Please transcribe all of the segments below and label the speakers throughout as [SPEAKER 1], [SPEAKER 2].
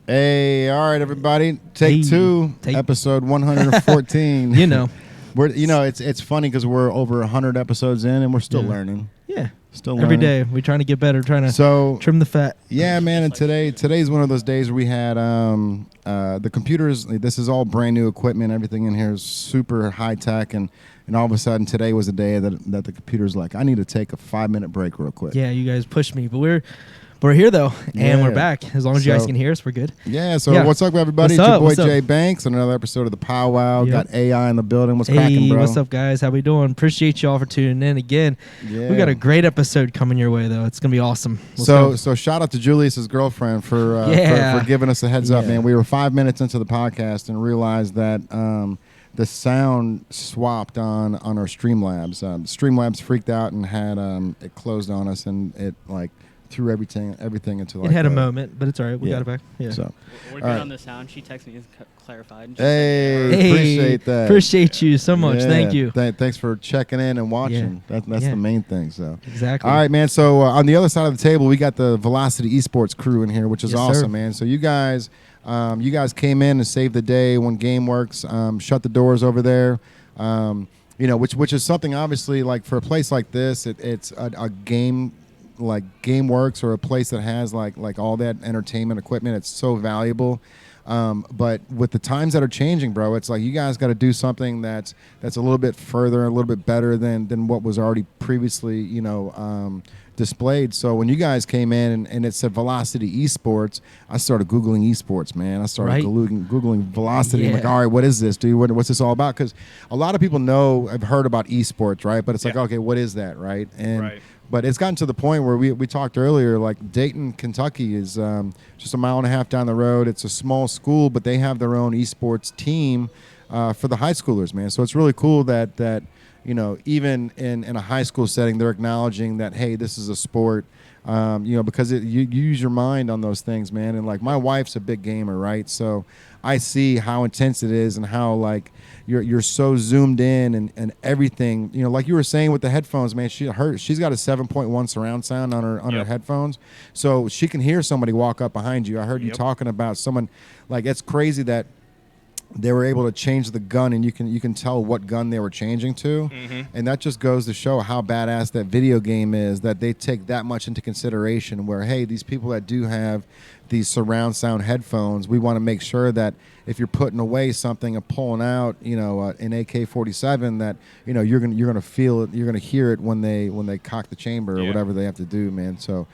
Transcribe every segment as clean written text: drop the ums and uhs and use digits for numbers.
[SPEAKER 1] Hey, all right, everybody. Take two, episode 114. It's funny because we're over 100 episodes in and we're still learning.
[SPEAKER 2] Yeah.
[SPEAKER 1] Still learning.
[SPEAKER 2] Every day we're trying to get better, trying to trim the fat.
[SPEAKER 1] Yeah, man, and today's one of those days where we had the computers. This is all brand new equipment. Everything in here is super high tech, and all of a sudden today was a day that the computer's like, I need to take a 5-minute break real quick.
[SPEAKER 2] Yeah, you guys pushed me, but we're here though, and we're back. As long as you guys can hear us, we're good.
[SPEAKER 1] Yeah. So what's up, everybody?
[SPEAKER 2] It's
[SPEAKER 1] your boy
[SPEAKER 2] what's
[SPEAKER 1] Jay
[SPEAKER 2] up?
[SPEAKER 1] Banks. Another episode of the PowWow.
[SPEAKER 2] Yep.
[SPEAKER 1] Got AI in the building. What's cracking, bro?
[SPEAKER 2] What's up, guys? How we doing? Appreciate y'all for tuning in again.
[SPEAKER 1] Yeah.
[SPEAKER 2] We got a great episode coming your way though. It's gonna be awesome.
[SPEAKER 1] So shout out to Julius's girlfriend for giving us a heads up, man. We were 5 minutes into the podcast and realized that the sound swapped on our Streamlabs. Streamlabs freaked out and had it closed on us, and it threw everything into
[SPEAKER 2] it had a moment, but it's all right. We got it back. Yeah.
[SPEAKER 1] So
[SPEAKER 3] we're good on the sound. She texted me and clarified. And
[SPEAKER 1] hey, appreciate that.
[SPEAKER 2] Appreciate you so much.
[SPEAKER 1] Yeah.
[SPEAKER 2] Thank you.
[SPEAKER 1] Thanks for checking in and watching.
[SPEAKER 2] Yeah.
[SPEAKER 1] That's the main thing. So
[SPEAKER 2] exactly.
[SPEAKER 1] All right, man. So on the other side of the table, we got the Velocity Esports crew in here, which is awesome, man. So you guys came in and saved the day when GameWorks shut the doors over there. Which is something obviously like for a place like this, it's a game. Like GameWorks or a place that has like all that entertainment equipment, it's so valuable. But with the times that are changing, bro, it's like you guys got to do something that's a little bit further, a little bit better than what was already previously, displayed. So when you guys came in and it said Velocity Esports, I started Googling esports, man. I started Googling Velocity. I'm like, all right, what is this, dude? What's this all about? Because a lot of people have heard about esports, right? But it's like, okay, what is that, right? But it's gotten to the point where we talked earlier, like Dayton, Kentucky is just a mile and a half down the road. It's a small school, but they have their own esports team for the high schoolers, man. So it's really cool that even in a high school setting, they're acknowledging that, hey, this is a sport, because you use your mind on those things, man. And like my wife's a big gamer, right? So I see how intense it is and how you're so zoomed in and everything. Like you were saying with the headphones, man. She's got a 7.1 surround sound on her headphones, so she can hear somebody walk up behind you. I heard you talking about someone. Like it's crazy that they were able to change the gun, and you can tell what gun they were changing to, and that just goes to show how badass that video game is. That they take that much into consideration. Where hey, these people that do have these surround sound headphones, we want to make sure that if you're putting away something and pulling out, an AK-47, that you're gonna feel it, you're gonna hear it when they cock the chamber or whatever they have to do, man. So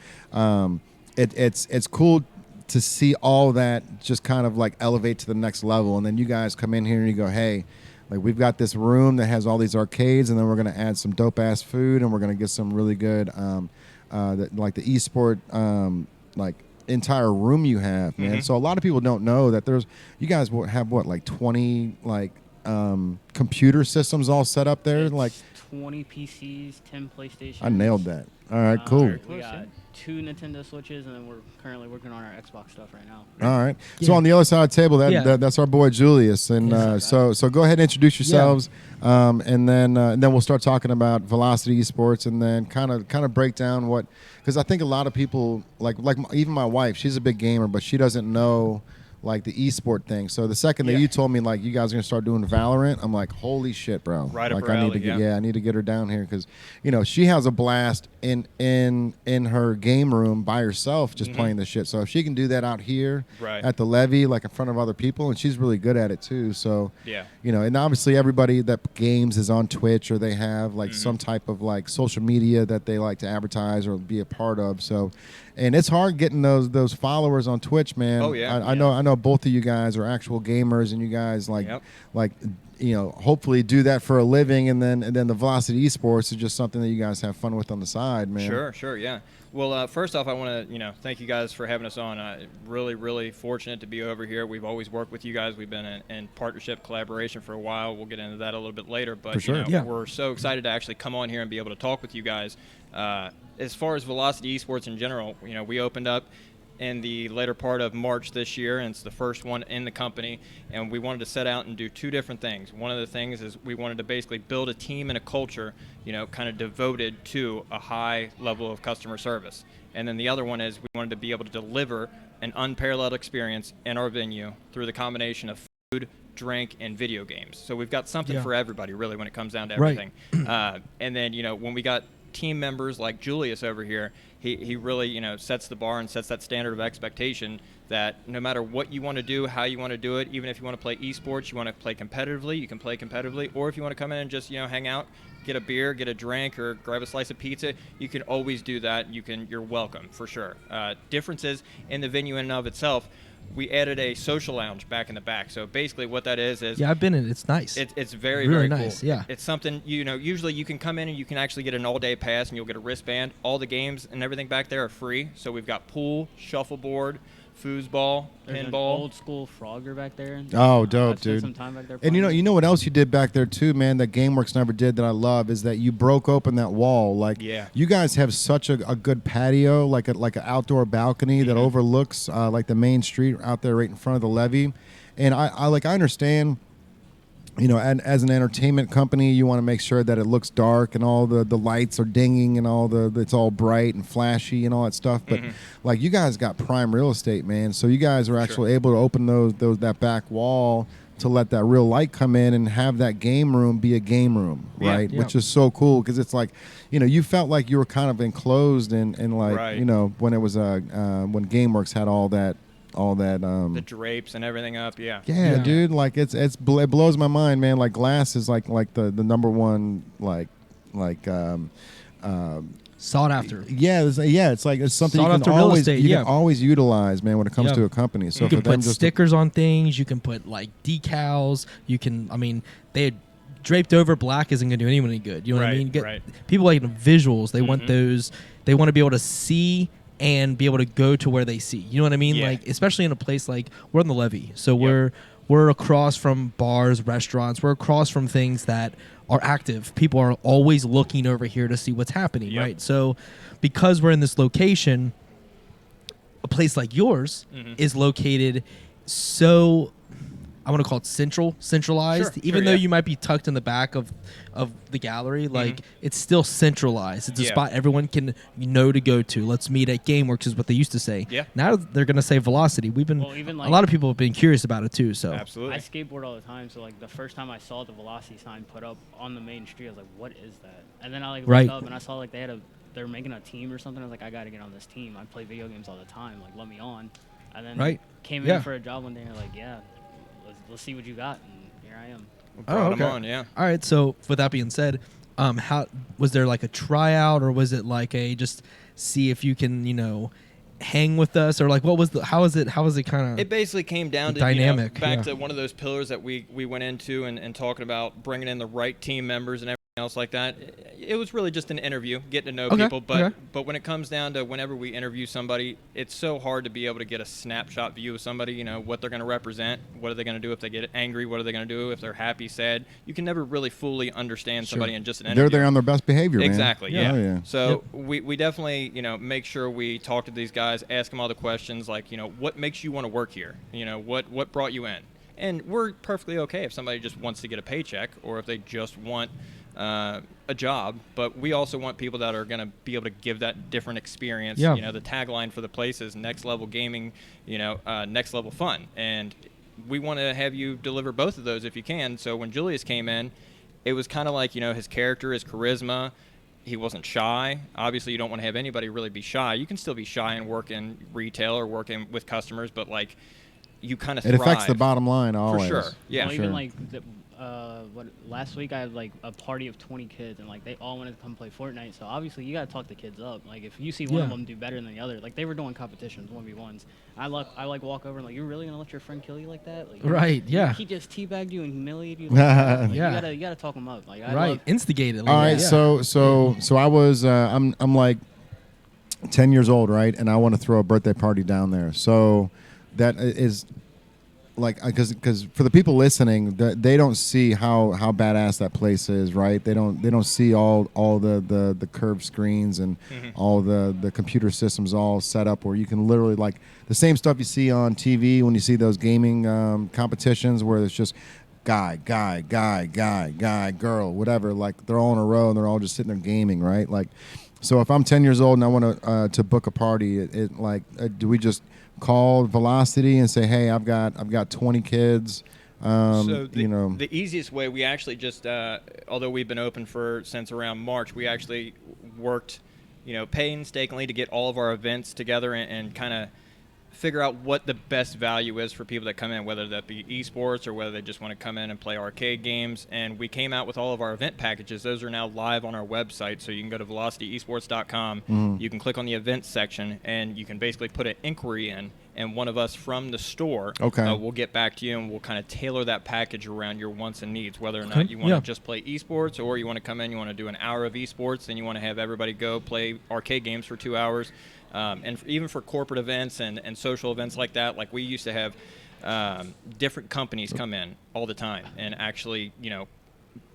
[SPEAKER 1] it's cool to see all that just kind of elevate to the next level. And then you guys come in here and you go, hey, we've got this room that has all these arcades, and then we're going to add some dope ass food, and we're going to get some really good the esport entire room you have, man. So a lot of people don't know that you guys have 20 computer systems all set up there,
[SPEAKER 3] 20 PCs, 10 PlayStations.
[SPEAKER 1] I nailed that. All right, cool.
[SPEAKER 3] We got 2 Nintendo Switches, and then we're currently working on our Xbox stuff right now.
[SPEAKER 1] All right. Yeah. So on the other side of the table, that's our boy Julius, and so go ahead and introduce yourselves, and then we'll start talking about Velocity Esports, and then kind of break down what, because I think a lot of people like even my wife, she's a big gamer, but she doesn't know the esport thing. So the second that you told me you guys are gonna start doing Valorant, I'm like, holy shit, bro!
[SPEAKER 4] Right up her
[SPEAKER 1] I need
[SPEAKER 4] alley,
[SPEAKER 1] to I need to get her down here because she has a blast in her game room by herself just playing this shit. So if she can do that out here at the Levee, in front of other people, and she's really good at it too. So and obviously everybody that games is on Twitch, or they have some type of social media that they like to advertise or be a part of. So. And it's hard getting those followers on Twitch, man.
[SPEAKER 4] Oh yeah.
[SPEAKER 1] I know both of you guys are actual gamers, and you guys hopefully do that for a living, and then the Velocity Esports is just something that you guys have fun with on the side, man.
[SPEAKER 4] Sure, yeah. Well, first off, I want to thank you guys for having us on. Really, really fortunate to be over here. We've always worked with you guys. We've been in partnership, collaboration for a while. We'll get into that a little bit later, but
[SPEAKER 1] for sure.
[SPEAKER 4] We're so excited to actually come on here and be able to talk with you guys. As far as Velocity Esports in general, we opened up in the later part of March this year, and it's the first one in the company. And we wanted to set out and do two different things. One of the things is we wanted to basically build a team and a culture, kind of devoted to a high level of customer service. And then the other one is we wanted to be able to deliver an unparalleled experience in our venue through the combination of food, drink, and video games. So we've got something for everybody, really, when it comes down to everything. Right. And then, when we got team members like Julius over here, he really, sets the bar and sets that standard of expectation that no matter what you want to do, how you want to do it, even if you want to play esports, you want to play competitively, you can play competitively, or if you want to come in and just, hang out, get a beer, get a drink, or grab a slice of pizza, you can always do that. You're welcome, for sure. Differences in the venue in and of itself, we added a social lounge back in the back. So basically what that is
[SPEAKER 2] I've been in it. It's nice.
[SPEAKER 4] It's very,
[SPEAKER 2] really
[SPEAKER 4] very
[SPEAKER 2] nice,
[SPEAKER 4] cool.
[SPEAKER 2] yeah.
[SPEAKER 4] It's something, usually you can come in and you can actually get an all-day pass and you'll get a wristband. All the games and everything back there are free. So we've got pool, shuffleboard, foosball,
[SPEAKER 3] There's
[SPEAKER 4] pinball.
[SPEAKER 3] An old school Frogger back there.
[SPEAKER 1] Oh, dope, dude.
[SPEAKER 3] Some time back there
[SPEAKER 1] and you know what else you did back there too, man, that GameWorks never did that I love is that you broke open that wall. Like, you guys have such a good patio, like an outdoor balcony that overlooks like the main street out there right in front of the Levee. And I understand, and as an entertainment company, you want to make sure that it looks dark and all the lights are dinging and it's all bright and flashy and all that stuff. But like, you guys got prime real estate, man. So you guys are actually able to open that back wall to let that real light come in and have that game room be a game room, right? Which is so cool because it's like, you felt like you were kind of enclosed and like, when it was when GameWorks had all that
[SPEAKER 4] the drapes and everything up,
[SPEAKER 1] dude, like it blows my mind, man. Like glass is like the number one
[SPEAKER 2] sought after.
[SPEAKER 1] It's like it's something
[SPEAKER 2] sought
[SPEAKER 1] you can always utilize, man, when it comes to a company. So
[SPEAKER 2] you can put stickers on things, you can put like decals, they draped over black isn't going to do anyone any good. You know what I mean? People like visuals, they want those, they want to be able to see and be able to go to where they see. You know what I mean? Like, especially in a place like, we're on the Levee. So we're across from bars, restaurants. We're across from things that are active. People are always looking over here to see what's happening, right? So because we're in this location, a place like yours is located so, I want to call it centralized. Even though you might be tucked in the back of the gallery, like it's still centralized. It's a spot everyone can to go to. Let's meet at GameWorks is what they used to say. Now they're going to say Velocity. We've been a lot of people have been curious about it too. So
[SPEAKER 4] absolutely,
[SPEAKER 3] I skateboard all the time. So like the first time I saw the Velocity sign put up on the main street, I was like, "What is that?" And then I looked up and I saw like they're making a team or something. I was like, "I got to get on this team. I play video games all the time. Like, let me on." And then came in for a job one day and they're like, "Yeah, let's see what you got," and here I am.
[SPEAKER 2] All right. So with that being said, how was there like a tryout, or was it like a just see if you can hang with us, or like what was how was it kind of?
[SPEAKER 4] It basically came down to
[SPEAKER 2] dynamic.
[SPEAKER 4] Back to one of those pillars that we went into and talking about bringing in the right team members and everything else like that. It was really just an interview, getting to know people. But when it comes down to whenever we interview somebody, it's so hard to be able to get a snapshot view of somebody, what they're going to represent, what are they going to do if they get angry, what are they going to do if they're happy, sad. You can never really fully understand somebody in just an interview.
[SPEAKER 1] They're on their best behavior, man.
[SPEAKER 4] Exactly, yeah. So we definitely, make sure we talk to these guys, ask them all the questions, like, what makes you want to work here? What brought you in? And we're perfectly okay if somebody just wants to get a paycheck or if they just want a job, but we also want people that are going to be able to give that different experience. The tagline for the place is next level gaming, next level fun. And we want to have you deliver both of those if you can. So when Julius came in, it was kind of like, his character, his charisma. He wasn't shy. Obviously, you don't want to have anybody really be shy. You can still be shy and work in retail or working with customers, but like you kind of thrive.
[SPEAKER 1] It affects the bottom line always.
[SPEAKER 4] For sure. Yeah.
[SPEAKER 3] Well, even like last week I had like a party of 20 kids and like they all wanted to come play Fortnite. So obviously you got to talk the kids up. Like if you see one of them do better than the other, like they were doing competitions 1v1s. I walk over and like, you're really gonna let your friend kill you like that? Like, he just teabagged you and humiliated you. Like, you gotta talk him up. Like
[SPEAKER 2] instigated.
[SPEAKER 1] All right, so I was I'm like 10 years old, right? And I want to throw a birthday party down there. So that is like because for the people listening, they don't see how badass that place is, right? They don't see all the curved screens and all the computer systems all set up where you can literally, like, the same stuff you see on TV when you see those gaming competitions where it's just guy, girl, whatever. Like, they're all in a row and they're all just sitting there gaming, right? Like, so if I'm 10 years old and I want to book a party, do we just call Velocity and say, hey, I've got 20 kids? The
[SPEAKER 4] easiest way, we actually just, although we've been open since around March, we actually worked, painstakingly to get all of our events together and kind of figure out what the best value is for people that come in, whether that be esports or whether they just want to come in and play arcade games. And we came out with all of our event packages. Those are now live on our website, so you can go to velocityesports.com. You can click on the events section, and you can basically put an inquiry in, and one of us from the store will get back to you, and we'll kind of tailor that package around your wants and needs, whether or not you want to just play esports, or you want to come in, you want to do an hour of esports, and you want to have everybody go play arcade games for 2 hours. Even for corporate events and social events like that, like we used to have different companies come in all the time and actually,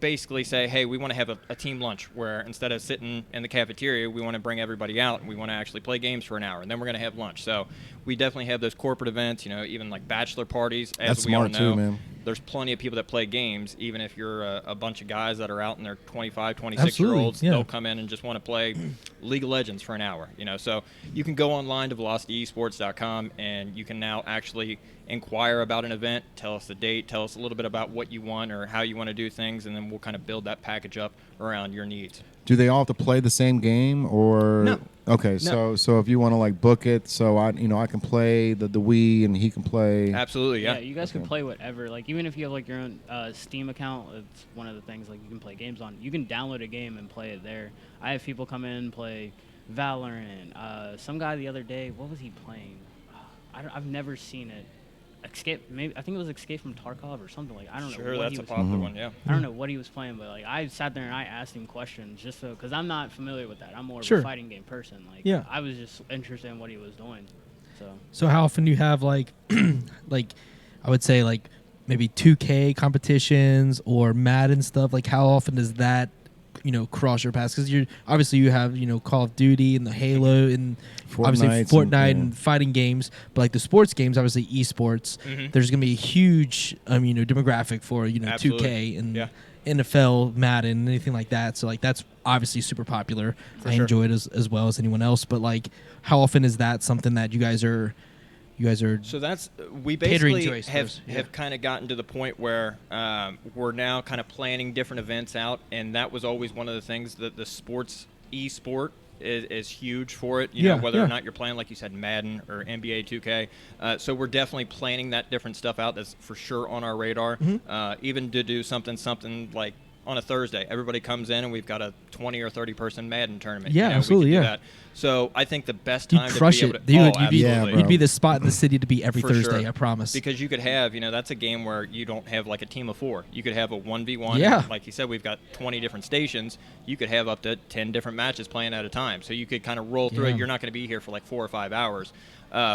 [SPEAKER 4] basically say, hey, we want to have a team lunch where instead of sitting in the cafeteria, we want to bring everybody out and we want to actually play games for an hour, and then we're going to have lunch. So we definitely have those corporate events, even like bachelor parties. As we all know,
[SPEAKER 1] too, man.
[SPEAKER 4] There's plenty of people that play games, even if you're a bunch of guys that are out in their 25, 26-year-olds. They'll come in and just want to play League of Legends for an hour. So you can go online to velocityesports.com, and you can now actually inquire about an event, tell us the date, tell us a little bit about what you want or how you want to do things, and then we'll kind of build that package up around your needs.
[SPEAKER 1] Do they all have to play the same game, or
[SPEAKER 4] no?
[SPEAKER 1] Okay,
[SPEAKER 4] no.
[SPEAKER 1] So if you want to like book it, so I can play the Wii and he can play.
[SPEAKER 4] Absolutely, yeah.
[SPEAKER 3] Yeah, you guys can play whatever. Like, even if you have like your own Steam account, it's one of the things like you can play games on. You can download a game and play it there. I have people come in and play Valorant. Some guy the other day, what was he playing? I've never seen it. Escape, maybe I think it was Escape from Tarkov or something like. I don't know.
[SPEAKER 4] Sure,
[SPEAKER 3] what
[SPEAKER 4] that's
[SPEAKER 3] he
[SPEAKER 4] a
[SPEAKER 3] was
[SPEAKER 4] popular one. Yeah.
[SPEAKER 3] I don't know what he was playing, but like I sat there and I asked him questions just so because I'm not familiar with that. I'm more of a fighting game person. Like, I was just interested in what he was doing.
[SPEAKER 2] So how often do you have like like I would say like maybe 2K competitions or Madden stuff? Like, how often does that cross your paths? Because you have Call of Duty and the Halo and obviously Fortnite and fighting games, but like the sports games, obviously esports. There's gonna be a huge demographic for 2K and NFL, Madden, anything like that. So like that's obviously super popular. I enjoy it as well as anyone else. But like, how often is that something that you guys are?
[SPEAKER 4] So that's we basically have kind of gotten to the point where we're now kind of planning different events out, and that was always one of the things that the esport is huge for it. Whether or not you're playing, like you said, Madden or NBA 2K. So we're definitely planning that different stuff out. That's for sure on our radar. Even to do something like on a Thursday, everybody comes in and we've got a 20 or 30 person Madden tournament.
[SPEAKER 2] Yeah, absolutely.
[SPEAKER 4] We can do that. So I think the best time
[SPEAKER 2] to crush
[SPEAKER 4] be able
[SPEAKER 2] it.
[SPEAKER 4] to,
[SPEAKER 2] you'd be the spot in the city to be every
[SPEAKER 4] For
[SPEAKER 2] Thursday.
[SPEAKER 4] sure.
[SPEAKER 2] I promise.
[SPEAKER 4] Because you could have, that's a game where you don't have like a team of 4. You could have a 1v1.
[SPEAKER 2] Yeah.
[SPEAKER 4] Like you said, we've got 20 different stations. You could have up to 10 different matches playing at a time. So you could kind of roll through it. You're not going to be here for like 4 or 5 hours.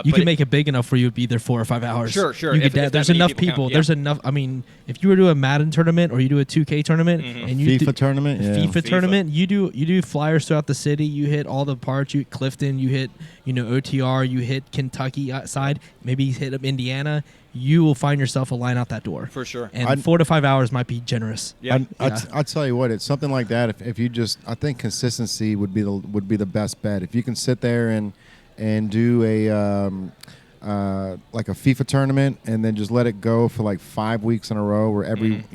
[SPEAKER 2] You can make it big enough for you to be there 4 or 5 hours.
[SPEAKER 4] Sure.
[SPEAKER 2] There's enough people. There's enough. I mean, if you were to do a Madden tournament or you do a 2K tournament and you
[SPEAKER 1] FIFA tournament,
[SPEAKER 2] FIFA tournament, you do flyers throughout the city. You hit all the parts. You hit Clifton. You hit OTR. You hit Kentucky outside. Maybe you hit up Indiana. You will find yourself a line out that door
[SPEAKER 4] for sure.
[SPEAKER 2] And 4 to 5 hours might be generous.
[SPEAKER 1] I'll tell you what, it's something like that. If you just, I think consistency would be the best bet. If you can sit there and do a like a FIFA tournament and then just let it go for like 5 weeks in a row where every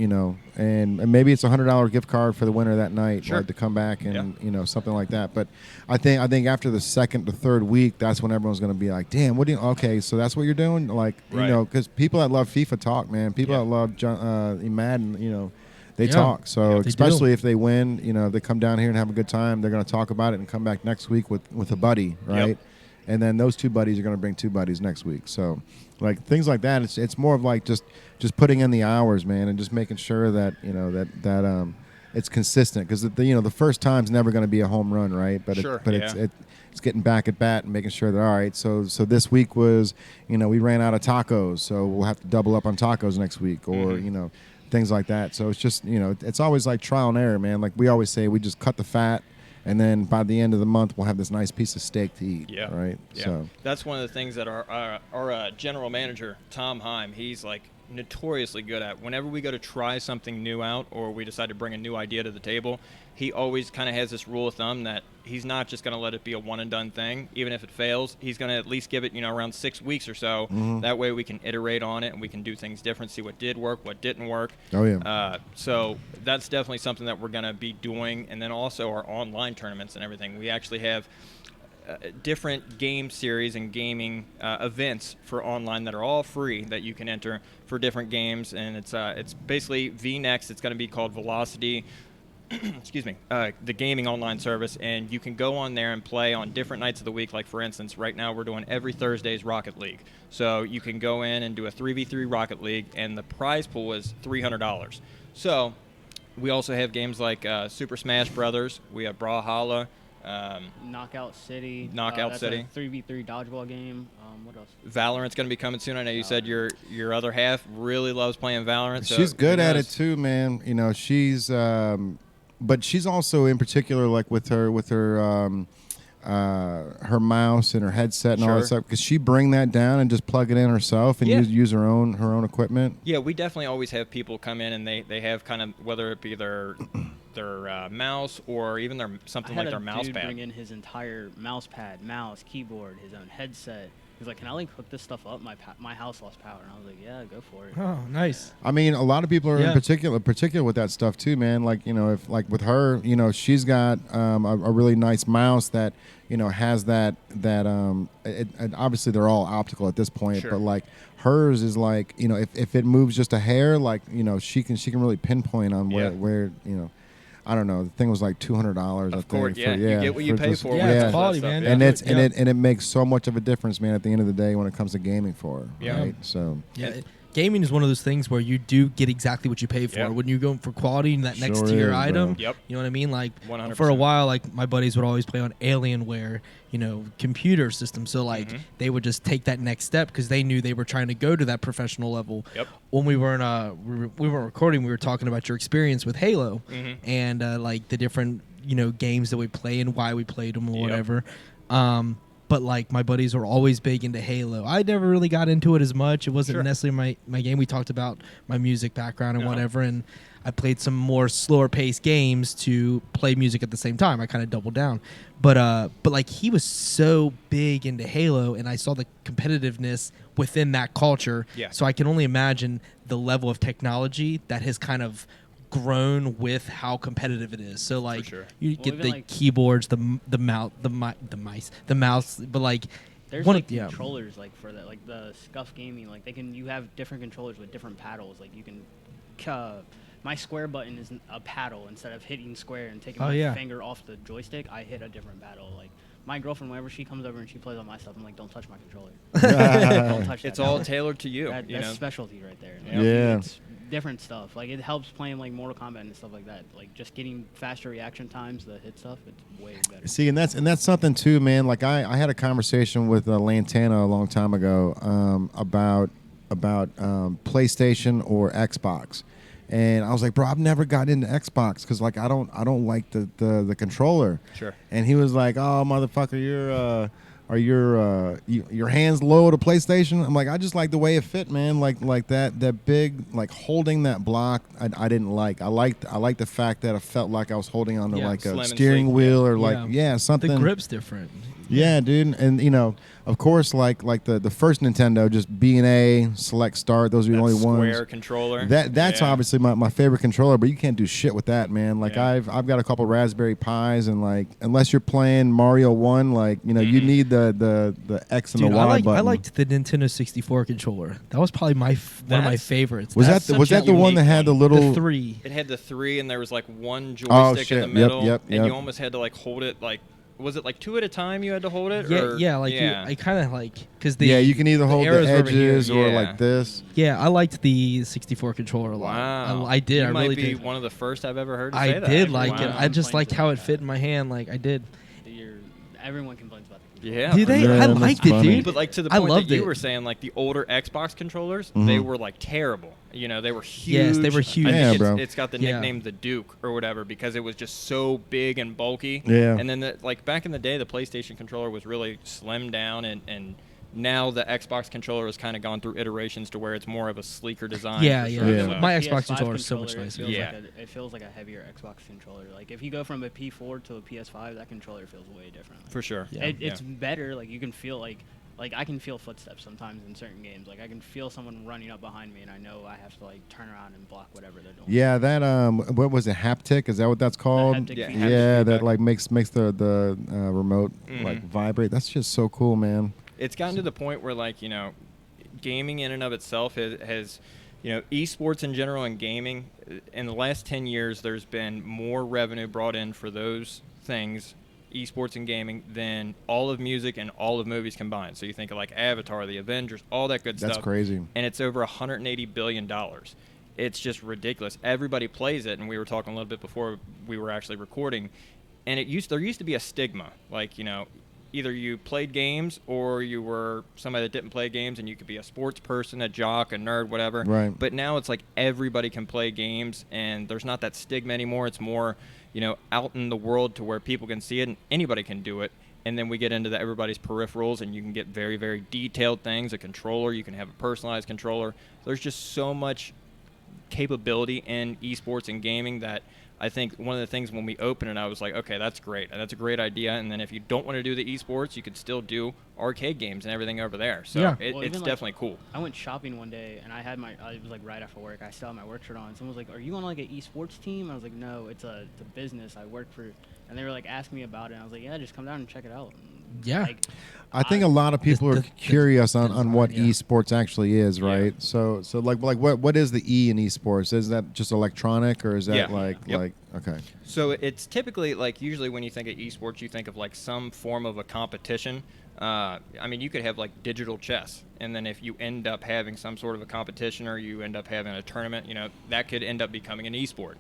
[SPEAKER 1] and maybe it's $100 gift card for the winner that night, like to come back and something like that. But I think after the second to third week, that's when everyone's going to be like, damn, okay, so that's what you're doing, like because people that love FIFA talk, man. People that love Madden, they talk. So especially if they win, they come down here and have a good time. They're going to talk about it and come back next week with a buddy, right? Yep. And then those 2 buddies are going to bring 2 buddies next week. So, like things like that, it's more of like just putting in the hours, man, and just making sure that it's consistent, because the first time's never going to be a home run, right? But it's getting back at bat and making sure that, all right, so this week was, we ran out of tacos, so we'll have to double up on tacos next week, or things like that. So it's just, it's always like trial and error, man. Like we always say, we just cut the fat, and then by the end of the month, we'll have this nice piece of steak to eat.
[SPEAKER 4] Yeah.
[SPEAKER 1] Right.
[SPEAKER 4] Yeah.
[SPEAKER 1] So
[SPEAKER 4] that's one of the things that our general manager, Tom Heim, he's like notoriously good at. Whenever we go to try something new out, or we decide to bring a new idea to the table, he always kind of has this rule of thumb that he's not just going to let it be a one and done thing. Even if it fails, he's going to at least give it, around 6 weeks or so. That way we can iterate on it, and we can do things different, see what did work, what didn't work.
[SPEAKER 1] Oh, yeah.
[SPEAKER 4] So that's definitely something that we're going to be doing. And then also our online tournaments and everything. We actually have different game series and gaming events for online that are all free that you can enter for different games. And it's basically VNext. It's going to be called Velocity. Excuse me, the gaming online service, and you can go on there and play on different nights of the week. Like, for instance, right now we're doing every Thursday's Rocket League. So you can go in and do a 3v3 Rocket League, and the prize pool is $300. So we also have games like Super Smash Brothers. We have Brawlhalla.
[SPEAKER 3] Knockout City.
[SPEAKER 4] Knockout City.
[SPEAKER 3] A 3v3 dodgeball game. What else?
[SPEAKER 4] Valorant's going to be coming soon. I know you said your other half really loves playing Valorant. So
[SPEAKER 1] she's good at it too, man. She's but she's also in particular, like with her her mouse and her headset and all that stuff. Because she bring that down and just plug it in herself and use her own equipment.
[SPEAKER 4] Yeah, we definitely always have people come in and they have kind of, whether it be their mouse or even something like their mouse pad.
[SPEAKER 3] Bring in his entire mouse pad, mouse, keyboard, his own headset. He's like, can I hook this stuff up? My house lost power. And I was like, yeah, go for it.
[SPEAKER 2] Oh, nice.
[SPEAKER 1] I mean, a lot of people are in particular with that stuff too, man. Like, if like with her, she's got a really nice mouse that, has that obviously they're all optical at this point, but like hers is like, if it moves just a hair, like, she can really pinpoint on where I don't know. The thing was like $200.
[SPEAKER 4] Of course, you get what you pay for.
[SPEAKER 2] Yeah, it's quality, man.
[SPEAKER 1] And it makes so much of a difference, man. At the end of the day, when it comes to gaming for her, right? So
[SPEAKER 2] gaming is one of those things where you do get exactly what you pay for. When you go for quality in that next tier item, you know what I mean? Like
[SPEAKER 4] 100%.
[SPEAKER 2] For a while, like my buddies would always play on Alienware, computer systems. So like they would just take that next step because they knew they were trying to go to that professional level. When we weren't recording, we were talking about your experience with Halo and like the different games that we play and why we played them or whatever. But like my buddies were always big into Halo. I never really got into it as much. It wasn't necessarily my game. We talked about my music background and whatever, and I played some more slower paced games to play music at the same time. I kind of doubled down. But like he was so big into Halo, and I saw the competitiveness within that culture. So I can only imagine the level of technology that has kind of grown with how competitive it is. So like you get the keyboards, the mouse, but like
[SPEAKER 3] there's controllers like for that, like the Scuff Gaming, like you have different controllers with different paddles. Like you can my square button is a paddle. Instead of hitting square and taking my finger off the joystick, I hit a different paddle. Like my girlfriend, whenever she comes over and she plays on my stuff, I'm like, don't touch my controller. Don't touch that.
[SPEAKER 4] It's all tailored to you.
[SPEAKER 3] That's specialty right there.
[SPEAKER 1] Yeah.
[SPEAKER 3] It's different stuff. Like it helps playing like Mortal Kombat and stuff like that. Like just getting faster reaction times, the hit stuff, it's way better.
[SPEAKER 1] See, and that's something too, man. Like I had a conversation with Lantana a long time ago about PlayStation or Xbox. And I was like, bro, I've never got into Xbox because like I don't like the controller. And he was like, oh motherfucker, are your hands low to PlayStation? I'm like, I just like the way it fit, man. Like that big, like holding that block. I didn't like. I liked the fact that I felt like I was holding onto like a steering wheel or like something.
[SPEAKER 2] The grip's different.
[SPEAKER 1] Yeah, dude, and of course, like the first Nintendo, just B and A, select, start. Those are the only ones.
[SPEAKER 4] Square controller.
[SPEAKER 1] That's obviously my favorite controller, but you can't do shit with that, man. Like I've got a couple Raspberry Pis, and like unless you're playing Mario 1, like you need the X and the Y button.
[SPEAKER 2] I liked the Nintendo 64 controller. That was probably one of my favorites.
[SPEAKER 1] Was that the one that had the little
[SPEAKER 2] 3?
[SPEAKER 4] It had the 3, and there was like one joystick in the middle,
[SPEAKER 1] yep.
[SPEAKER 4] and you almost had to like hold it like. was it like 2 at a time you had to hold it?
[SPEAKER 2] Yeah,
[SPEAKER 4] or?
[SPEAKER 2] yeah. Like I kind of like because the
[SPEAKER 1] you can either hold the
[SPEAKER 2] arrows were over
[SPEAKER 1] edges
[SPEAKER 2] here.
[SPEAKER 1] or like this.
[SPEAKER 2] Yeah, I liked the 64 controller a lot.
[SPEAKER 4] Wow,
[SPEAKER 2] I did.
[SPEAKER 4] You
[SPEAKER 2] I
[SPEAKER 4] might
[SPEAKER 2] really
[SPEAKER 4] be
[SPEAKER 2] did.
[SPEAKER 4] one of the first I've ever heard to
[SPEAKER 2] I
[SPEAKER 4] say that.
[SPEAKER 2] did like
[SPEAKER 3] Wow.
[SPEAKER 2] it. I just liked how it
[SPEAKER 3] Complains
[SPEAKER 2] fit in my hand. Like I did.
[SPEAKER 3] Everyone complains about the controller.
[SPEAKER 4] Yeah.
[SPEAKER 2] Did they?
[SPEAKER 1] Yeah,
[SPEAKER 2] I
[SPEAKER 1] that's
[SPEAKER 2] liked it,
[SPEAKER 1] funny.
[SPEAKER 2] dude.
[SPEAKER 4] But like to the
[SPEAKER 2] I
[SPEAKER 4] point that
[SPEAKER 2] loved
[SPEAKER 4] you
[SPEAKER 2] it.
[SPEAKER 4] were saying, like the older Xbox controllers,
[SPEAKER 1] Mhm.
[SPEAKER 4] they were like terrible. You know, they were huge.
[SPEAKER 2] Yes, they were huge.
[SPEAKER 4] I think
[SPEAKER 1] Yeah,
[SPEAKER 4] it's,
[SPEAKER 1] bro.
[SPEAKER 4] it's got the
[SPEAKER 2] Yeah.
[SPEAKER 4] nickname the Duke or whatever because it was just so big and bulky.
[SPEAKER 1] Yeah.
[SPEAKER 4] And then like back in the day, the PlayStation controller was really slimmed down, and now the Xbox controller has kind of gone through iterations to where it's more of a sleeker design.
[SPEAKER 2] Yeah,
[SPEAKER 4] for
[SPEAKER 2] yeah.
[SPEAKER 4] sure.
[SPEAKER 1] Yeah.
[SPEAKER 4] So-
[SPEAKER 2] My
[SPEAKER 3] The
[SPEAKER 2] Xbox
[SPEAKER 3] PS5
[SPEAKER 2] controller is so much
[SPEAKER 3] controller,
[SPEAKER 2] nicer.
[SPEAKER 4] Yeah.
[SPEAKER 3] It feels like a heavier Xbox controller. Like if you go from a P4 to a PS5, that controller feels way different.
[SPEAKER 4] For sure.
[SPEAKER 2] Yeah.
[SPEAKER 3] It's better. Like you can feel like I can feel footsteps sometimes in certain games. Like I can feel someone running up behind me, and I know I have to like turn around and block whatever they're doing.
[SPEAKER 1] Yeah, that what was it? Haptic? Is that what that's called?
[SPEAKER 3] haptic
[SPEAKER 4] Yeah,
[SPEAKER 3] feedback.
[SPEAKER 1] Yeah,
[SPEAKER 4] haptic
[SPEAKER 1] that
[SPEAKER 4] feedback.
[SPEAKER 1] like makes the remote like
[SPEAKER 4] Mhm.
[SPEAKER 1] vibrate. That's just so cool, man.
[SPEAKER 4] It's gotten to the point where like gaming in and of itself has esports in general and gaming in the last 10 years there's been more revenue brought in for those things, esports and gaming, than all of music and all of movies combined. So you think of like Avatar, the Avengers, all that good stuff.
[SPEAKER 1] That's crazy.
[SPEAKER 4] And it's over $180 billion. It's just ridiculous. Everybody plays it, and we were talking a little bit before we were actually recording, and there used to be a stigma, like, either you played games or you were somebody that didn't play games, and you could be a sports person, a jock, a nerd, whatever.
[SPEAKER 1] Right.
[SPEAKER 4] But now it's like everybody can play games, and there's not that stigma anymore. It's more, out in the world to where people can see it, and anybody can do it. And then we get into everybody's peripherals, and you can get very, very detailed things. A controller, you can have a personalized controller. There's just so much capability in esports and gaming that I think one of the things when we opened it, I was like, okay, that's great. That's a great idea. And then if you don't want to do the esports, you could still do arcade games and everything over there. So
[SPEAKER 2] Yeah.
[SPEAKER 4] it's
[SPEAKER 3] even, like,
[SPEAKER 4] definitely cool.
[SPEAKER 3] I went shopping one day and it was like right after work. I still had my work shirt on. Someone was like, "Are you on like an esports team?" I was like, "No, it's a business I work for." And they were like asking me about it. And I was like, "Yeah, just come down and check it out." And,
[SPEAKER 2] Yeah.
[SPEAKER 3] like,
[SPEAKER 1] I think a lot of people are curious on what
[SPEAKER 2] yeah.
[SPEAKER 1] esports actually is, right? So like what is the E in esports? Is that just electronic, or is that
[SPEAKER 4] Yeah.
[SPEAKER 1] like
[SPEAKER 4] Yep.
[SPEAKER 1] okay?
[SPEAKER 4] So it's typically like usually when you think of esports, you think of like some form of a competition. I mean, you could have like digital chess, and then if you end up having some sort of a competition or you end up having a tournament, that could end up becoming an esport.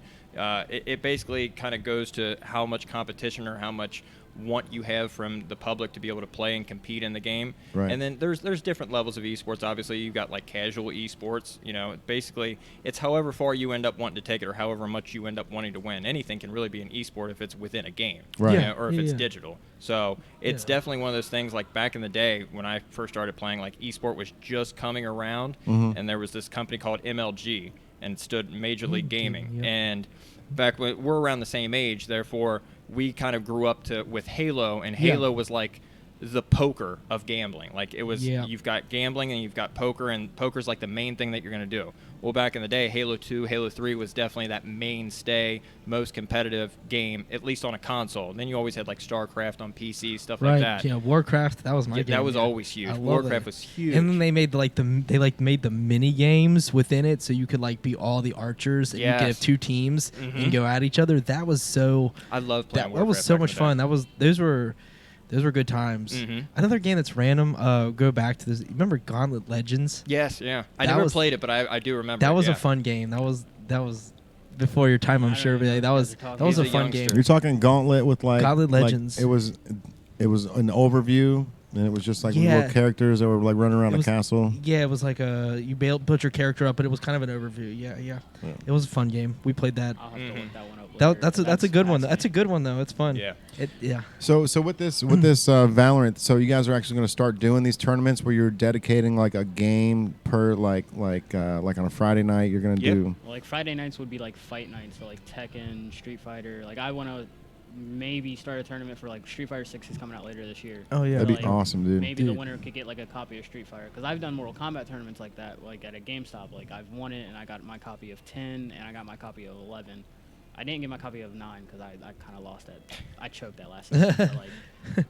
[SPEAKER 4] It basically kind of goes to how much competition or how much want you have from the public to be able to play and compete in the game.
[SPEAKER 1] Right.
[SPEAKER 4] And then there's different levels of esports. Obviously, you've got like casual esports. Basically, it's however far you end up wanting to take it or however much you end up wanting to win. Anything can really be an esport if it's within a game,
[SPEAKER 1] Right.
[SPEAKER 2] Yeah.
[SPEAKER 4] or if it's
[SPEAKER 2] Yeah.
[SPEAKER 4] digital. So it's
[SPEAKER 2] Yeah.
[SPEAKER 4] definitely one of those things. Like back in the day when I first started playing, like esport was just coming around,
[SPEAKER 1] Mhm.
[SPEAKER 4] and there was this company called MLG, and it stood Major League Gaming.
[SPEAKER 2] yeah.
[SPEAKER 4] And back when we're around the same age, therefore we kind of grew up with Halo, and
[SPEAKER 2] Yeah.
[SPEAKER 4] Halo was like the poker of gambling. Like it was,
[SPEAKER 2] Yeah.
[SPEAKER 4] you've got gambling and you've got poker, and poker's like the main thing that you're going to do. Well, back in the day, Halo 2, Halo 3 was definitely that mainstay, most competitive game, at least on a console. And then you always had like StarCraft on PC, stuff
[SPEAKER 2] Right.
[SPEAKER 4] like that.
[SPEAKER 2] Yeah. Warcraft. That was my game.
[SPEAKER 4] That was
[SPEAKER 2] yeah.
[SPEAKER 4] always huge.
[SPEAKER 2] I love
[SPEAKER 4] Warcraft
[SPEAKER 2] it.
[SPEAKER 4] was huge.
[SPEAKER 2] And then they made made the mini games within it, so you could like be all the archers, and you could have
[SPEAKER 4] Yes.
[SPEAKER 2] two teams
[SPEAKER 4] Mhm.
[SPEAKER 2] and go at each other. That was so.
[SPEAKER 4] I love playing
[SPEAKER 2] That
[SPEAKER 4] Warcraft.
[SPEAKER 2] was so
[SPEAKER 4] back in
[SPEAKER 2] much
[SPEAKER 4] the
[SPEAKER 2] fun.
[SPEAKER 4] day.
[SPEAKER 2] Those were good times.
[SPEAKER 4] Mhm.
[SPEAKER 2] Another game that's random. Go back to this. Remember Gauntlet Legends?
[SPEAKER 4] Yes, yeah. I
[SPEAKER 2] That
[SPEAKER 4] never
[SPEAKER 2] was-
[SPEAKER 4] played it, but I do remember.
[SPEAKER 2] That
[SPEAKER 4] it,
[SPEAKER 2] was
[SPEAKER 4] yeah.
[SPEAKER 2] a fun game. That was before your time, I'm
[SPEAKER 3] I
[SPEAKER 2] sure.
[SPEAKER 3] don't
[SPEAKER 2] But
[SPEAKER 3] even
[SPEAKER 2] that
[SPEAKER 3] know
[SPEAKER 2] was
[SPEAKER 3] what you're talking
[SPEAKER 2] that was a
[SPEAKER 4] He's a
[SPEAKER 2] fun
[SPEAKER 4] youngster.
[SPEAKER 2] game.
[SPEAKER 1] You're talking Gauntlet with like
[SPEAKER 2] Gauntlet
[SPEAKER 1] like,
[SPEAKER 2] Legends.
[SPEAKER 1] it was an overview, and it was just like
[SPEAKER 2] Yeah.
[SPEAKER 1] little characters that were like running around
[SPEAKER 2] It
[SPEAKER 1] a
[SPEAKER 2] was-
[SPEAKER 1] castle.
[SPEAKER 2] Yeah, it was like you built your character up, but it was kind of an overview. Yeah.
[SPEAKER 1] Yeah.
[SPEAKER 2] It was a fun game. We played that.
[SPEAKER 3] I'll have to look that one up.
[SPEAKER 2] That,
[SPEAKER 3] later,
[SPEAKER 2] that's
[SPEAKER 3] but
[SPEAKER 2] a good one. That's a
[SPEAKER 3] fascinating.
[SPEAKER 2] good one though. It's fun.
[SPEAKER 4] Yeah.
[SPEAKER 2] Yeah.
[SPEAKER 1] So with this Valorant, so you guys are actually going to start doing these tournaments where you're dedicating like a game per like on a Friday night you're going to
[SPEAKER 4] Yep.
[SPEAKER 1] do.
[SPEAKER 3] Well, like Friday nights would be like fight nights, so like Tekken, Street Fighter. Like I want to maybe start a tournament for like Street Fighter 6 is coming out later this year.
[SPEAKER 2] Oh yeah.
[SPEAKER 1] That'd be
[SPEAKER 3] like,
[SPEAKER 1] awesome, dude.
[SPEAKER 3] Maybe the
[SPEAKER 2] Dude.
[SPEAKER 3] winner could get like a copy of Street Fighter, because I've done Mortal Kombat tournaments like that, like at a GameStop. Like I've won it and I got my copy of 10 and I got my copy of 11. I didn't get my copy of 9 because I kind of lost it. I choked that last night. But like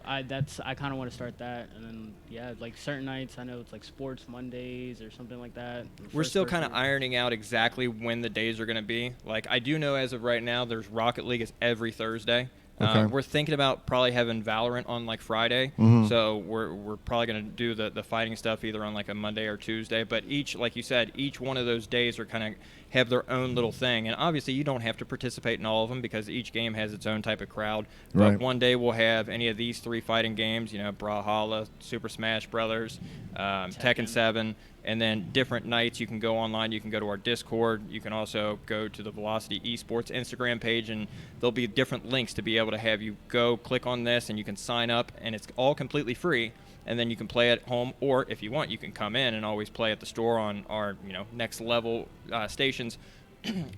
[SPEAKER 3] I kind of want to start that, and then yeah, like certain nights I know it's like Sports Mondays or something like that.
[SPEAKER 4] We're still kind of ironing out exactly when the days are going to be. Like I do know as of right now, there's Rocket League is every Thursday.
[SPEAKER 1] Okay.
[SPEAKER 4] We're thinking about probably having Valorant on like Friday, so we're probably going to do the fighting stuff either on like a Monday or Tuesday. But like you said, each one of those days are kind of have their own little thing, and obviously you don't have to participate in all of them because each game has its own type of crowd. But
[SPEAKER 1] Right.
[SPEAKER 4] one day we'll have any of these 3 fighting games, Brawlhalla, Super Smash Brothers, Tekken 7. And then different nights you can go online. You can go to our Discord. You can also go to the Velocity Esports Instagram page, and there'll be different links to be able to have you go click on this, and you can sign up, and it's all completely free. And then you can play at home, or if you want, you can come in and always play at the store on our next level stations.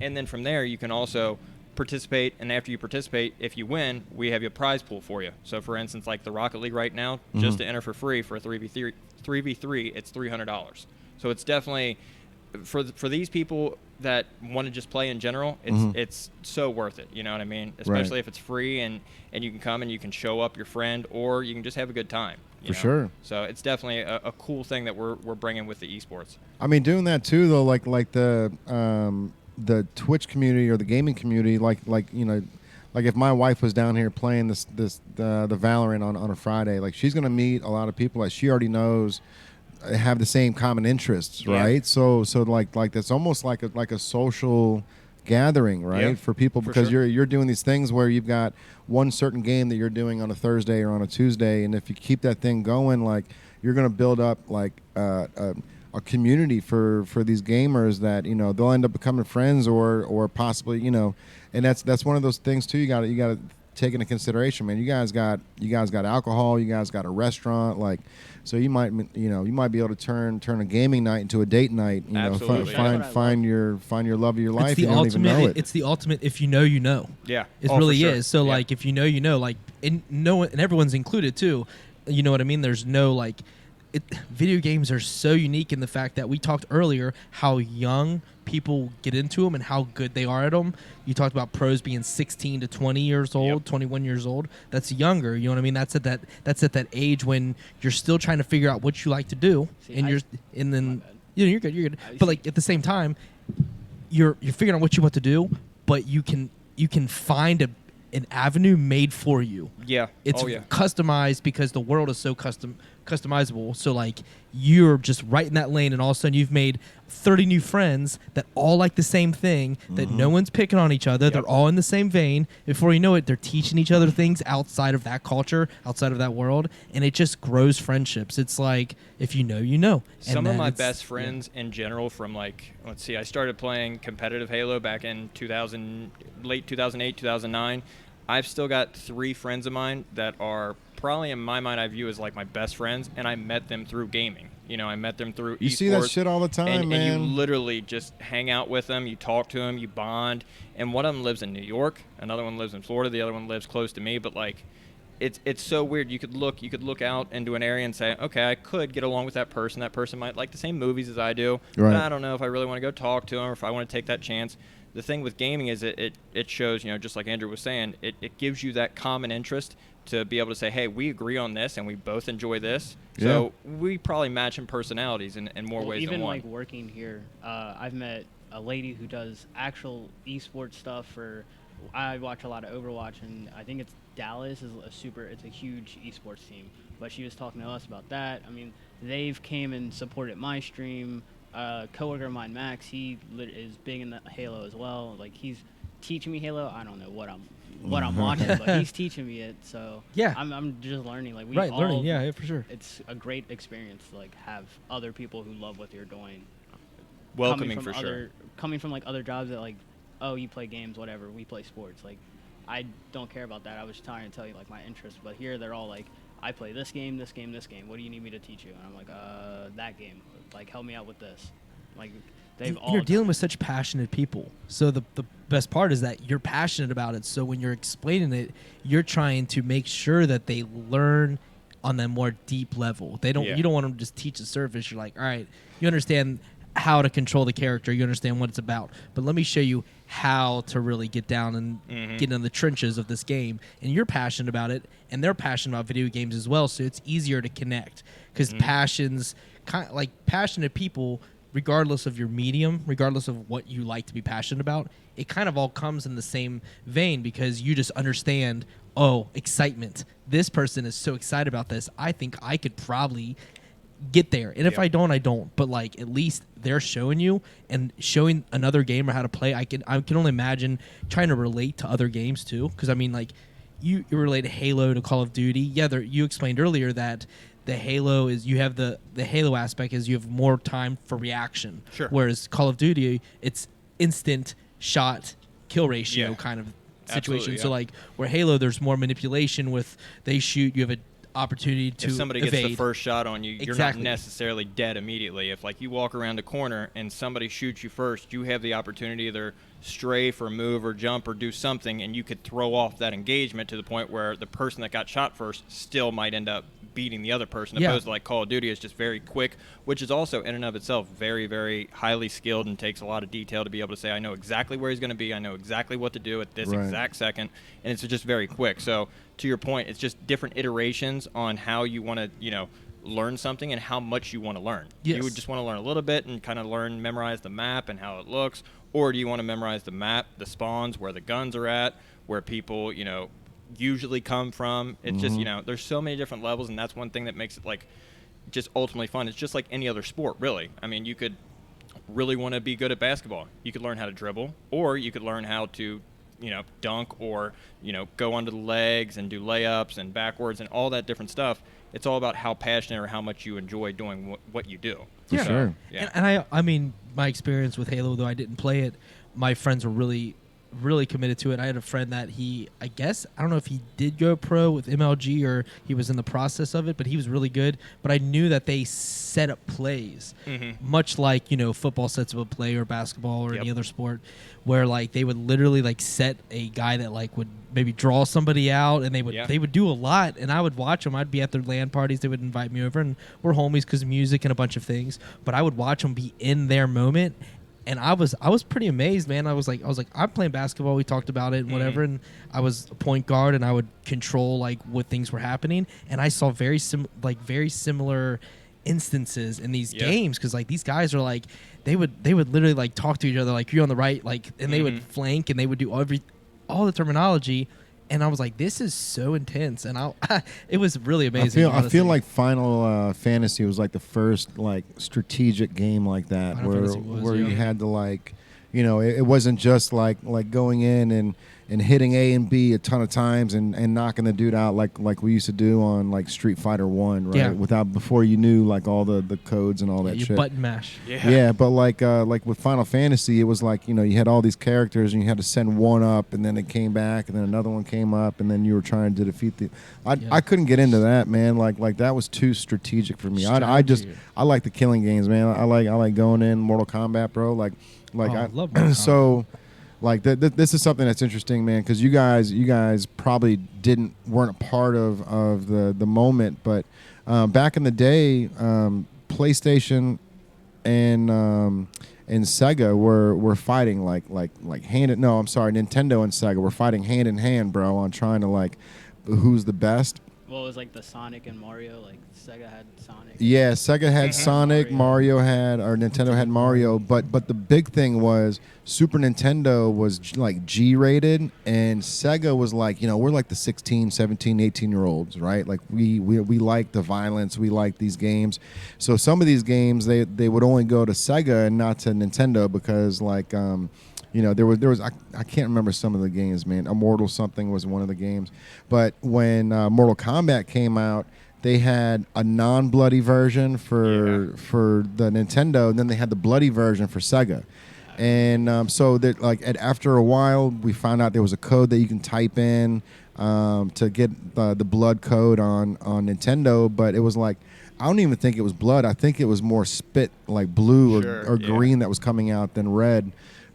[SPEAKER 4] And then from there, you can also participate, and after you participate, if you win, we have a prize pool for you. So for instance, like the Rocket League right now, just to enter for free for a 3v3, it's $300. So it's definitely for these people that want to just play in general, it's so worth it. You know what I mean? Especially if it's free and you can come and you can show up your friend, or you can just have a good time.
[SPEAKER 1] For sure.
[SPEAKER 4] So it's definitely a cool thing that we're bringing with the esports.
[SPEAKER 1] I mean, doing that too, though, like the Twitch community or the gaming community, like if my wife was down here playing the Valorant on a Friday, like she's gonna meet a lot of people that she already knows have the same common interests, right? So like that's almost like a social gathering, right, for people, because you're doing these things where you've got one certain game that you're doing on a Thursday or on a Tuesday, and if you keep that thing going, like you're going to build up like a community for these gamers that they'll end up becoming friends or possibly and that's one of those things too. You got to take into consideration, man. You guys got alcohol, you guys got a restaurant, like. So you might be able to turn a gaming night into a date night.
[SPEAKER 4] Absolutely.
[SPEAKER 1] Find your love of your life.
[SPEAKER 2] It's the
[SPEAKER 1] you don't even know it.
[SPEAKER 2] It's the ultimate. If you know, you know.
[SPEAKER 4] Yeah,
[SPEAKER 2] it really
[SPEAKER 4] for sure.
[SPEAKER 2] is. So like, if you know, you know. Like, and no one, and everyone's included too. You know what I mean? There's no like. Video games are so unique in the fact that we talked earlier how young people get into them and how good they are at them. You talked about pros being 16 to 20 years old, 21 years old. That's younger. You know what I mean? That's at that age when you're still trying to figure out what you like to do, and you're good. But like at the same time, you're figuring out what you want to do, but you can find an avenue made for you.
[SPEAKER 4] Yeah.
[SPEAKER 2] It's customized because the world is so customizable. So like you're just right in that lane, and all of a sudden you've made 30 new friends that all like the same thing, that no one's picking on each other. They're all in the same vein. Before you know it, they're teaching each other things outside of that culture, outside of that world, and it just grows friendships. It's like, if you know, you know.
[SPEAKER 4] Some of my best friends in general from like, let's see, I started playing competitive Halo back in late 2008, 2009. I've still got 3 friends of mine that are probably in my mind I view as like my best friends, and I met them through gaming. I met them through esports.
[SPEAKER 1] You see that shit all the time, man.
[SPEAKER 4] And you literally just hang out with them, you talk to them, you bond. And one of them lives in New York, another one lives in Florida, the other one lives close to me. But like, it's so weird. You could look out into an area and say, okay, I could get along with that person. That person might like the same movies as I do, but I don't know if I really want to go talk to them or if I want to take that chance. The thing with gaming is it shows, just like Andrew was saying, it gives you that common interest to be able to say, hey, we agree on this and we both enjoy this. So we probably match in personalities in more ways than one.
[SPEAKER 3] Even like working here, I've met a lady who does actual esports stuff I watch a lot of Overwatch, and I think it's Dallas it's a huge esports team. But she was talking to us about that. I mean, they've came and supported my stream. Coworker of mine, Max, he is big in the Halo as well. Like, he's teaching me Halo. I don't know what I'm watching, but he's teaching me it. So I'm just learning. Like
[SPEAKER 2] learning. Yeah, for sure.
[SPEAKER 3] It's a great experience to like have other people who love what you're doing.
[SPEAKER 4] Welcoming for sure.
[SPEAKER 3] Coming from like other jobs that like, oh, you play games, whatever. We play sports. Like, I don't care about that. I was trying to tell you like my interests, but here they're all like, I play this game, this game, this game. What do you need me to teach you? And I'm like, that game. Like, help me out with this. Like,
[SPEAKER 2] you're dealing with such passionate people. So the best part is that you're passionate about it. So when you're explaining it, you're trying to make sure that they learn on that more deep level. You don't want them to just teach the surface. You're like, all right, you understand how to control the character. You understand what it's about. But let me show you how to really get down and get in the trenches of this game. And you're passionate about it, and they're passionate about video games as well. So it's easier to connect because passionate people regardless of your medium, regardless of what you like to be passionate about, it kind of all comes in the same vein because you just understand, oh, excitement. This person is so excited about this. I think I could probably get there. And if I don't, I don't. But like at least they're showing you and showing another gamer how to play. I can only imagine trying to relate to other games too. Because I mean, like you relate Halo to Call of Duty. Yeah, you explained earlier that the Halo is you have the Halo aspect is you have more time for reaction.
[SPEAKER 4] Sure.
[SPEAKER 2] Whereas Call of Duty, it's instant shot kill ratio kind of situation.
[SPEAKER 4] Absolutely,
[SPEAKER 2] so like where Halo, there's more manipulation with they shoot, you have an opportunity to
[SPEAKER 4] if somebody
[SPEAKER 2] evade.
[SPEAKER 4] gets the first shot on you, you're
[SPEAKER 2] Exactly.
[SPEAKER 4] not necessarily dead immediately. If like you walk around the corner and somebody shoots you first, you have the opportunity to either strafe or move or jump or do something, and you could throw off that engagement to the point where the person that got shot first still might end up beating the other person, opposed to like Call of Duty is just very quick, which is also in and of itself very, very highly skilled and takes a lot of detail to be able to say, I know exactly where he's going to be, I know exactly what to do at this exact second, and it's just very quick. So to your point, it's just different iterations on how you want to, you know, learn something and how much you want to learn.
[SPEAKER 2] Yes.
[SPEAKER 4] You would just want to learn a little bit and kind of memorize the map and how it looks, or do you want to memorize the map, the spawns, where the guns are at, where people, you know, usually come from. It's just, you know, there's so many different levels, and that's one thing that makes it like just ultimately fun. It's just like any other sport, really. I mean, you could really want to be good at basketball. You could learn how to dribble, or you could learn how to, you know, dunk, or, you know, go under the legs and do layups and backwards and all that different stuff. It's all about how passionate or how much you enjoy doing what you do.
[SPEAKER 1] For sure.
[SPEAKER 4] Yeah.
[SPEAKER 2] And I mean, my experience with Halo, though I didn't play it, my friends were really committed to it. I had a friend that I don't know if he did go pro with MLG or he was in the process of it, but he was really good. But I knew that they set up plays, much like, you know, football sets up a play or basketball or any other sport, where like they would literally like set a guy that like would maybe draw somebody out, and they would do a lot, and I would watch them. I'd be at their LAN parties. They would invite me over, and we're homies because of music and a bunch of things. But I would watch them be in their moment. And I was pretty amazed, man. I was like, I'm playing basketball. We talked about it and whatever. And I was a point guard, and I would control like what things were happening. And I saw very similar instances in these games, because like these guys are like, they would literally like talk to each other like, you're on the right, like, and they would flank, and they would do all the terminology. And I was like, this is so intense, and it was really amazing.
[SPEAKER 1] I feel like Final Fantasy was like the first like strategic game like that, where you had to like, you know, it wasn't just like going in and hitting A and B a ton of times and knocking the dude out like we used to do on like Street Fighter 1, right?
[SPEAKER 2] Yeah.
[SPEAKER 1] Before you knew like all the codes and all that shit.
[SPEAKER 2] Button mash.
[SPEAKER 1] Yeah, but like with Final Fantasy, it was like, you know, you had all these characters and you had to send one up, and then it came back, and then another one came up, and then you were trying to defeat the. I couldn't get into that, man. Like that was too strategic for me. I like the killing games, man. I like going in Mortal Kombat, bro. Like
[SPEAKER 2] I love Mortal Kombat.
[SPEAKER 1] So. Like this is something that's interesting, man, because you guys probably weren't a part of the moment, but back in the day, PlayStation and Sega were fighting Nintendo and Sega were fighting hand in hand, bro, on trying to like who's the best.
[SPEAKER 3] Well, it was like the Sonic and Mario. Like Sega had Sonic.
[SPEAKER 1] Yeah, Sega had Sonic, Nintendo had Mario, but the big thing was Super Nintendo was like G-rated, and Sega was like, you know, we're like the 16, 17, 18-year-olds, right? Like we like the violence, we like these games. So some of these games they would only go to Sega and not to Nintendo because like you know, there was I can't remember some of the games, man. Immortal something was one of the games. But when Mortal Kombat came out, they had a non-bloody version for the Nintendo, and then they had the bloody version for Sega. And so that like after a while, we found out there was a code that you can type in to get the blood code on Nintendo, but it was like, I don't even think it was blood. I think it was more spit, like blue or green that was coming out than red.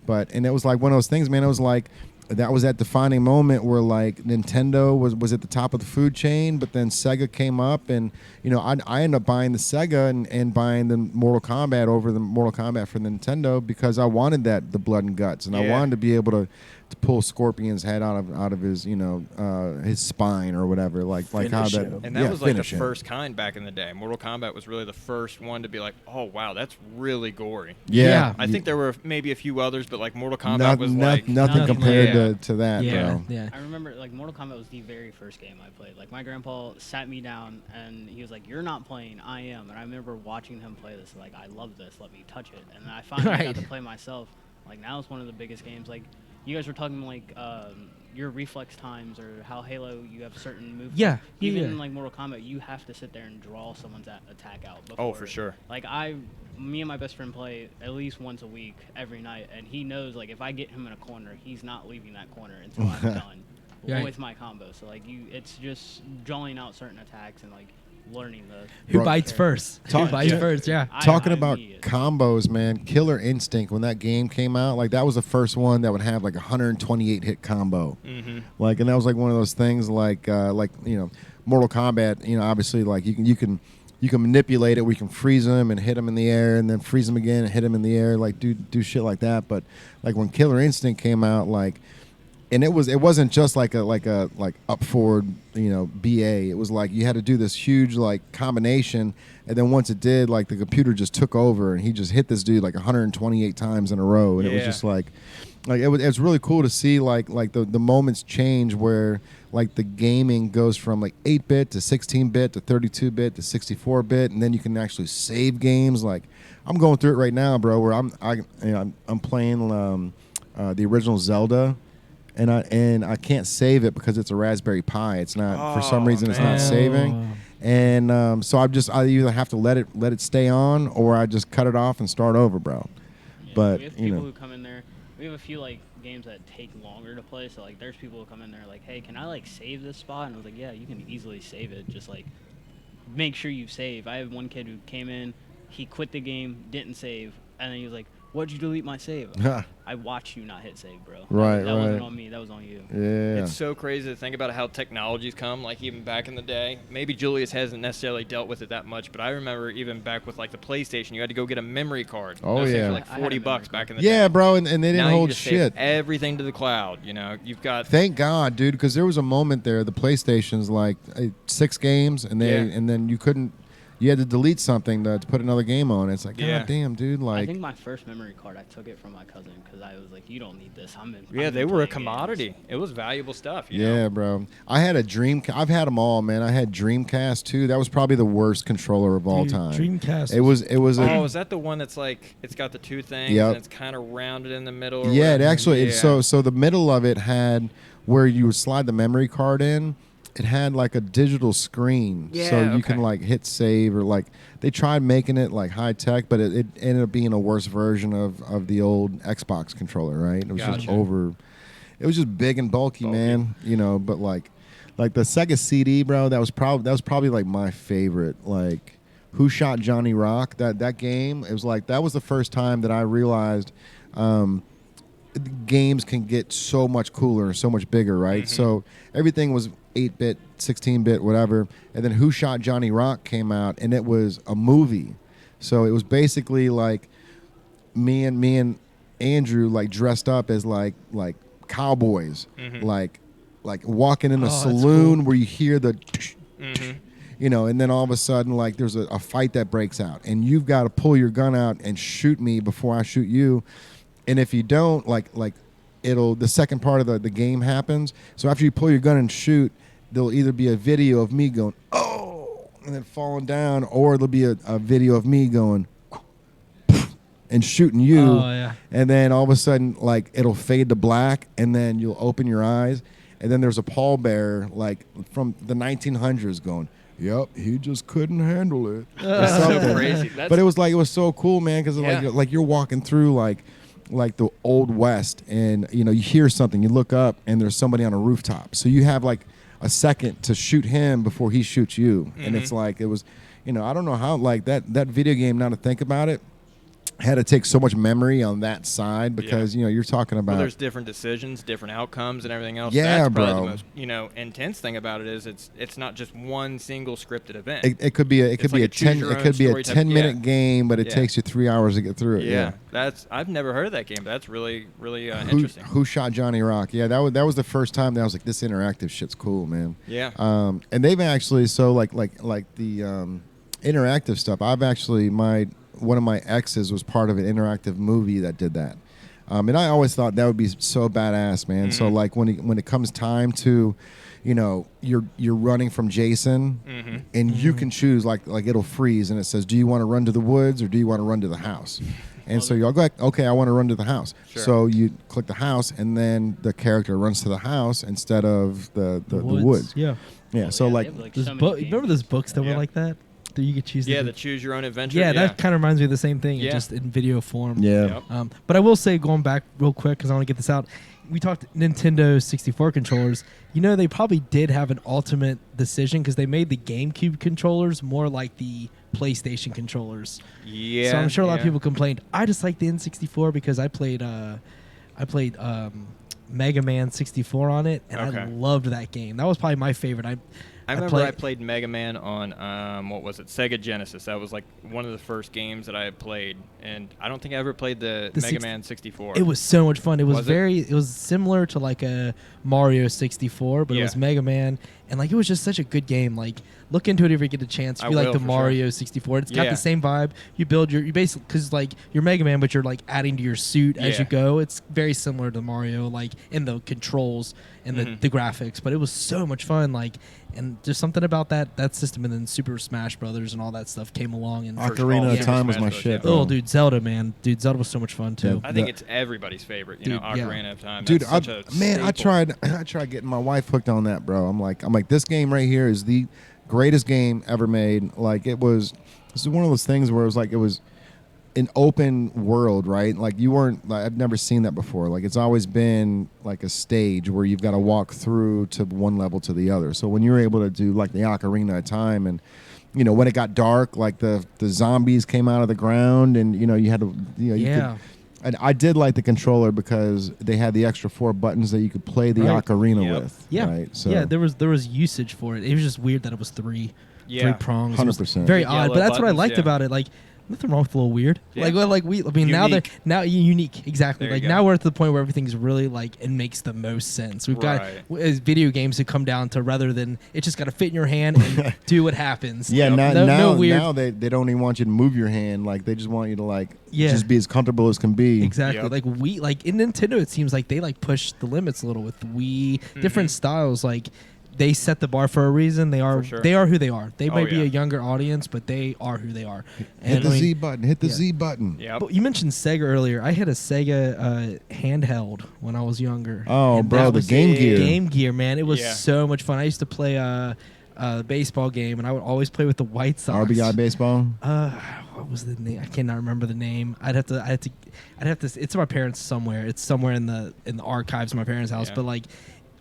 [SPEAKER 1] And it was like one of those things, man. It was like that was that defining moment where like Nintendo was at the top of the food chain, but then Sega came up, and you know I ended up buying the Sega and buying the Mortal Kombat over the Mortal Kombat for the Nintendo because I wanted the blood and guts, and I wanted to be able to pull Scorpion's head out of his his spine or whatever, like how that.
[SPEAKER 4] And that was like the first kind back in the day. Mortal Kombat was really the first one to be like, oh wow, that's really gory.
[SPEAKER 1] Yeah.
[SPEAKER 4] I think there were maybe a few others, but like Mortal Kombat was like
[SPEAKER 1] nothing compared to that, bro.
[SPEAKER 2] Yeah.
[SPEAKER 3] I remember like Mortal Kombat was the very first game I played. Like my grandpa sat me down and he was like, "You're not playing, I am." And I remember watching him play this. Like, I love this. Let me touch it. And then I finally got to play myself. Like now it's one of the biggest games. Like you guys were talking like your reflex times or how Halo you have certain moves.
[SPEAKER 2] Yeah.
[SPEAKER 3] Even in like Mortal Kombat, you have to sit there and draw someone's attack out. Before.
[SPEAKER 4] Oh, for sure.
[SPEAKER 3] Like me and my best friend play at least once a week every night, and he knows like if I get him in a corner, he's not leaving that corner until I'm done with my combo. So like it's just drawing out certain attacks and like learning
[SPEAKER 2] who bites first. Who bites first? Yeah.
[SPEAKER 1] Talking about combos, man. Killer Instinct, when that game came out, like that was the first one that would have like 128 hit combo. Like, and that was like one of those things like Mortal Kombat. Obviously, like you can manipulate it. We can freeze them and hit them in the air, and then freeze them again and hit them in the air. Like do shit like that. But like when Killer Instinct came out, like. And it wasn't just like up forward, BA. It was like you had to do this huge like combination, and then once it did, like the computer just took over, and he just hit this dude like 128 times in a row, and it was just like it was really cool to see like the moments change where like the gaming goes from like 8-bit to 16-bit to 32-bit to 64-bit, and then you can actually save games. Like I'm going through it right now, bro, where I'm playing the original Zelda. And I can't save it because it's a Raspberry Pi. It's not for some reason. It's not saving, and so I either have to let it stay on, or I just cut it off and start over, bro.
[SPEAKER 3] Yeah,
[SPEAKER 1] but
[SPEAKER 3] we have people who come in there. We have a few like games that take longer to play. So like there's people who come in there like, "Hey, can I like save this spot?" And I was like, "Yeah, you can easily save it. Just like make sure you save." I have one kid who came in, he quit the game, didn't save, and then he was like, "What'd you delete my save?" I watched you not hit save, bro. That wasn't on me. That was on you.
[SPEAKER 1] Yeah.
[SPEAKER 4] It's so crazy to think about how technology's come. Like even back in the day, maybe Julius hasn't necessarily dealt with it that much, but I remember even back with like the PlayStation, you had to go get a memory card.
[SPEAKER 1] Oh yeah.
[SPEAKER 4] For like $40 back in the day.
[SPEAKER 1] Yeah, bro, and they didn't
[SPEAKER 4] now
[SPEAKER 1] hold
[SPEAKER 4] you just
[SPEAKER 1] shit.
[SPEAKER 4] save everything to the cloud. You've got.
[SPEAKER 1] Thank God, dude, because there was a moment there. The PlayStation's like 6 games, and then you couldn't. You had to delete something to put another game on. It's like, God damn, dude. Like,
[SPEAKER 3] I think my first memory card, I took it from my cousin because I was like, "You don't need this."
[SPEAKER 4] They were a commodity. Games. It was valuable stuff. You
[SPEAKER 1] know? Bro. I had a Dreamcast. I've had them all, man. I had Dreamcast too. That was probably the worst controller of all time.
[SPEAKER 2] Dreamcast.
[SPEAKER 1] It was.
[SPEAKER 4] Is that the one that's like it's got the two things and it's kind of rounded in the middle?
[SPEAKER 1] Yeah, it actually. So the middle of it had where you would slide the memory card in. It had like a digital screen, so you can like hit save or like they tried making it like high tech, but it ended up being a worse version of the old Xbox controller, right? It was just it was just big and bulky, man. But like the Sega CD, bro, that was probably like my favorite. Like Who Shot Johnny Rock? That game, it was like that was the first time that I realized games can get so much cooler and so much bigger, right? So everything was 8-bit, 16-bit, whatever, and then Who Shot Johnny Rock came out, and it was a movie. So it was basically like me and Andrew like dressed up as like cowboys, like walking in a saloon where you hear the, and then all of a sudden like there's a fight that breaks out, and you've got to pull your gun out and shoot me before I shoot you. And if you don't, like the second part of the game happens. So after you pull your gun and shoot, there'll either be a video of me going, "Oh," and then falling down, or there'll be a video of me going and shooting you.
[SPEAKER 2] Oh, yeah.
[SPEAKER 1] And then all of a sudden, like it'll fade to black, and then you'll open your eyes, and then there's a pallbearer like from the 1900s going, "Yep, he just couldn't handle it."
[SPEAKER 4] That's so crazy.
[SPEAKER 1] But it was so cool, man, because like you're walking through like the old west, and you hear something, you look up, and there's somebody on a rooftop, so you have like a second to shoot him before he shoots you. And it's like it was I don't know how like that video game, now to think about it, had to take so much memory on that side because you're talking about
[SPEAKER 4] there's different decisions, different outcomes, and everything else.
[SPEAKER 1] Yeah,
[SPEAKER 4] that's probably
[SPEAKER 1] bro.
[SPEAKER 4] the most intense thing about it is it's not just one single scripted event.
[SPEAKER 1] It could be a 10-minute game, but it takes you 3 hours to get through it.
[SPEAKER 4] Yeah, I've never heard of that game. But that's really interesting.
[SPEAKER 1] Who Shot Johnny Rock? Yeah, that was the first time that I was like, this interactive shit's cool, man.
[SPEAKER 4] Yeah.
[SPEAKER 1] And they've actually like the interactive stuff. I've actually one of my exes was part of an interactive movie that did that. And I always thought that would be so badass, man. Mm-hmm. So like when it comes time to, you're running from Jason, mm-hmm. and you can choose like it'll freeze and it says, do you want to run to the woods or do you want to run to the house? And so you'll go like, okay, I want to run to the house. Sure. So you click the house and then the character runs to the house instead of the woods.
[SPEAKER 2] Yeah.
[SPEAKER 1] Yeah. So
[SPEAKER 2] remember those books that were like that? That you could choose.
[SPEAKER 4] Yeah, the choose your own adventure.
[SPEAKER 2] Yeah, that kind of reminds me of the same thing, just in video form.
[SPEAKER 1] Yeah.
[SPEAKER 2] Yep. But I will say, going back real quick, because I want to get this out. We talked Nintendo 64 controllers. They probably did have an ultimate decision because they made the GameCube controllers more like the PlayStation controllers.
[SPEAKER 4] Yeah.
[SPEAKER 2] So I'm sure a lot of people complained. I just like the N64 because I played Mega Man 64 on it, and I loved that game. That was probably my favorite.
[SPEAKER 4] I remember I played Mega Man on, what was it, Sega Genesis. That was like one of the first games that I had played, and I don't think I ever played the Mega Man 64.
[SPEAKER 2] It was so much fun. It was similar to like a Mario 64, but it was Mega Man, and like it was just such a good game. Like look into it if you get a chance. If you like the Mario 64, it's got the same vibe. You build you basically because like you're Mega Man, but you're like adding to your suit as you go. It's very similar to Mario, like in the controls and the graphics. But it was so much fun. Like. And there's something about that system, and then Super Smash Brothers and all that stuff came along. And
[SPEAKER 1] Ocarina of Time was my shit.
[SPEAKER 2] Oh, dude, Zelda, man. Dude, Zelda was so much fun, too.
[SPEAKER 4] Yeah, I think it's everybody's favorite, Ocarina of Time.
[SPEAKER 1] Dude, I tried getting my wife hooked on that, bro. I'm like, this game right here is the greatest game ever made. Like, this is one of those things where it was an open world, right? Like I've never seen that before. Like it's always been like a stage where you've got to walk through to one level to the other. So when you're able to do like the Ocarina of Time and when it got dark, like the zombies came out of the ground and you had to and I did like the controller because they had the extra 4 buttons that you could play the ocarina with.
[SPEAKER 2] Yeah.
[SPEAKER 1] Right? So
[SPEAKER 2] there was usage for it. It was just weird that it was 3 prongs.
[SPEAKER 1] 100%.
[SPEAKER 2] Very odd, but that's what I liked about it. Like nothing wrong with a little weird. Yeah. Now unique. Exactly. There now we're at the point where everything's really like it makes the most sense. We've got video games that come down to rather than it just got to fit in your hand and do what happens.
[SPEAKER 1] Yeah, now they don't even want you to move your hand. Like they just want you to like just be as comfortable as can be.
[SPEAKER 2] Exactly. Yep. Like in Nintendo, it seems like they like push the limits a little with Wii, different styles. Like they set the bar for a reason. They are who they are. They might be a younger audience, but they are who they are.
[SPEAKER 1] Hit the Z button. Hit the Z button.
[SPEAKER 4] Yep.
[SPEAKER 2] But you mentioned Sega earlier. I had a Sega handheld when I was younger.
[SPEAKER 1] Oh, bro, the Game Gear.
[SPEAKER 2] Game Gear, man. It was so much fun. I used to play a baseball game, and I would always play with the White Sox.
[SPEAKER 1] RBI baseball.
[SPEAKER 2] What was the name? I cannot remember the name. I'd have to. It's my parents somewhere. It's somewhere in the archives of my parents' house. But like.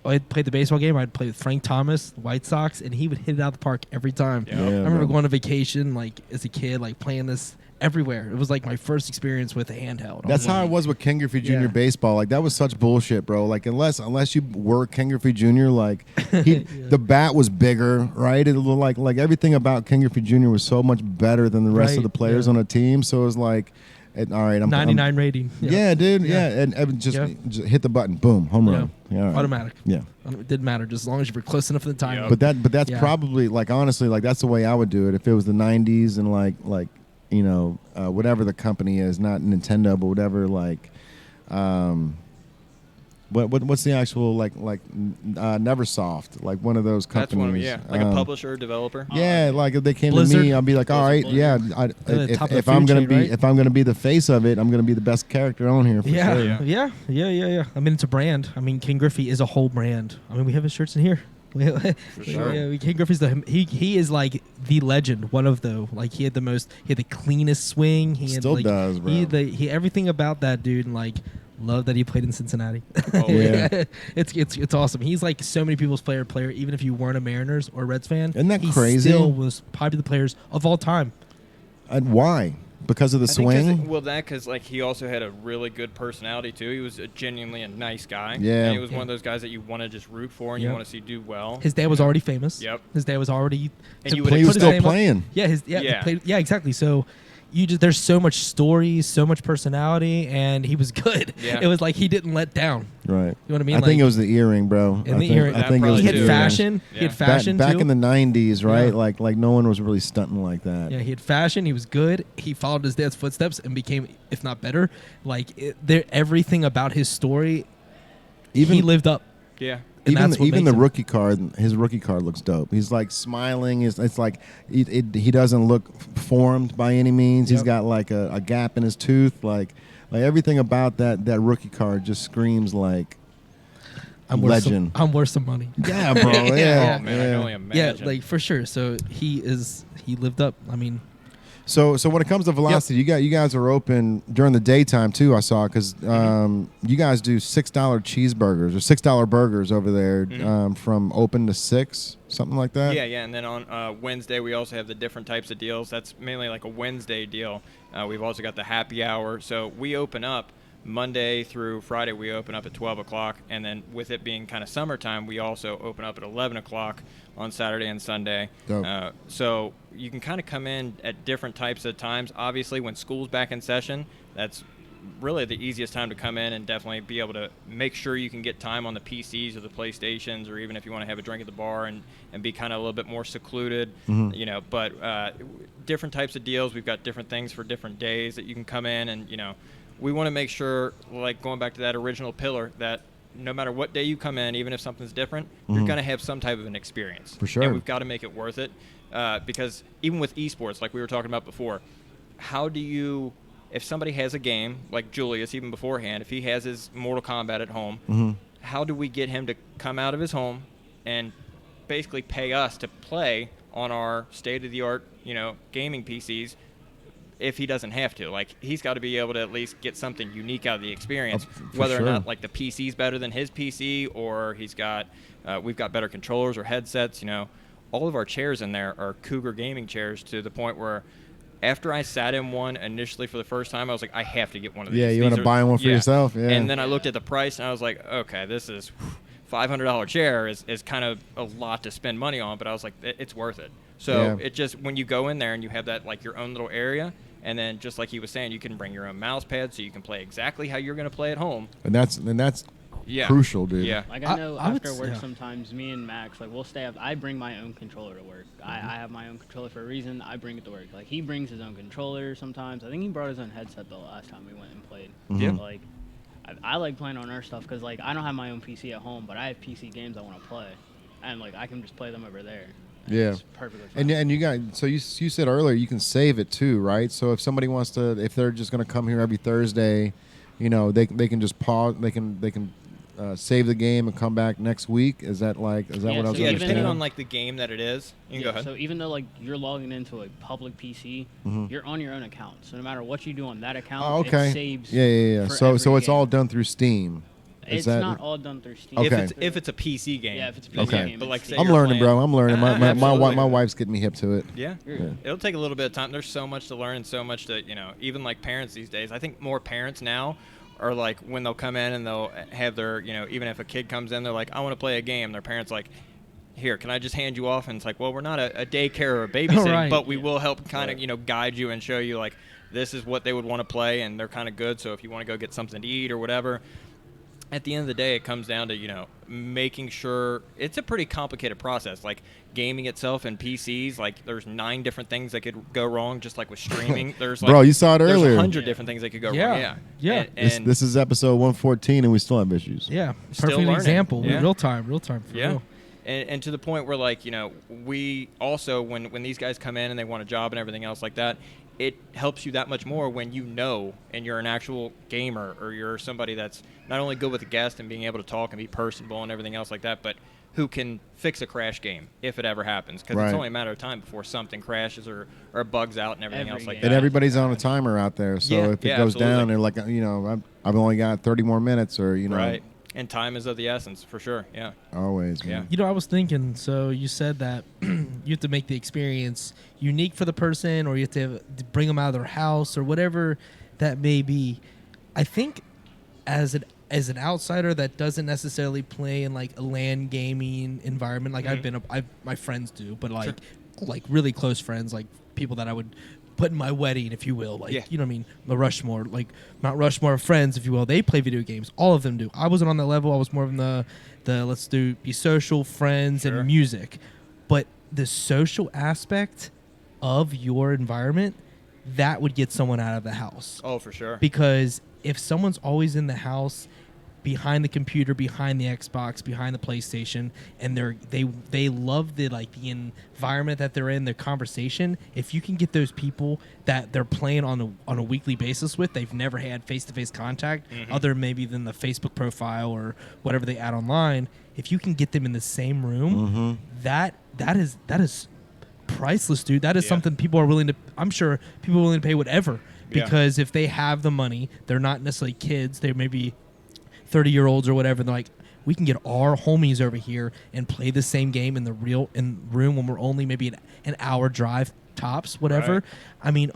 [SPEAKER 2] I'd play the baseball game. I'd play with Frank Thomas, the White Sox, and he would hit it out of the park every time.
[SPEAKER 1] Yeah,
[SPEAKER 2] I remember going to vacation, like as a kid, like playing this everywhere. It was like my first experience with a handheld.
[SPEAKER 1] That's how it was with Ken Griffey Jr. baseball. Like that was such bullshit, bro. Like unless you were Ken Griffey Jr., like the bat was bigger, right? It looked like everything about Ken Griffey Jr. was so much better than the rest of the players on a team. So it was like. All right, I'm
[SPEAKER 2] 99 rating.
[SPEAKER 1] Yeah, dude. Yeah, and just hit the button, boom, home run.
[SPEAKER 2] Yeah, right. Automatic.
[SPEAKER 1] Yeah,
[SPEAKER 2] it didn't matter just as long as you were close enough to the time.
[SPEAKER 1] But that's probably like honestly like that's the way I would do it if it was the '90s and like whatever the company is, not Nintendo, but whatever like. What's the actual like Neversoft, like one of those companies?
[SPEAKER 4] That's one, like a publisher, developer.
[SPEAKER 1] Yeah, like if they came
[SPEAKER 2] Blizzard.
[SPEAKER 1] to me, I'd be like, all right, if I'm gonna be the face of it, I'm gonna be the best character on here. For sure.
[SPEAKER 2] Yeah. I mean, it's a brand. I mean, King Griffey is a whole brand. I mean, we have his shirts in here.
[SPEAKER 4] For sure.
[SPEAKER 2] Yeah, King Griffey's he is like the legend. One of the like he had the cleanest swing. He
[SPEAKER 1] still
[SPEAKER 2] had, like,
[SPEAKER 1] does, bro.
[SPEAKER 2] He everything about that dude and like. Love that he played in Cincinnati.
[SPEAKER 4] Oh, yeah.
[SPEAKER 2] It's awesome. He's like so many people's player. Even if you weren't a Mariners or Reds fan,
[SPEAKER 1] isn't that crazy?
[SPEAKER 2] He still was probably the players of all time.
[SPEAKER 1] And why? Because of the swing?
[SPEAKER 4] Because like he also had a really good personality too. He was genuinely a nice guy.
[SPEAKER 1] Yeah.
[SPEAKER 4] And he was one of those guys that you want to just root for and you want to see do well.
[SPEAKER 2] His dad was already famous.
[SPEAKER 4] Yep.
[SPEAKER 2] His dad was already.
[SPEAKER 1] And he was still playing.
[SPEAKER 2] Yeah, exactly. So there's so much story, so much personality, and he was good.
[SPEAKER 4] Yeah.
[SPEAKER 2] It was like he didn't let down.
[SPEAKER 1] Right.
[SPEAKER 2] You know what I mean?
[SPEAKER 1] I think it was the earring, bro.
[SPEAKER 2] And the earring.
[SPEAKER 1] I think it was
[SPEAKER 2] he had
[SPEAKER 1] the
[SPEAKER 2] fashion.
[SPEAKER 4] Yeah.
[SPEAKER 2] He had fashion
[SPEAKER 1] back
[SPEAKER 2] too.
[SPEAKER 1] in the 90s, right?
[SPEAKER 2] Yeah.
[SPEAKER 1] Like no one was really stunting like that.
[SPEAKER 2] Yeah, he had fashion. He was good. He followed his dad's footsteps and became, if not better, everything about his story. He lived up.
[SPEAKER 4] Yeah.
[SPEAKER 2] And
[SPEAKER 1] even the rookie card, his rookie card looks dope. He's like smiling. It's like he doesn't look formed by any means.
[SPEAKER 2] Yep.
[SPEAKER 1] He's got like a gap in his tooth. Like everything about that rookie card just screams like legend.
[SPEAKER 2] I'm worth some money.
[SPEAKER 1] Yeah, bro. Yeah.
[SPEAKER 4] Oh, man, I can only
[SPEAKER 2] Yeah,
[SPEAKER 4] imagine.
[SPEAKER 2] like for sure. So he lived up. I mean,
[SPEAKER 1] So when it comes to velocity, you guys are open during the daytime too. I saw because you guys do $6 cheeseburgers or $6 burgers over there from open to 6, something like that.
[SPEAKER 4] Yeah, and then on Wednesday we also have the different types of deals. That's mainly like a Wednesday deal. We've also got the happy hour. So we open up Monday through Friday. We open up at 12 o'clock, and then with it being kind of summertime, we also open up at 11 o'clock on Saturday and Sunday. So you can kind of come in at different types of times. Obviously, when school's back in session, that's really the easiest time to come in and definitely be able to make sure you can get time on the PCs or the PlayStations, or even if you want to have a drink at the bar and be kind of a little bit more secluded, but different types of deals. We've got different things for different days that you can come in, and we want to make sure, like going back to that original pillar, that no matter what day you come in, even if something's different, you're going to have some type of an experience.
[SPEAKER 1] For sure.
[SPEAKER 4] And we've got to make it worth it, because even with esports, like we were talking about before, how do you, if somebody has a game, like Julius, even beforehand, if he has his Mortal Kombat at home, how do we get him to come out of his home and basically pay us to play on our state-of-the-art, gaming PCs, if he doesn't have to? Like, he's got to be able to at least get something unique out of the experience, whether or not like the PC's better than his PC, or we've got better controllers or headsets. All of our chairs in there are Cougar gaming chairs, to the point where after I sat in one initially for the first time, I was like, I have to get one of these.
[SPEAKER 1] Yeah, you want to buy one for yourself? Yeah.
[SPEAKER 4] And then I looked at the price and I was like, okay, this is $500 chair is kind of a lot to spend money on, but I was like, it's worth it. So it just, when you go in there and you have that like your own little area, and then just like he was saying, you can bring your own mouse pad so you can play exactly how you're going to play at home.
[SPEAKER 1] And that's crucial, dude.
[SPEAKER 4] Yeah.
[SPEAKER 3] Like I know after work sometimes, me and Max, like we'll stay up. I bring my own controller to work. I have my own controller for a reason. I bring it to work. Like he brings his own controller sometimes. I think he brought his own headset the last time we went and played.
[SPEAKER 4] Yeah.
[SPEAKER 3] Like I like playing on our stuff because like I don't have my own PC at home, but I have PC games I want to play, and like I can just play them over there.
[SPEAKER 1] Yeah,
[SPEAKER 3] it's perfectly fine.
[SPEAKER 1] And you got, so you said earlier you can save it too, right? So if somebody wants to, if they're just going to come here every Thursday, they can just pause, they can save the game and come back next week. Is that what I was understanding?
[SPEAKER 4] Yeah, depending on like the game that it is. You can go ahead.
[SPEAKER 3] So even though like you're logging into a public PC, you're on your own account. So no matter what you do on that account, it saves.
[SPEAKER 1] Yeah.
[SPEAKER 3] For
[SPEAKER 1] So it's
[SPEAKER 3] game.
[SPEAKER 1] all done through Steam.
[SPEAKER 3] It's not all done through Steam.
[SPEAKER 1] Okay.
[SPEAKER 4] If it's a PC game.
[SPEAKER 3] Yeah, if it's a PC game.
[SPEAKER 4] But like, say
[SPEAKER 1] I'm
[SPEAKER 4] you're
[SPEAKER 1] learning,
[SPEAKER 4] playing,
[SPEAKER 1] bro. I'm learning. My
[SPEAKER 4] Absolutely.
[SPEAKER 1] wife's getting me hip to it.
[SPEAKER 4] Yeah. It'll take a little bit of time. There's so much to learn and so much to, even like parents these days. I think more parents now are like, when they'll come in and they'll have their, even if a kid comes in, they're like, I want to play a game. Their parents like, here, can I just hand you off? And it's like, well, we're not a daycare or a babysitting, but we will help kind of, guide you and show you like, this is what they would want to play, and they're kind of good. So if you want to go get something to eat or whatever, at the end of the day, it comes down to, making sure it's a pretty complicated process. Like gaming itself and PCs, like there's 9 different things that could go wrong, just like with streaming. There's like,
[SPEAKER 1] bro, you saw it
[SPEAKER 4] there's
[SPEAKER 1] earlier.
[SPEAKER 4] 100 different things that could go wrong.
[SPEAKER 2] Yeah.
[SPEAKER 4] And
[SPEAKER 1] This is episode 114, and we still have issues.
[SPEAKER 2] Yeah,
[SPEAKER 4] Still
[SPEAKER 2] perfect
[SPEAKER 4] learning.
[SPEAKER 2] example.
[SPEAKER 4] Yeah.
[SPEAKER 2] Real time. For real.
[SPEAKER 4] And to the point where, like, we also, when these guys come in and they want a job and everything else like that, it helps you that much more when and you're an actual gamer, or you're somebody that's not only good with the guest and being able to talk and be personable and everything else like that, but who can fix a crash game if it ever happens. Because it's only a matter of time before something crashes or bugs out and everything else like that.
[SPEAKER 1] And everybody's on a timer out there, so if it goes down, they're like, I've only got 30 more minutes, or,
[SPEAKER 4] Right. And time is of the essence, for sure. Yeah.
[SPEAKER 1] Always, man.
[SPEAKER 2] You know, I was thinking, so you said that you have to make the experience unique for the person, or you have to bring them out of their house, or whatever that may be. I think as an outsider that doesn't necessarily play in like a LAN gaming environment, like my friends do, but like really close friends, like people that I would put in my wedding, if you will, like you know what I mean, the Rushmore, like Mount Rushmore of friends, if you will. They play video games. All of them do. I wasn't on that level. I was more of the let's be social, friends, and music. But the social aspect of your environment, that would get someone out of the house.
[SPEAKER 4] Oh, for sure.
[SPEAKER 2] Because if someone's always in the house, behind the computer, behind the Xbox, behind the PlayStation, and they love the environment that they're in, their conversation. If you can get those people that they're playing on a weekly basis with, they've never had face-to-face contact, other maybe than the Facebook profile or whatever they add online. If you can get them in the same room, that is priceless, dude. That is something people are willing to. I'm sure people are willing to pay whatever, because if they have the money, they're not necessarily kids. They may be 30-year-olds or whatever. They're like, we can get our homies over here and play the same game in the room when we're only maybe an hour drive tops, whatever.
[SPEAKER 4] Right.
[SPEAKER 2] I mean,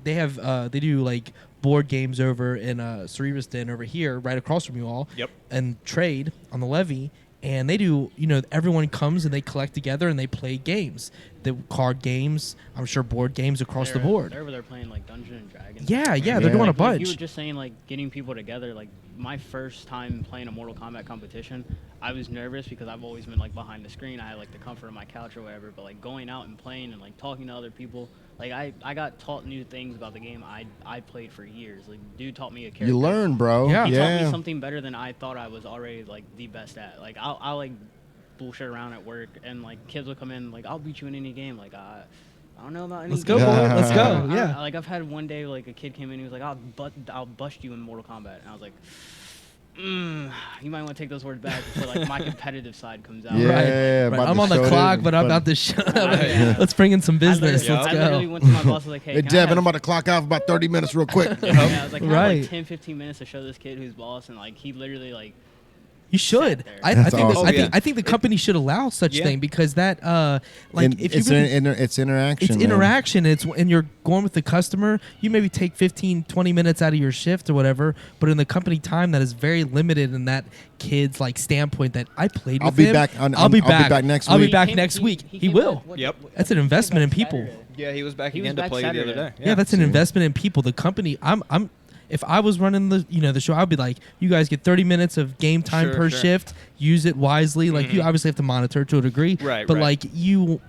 [SPEAKER 2] they do like board games over in Cerebus Den over here, right across from you all.
[SPEAKER 4] Yep.
[SPEAKER 2] And trade on the Levee. And they do, everyone comes and they collect together and they play games. The card games, I'm sure board games across the board.
[SPEAKER 3] They're over there playing like Dungeons and Dragons.
[SPEAKER 2] Yeah, they're doing a bunch.
[SPEAKER 3] You were just saying like getting people together. Like my first time playing a Mortal Kombat competition, I was nervous because I've always been like behind the screen. I had like the comfort of my couch or whatever. But like going out and playing and like talking to other people, like I got taught new things about the game I played for years. Like dude taught me a character.
[SPEAKER 1] You learn, bro.
[SPEAKER 2] Yeah.
[SPEAKER 3] He taught me something better than I thought I was already like the best at. Like I'll like bullshit around at work, and like kids will come in like, I'll beat you in any game. Like I don't know about any.
[SPEAKER 2] Let's go, boy. Let's go. Yeah.
[SPEAKER 3] Like I've had one day like a kid came in, he was like, I'll bust you in Mortal Kombat, and I was like, you might want to take those words back before like my competitive side comes out.
[SPEAKER 1] Yeah,
[SPEAKER 2] right. I'm on the clock, but I'm about to shut up. Let's bring in some business. Let's go.
[SPEAKER 3] I literally went to my boss, like, hey
[SPEAKER 1] Devin, I'm about to clock out for about 30 minutes real quick.
[SPEAKER 3] I was like, can I have like 10-15 minutes to show this kid who's boss, and like he literally like.
[SPEAKER 2] You should. I think the company should allow such thing, because that
[SPEAKER 1] it's interaction.
[SPEAKER 2] It's interaction. And you're going with the customer. You maybe take 15-20 minutes out of your shift or whatever, but in the company time that is very limited in that kid's like standpoint that I played with him. I'll be back next week. I'll be back next week. He will.
[SPEAKER 4] Yep.
[SPEAKER 2] That's an investment in people.
[SPEAKER 4] Yeah, he was back again to play the other day.
[SPEAKER 2] Yeah, that's an investment in people. The company. If I was running the show, I'd be like, you guys get 30 minutes of game time per shift. Use it wisely. Like you obviously have to monitor to a degree,
[SPEAKER 4] right?
[SPEAKER 2] But like you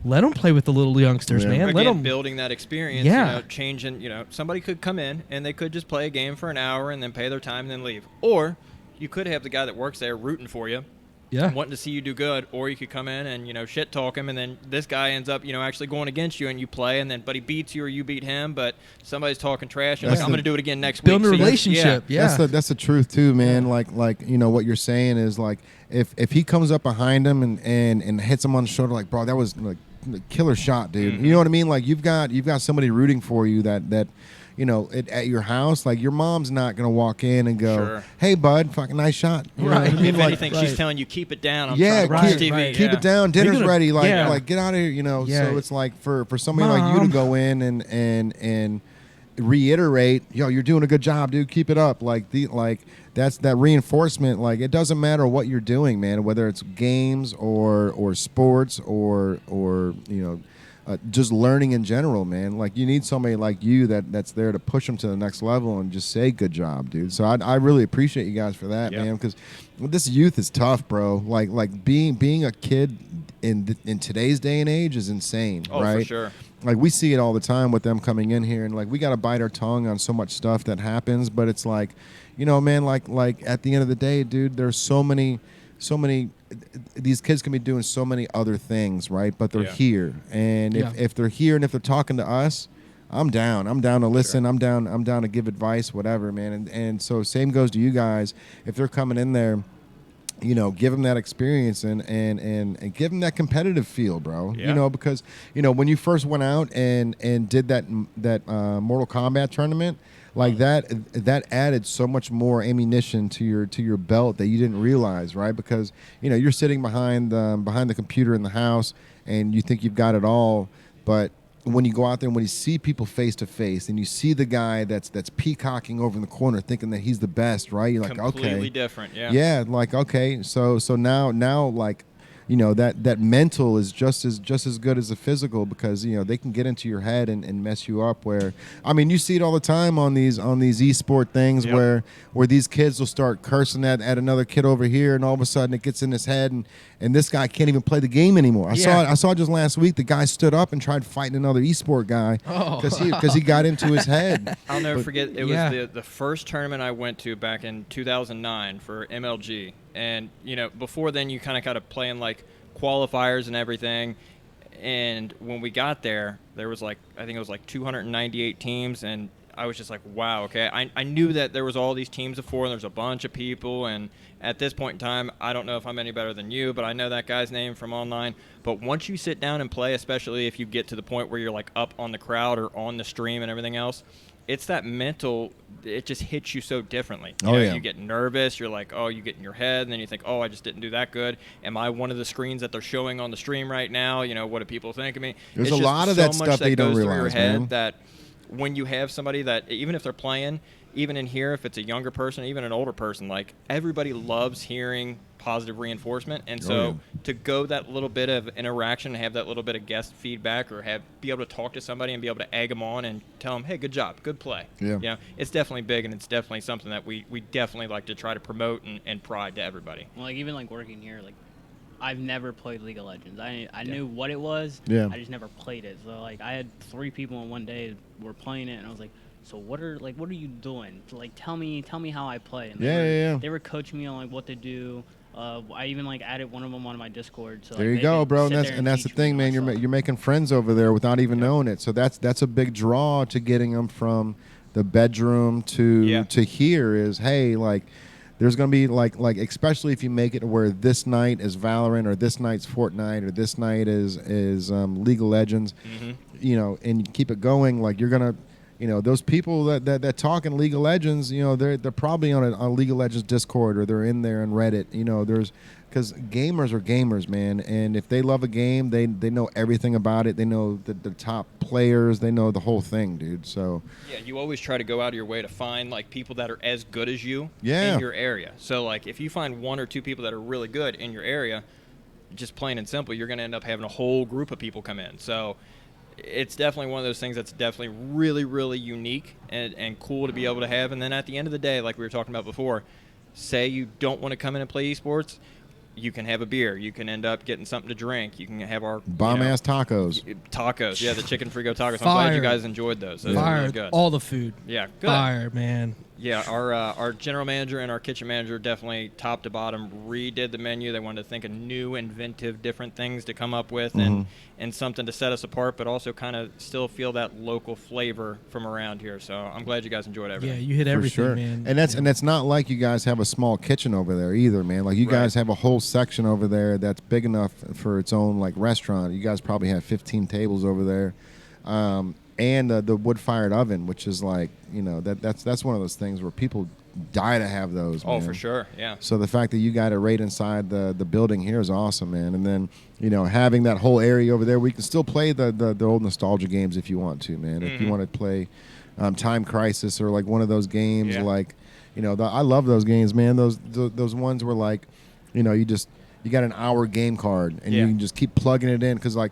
[SPEAKER 2] let them play with the little youngsters, man.
[SPEAKER 4] Again,
[SPEAKER 2] let them
[SPEAKER 4] building that experience. Changing. Somebody could come in and they could just play a game for an hour and then pay their time and then leave. Or you could have the guy that works there rooting for you.
[SPEAKER 2] Yeah.
[SPEAKER 4] Wanting to see you do good, or you could come in and shit talk him, and then this guy ends up actually going against you, and you play, and then but he beats you or you beat him, but somebody's talking trash, and I'm going to do it again next week.
[SPEAKER 2] Build a relationship. Yeah.
[SPEAKER 1] That's the truth too, man. Like what you're saying is like if he comes up behind him and hits him on the shoulder, like, bro, that was like a killer shot, dude. You know what I mean? Like you've got somebody rooting for you that. At your house, like your mom's not gonna walk in and go, "Hey, bud, fucking nice shot."
[SPEAKER 4] Right. If anything, she's telling you keep it down. I'm trying to watch TV.
[SPEAKER 1] Keep it down. Dinner's ready. Like get out of here. So it's like for somebody like you to go in and reiterate, yo, you're doing a good job, dude. Keep it up. That's that reinforcement. Like it doesn't matter what you're doing, man. Whether it's games or sports or just learning in general, man. Like you need somebody like you that's there to push them to the next level and just say good job, dude. So I really appreciate you guys for that, man, because this youth is tough, bro. Like being a kid in today's day and age is insane, right?
[SPEAKER 4] For sure.
[SPEAKER 1] Like we see it all the time with them coming in here, and like we got to bite our tongue on so much stuff that happens, but it's like, man, like at the end of the day, dude, there's so many these kids can be doing so many other things, right? But they're here, and if they're here and if they're talking to us, I'm down to listen. Sure. I'm down to give advice, whatever, man. And so same goes to you guys. If they're coming in there give them that experience and give them that competitive feel, bro.
[SPEAKER 4] Yeah.
[SPEAKER 1] Because when you first went out and did that Mortal Kombat tournament, like that added so much more ammunition to your belt that you didn't realize, right? Because you're sitting behind the computer in the house and you think you've got it all, but when you go out there and when you see people face to face and you see the guy that's peacocking over in the corner thinking that he's the best, right? You're like,
[SPEAKER 4] completely different, yeah.
[SPEAKER 1] Yeah, like, okay, so now like, that mental is just as good as the physical, because they can get into your head and mess you up. Where, I mean, you see it all the time on these esport things.
[SPEAKER 4] Yep.
[SPEAKER 1] where these kids will start cursing at another kid over here, and all of a sudden it gets in his head, and this guy can't even play the game anymore. I saw it just last week. The guy stood up and tried fighting another esport guy because he got into his head.
[SPEAKER 4] I'll never forget. It was the first tournament I went to back in 2009 for MLG. And, before then you kind of got to play in, like, qualifiers and everything. And when we got there, there was, like, I think it was, like, 298 teams. And I was just like, wow, okay. I knew that there was all these teams before, and there's a bunch of people. And at this point in time, I don't know if I'm any better than you, but I know that guy's name from online. But once you sit down and play, especially if you get to the point where you're, like, up on the crowd or on the stream and everything else, it's that mental, it just hits you so differently. You get nervous, you're like, you get in your head, and then you think, I just didn't do that good. Am I one of the screens that they're showing on the stream right now? What do people think of me?
[SPEAKER 1] There's a lot of that stuff that you don't realize,
[SPEAKER 4] your head,
[SPEAKER 1] man.
[SPEAKER 4] that when you have somebody that, even if they're playing, even in here, if it's a younger person, even an older person, like, everybody loves hearing positive reinforcement. And so to go that little bit of interaction, have that little bit of guest feedback, or be able to talk to somebody and be able to egg them on and tell them, hey, good job, good play.
[SPEAKER 1] Yeah.
[SPEAKER 4] It's definitely big, and it's definitely something that we definitely like to try to promote and pride to everybody.
[SPEAKER 3] Well, like, even like working here, like, I've never played League of Legends. I knew what it was.
[SPEAKER 1] Yeah.
[SPEAKER 3] I just never played it. So, like, I had 3 people in one day were playing it, and I was like, so what are you doing? Like, tell me how I play. And they were coaching me on, like, what to do. I even, like, added one of them on my Discord. So,
[SPEAKER 1] there
[SPEAKER 3] like,
[SPEAKER 1] you go, bro. And that's the thing, man. You're making friends over there without even knowing it. So that's a big draw to getting them from the bedroom to here. Is, hey, like, there's gonna be like especially if you make it where this night is Valorant, or this night's Fortnite, or this night is League of Legends. And you keep it going. Like, you're gonna. Those people that talk in League of Legends, they're probably on a League of Legends Discord, or they're in there on Reddit. Because gamers are gamers, man. And if they love a game, they know everything about it. They know the top players. They know the whole thing, dude. So
[SPEAKER 4] yeah, you always try to go out of your way to find, like, people that are as good as you
[SPEAKER 1] in
[SPEAKER 4] your area. So, like, if you find 1 or 2 people that are really good in your area, just plain and simple, you're going to end up having a whole group of people come in. So it's definitely one of those things that's definitely really, really unique and cool to be able to have. And then at the end of the day, like we were talking about before, say you don't want to come in and play esports, you can have a beer. You can end up getting something to drink. You can have our
[SPEAKER 1] bomb-ass tacos.
[SPEAKER 4] Tacos, yeah, the chicken frigo tacos.
[SPEAKER 2] Fire.
[SPEAKER 4] I'm glad you guys enjoyed those. Those
[SPEAKER 2] Fire.
[SPEAKER 4] are really good.
[SPEAKER 2] All the food.
[SPEAKER 4] Yeah, good.
[SPEAKER 2] Fire, man.
[SPEAKER 4] Yeah, our general manager and our kitchen manager definitely top to bottom redid the menu. They wanted to think of new, inventive, different things to come up with and something to set us apart, but also kind of still feel that local flavor from around here. So I'm glad you guys enjoyed everything.
[SPEAKER 2] Yeah, you hit everything,
[SPEAKER 1] sure.
[SPEAKER 2] man.
[SPEAKER 1] And that's not like you guys have a small kitchen over there either, man. Like, you guys have a whole section over there that's big enough for its own, like, restaurant. You guys probably have 15 tables over there. And the wood-fired oven, which is like, that's one of those things where people die to have those, man.
[SPEAKER 4] Oh, for sure, yeah.
[SPEAKER 1] So the fact that you got it right inside the building here is awesome, man. And then, having that whole area over there, we can still play the old nostalgia games if you want to, man. If you want to play Time Crisis, or like one of those games, like, I love those games, man. Those ones where, like, you got an hour game card and you can just keep plugging it in, because like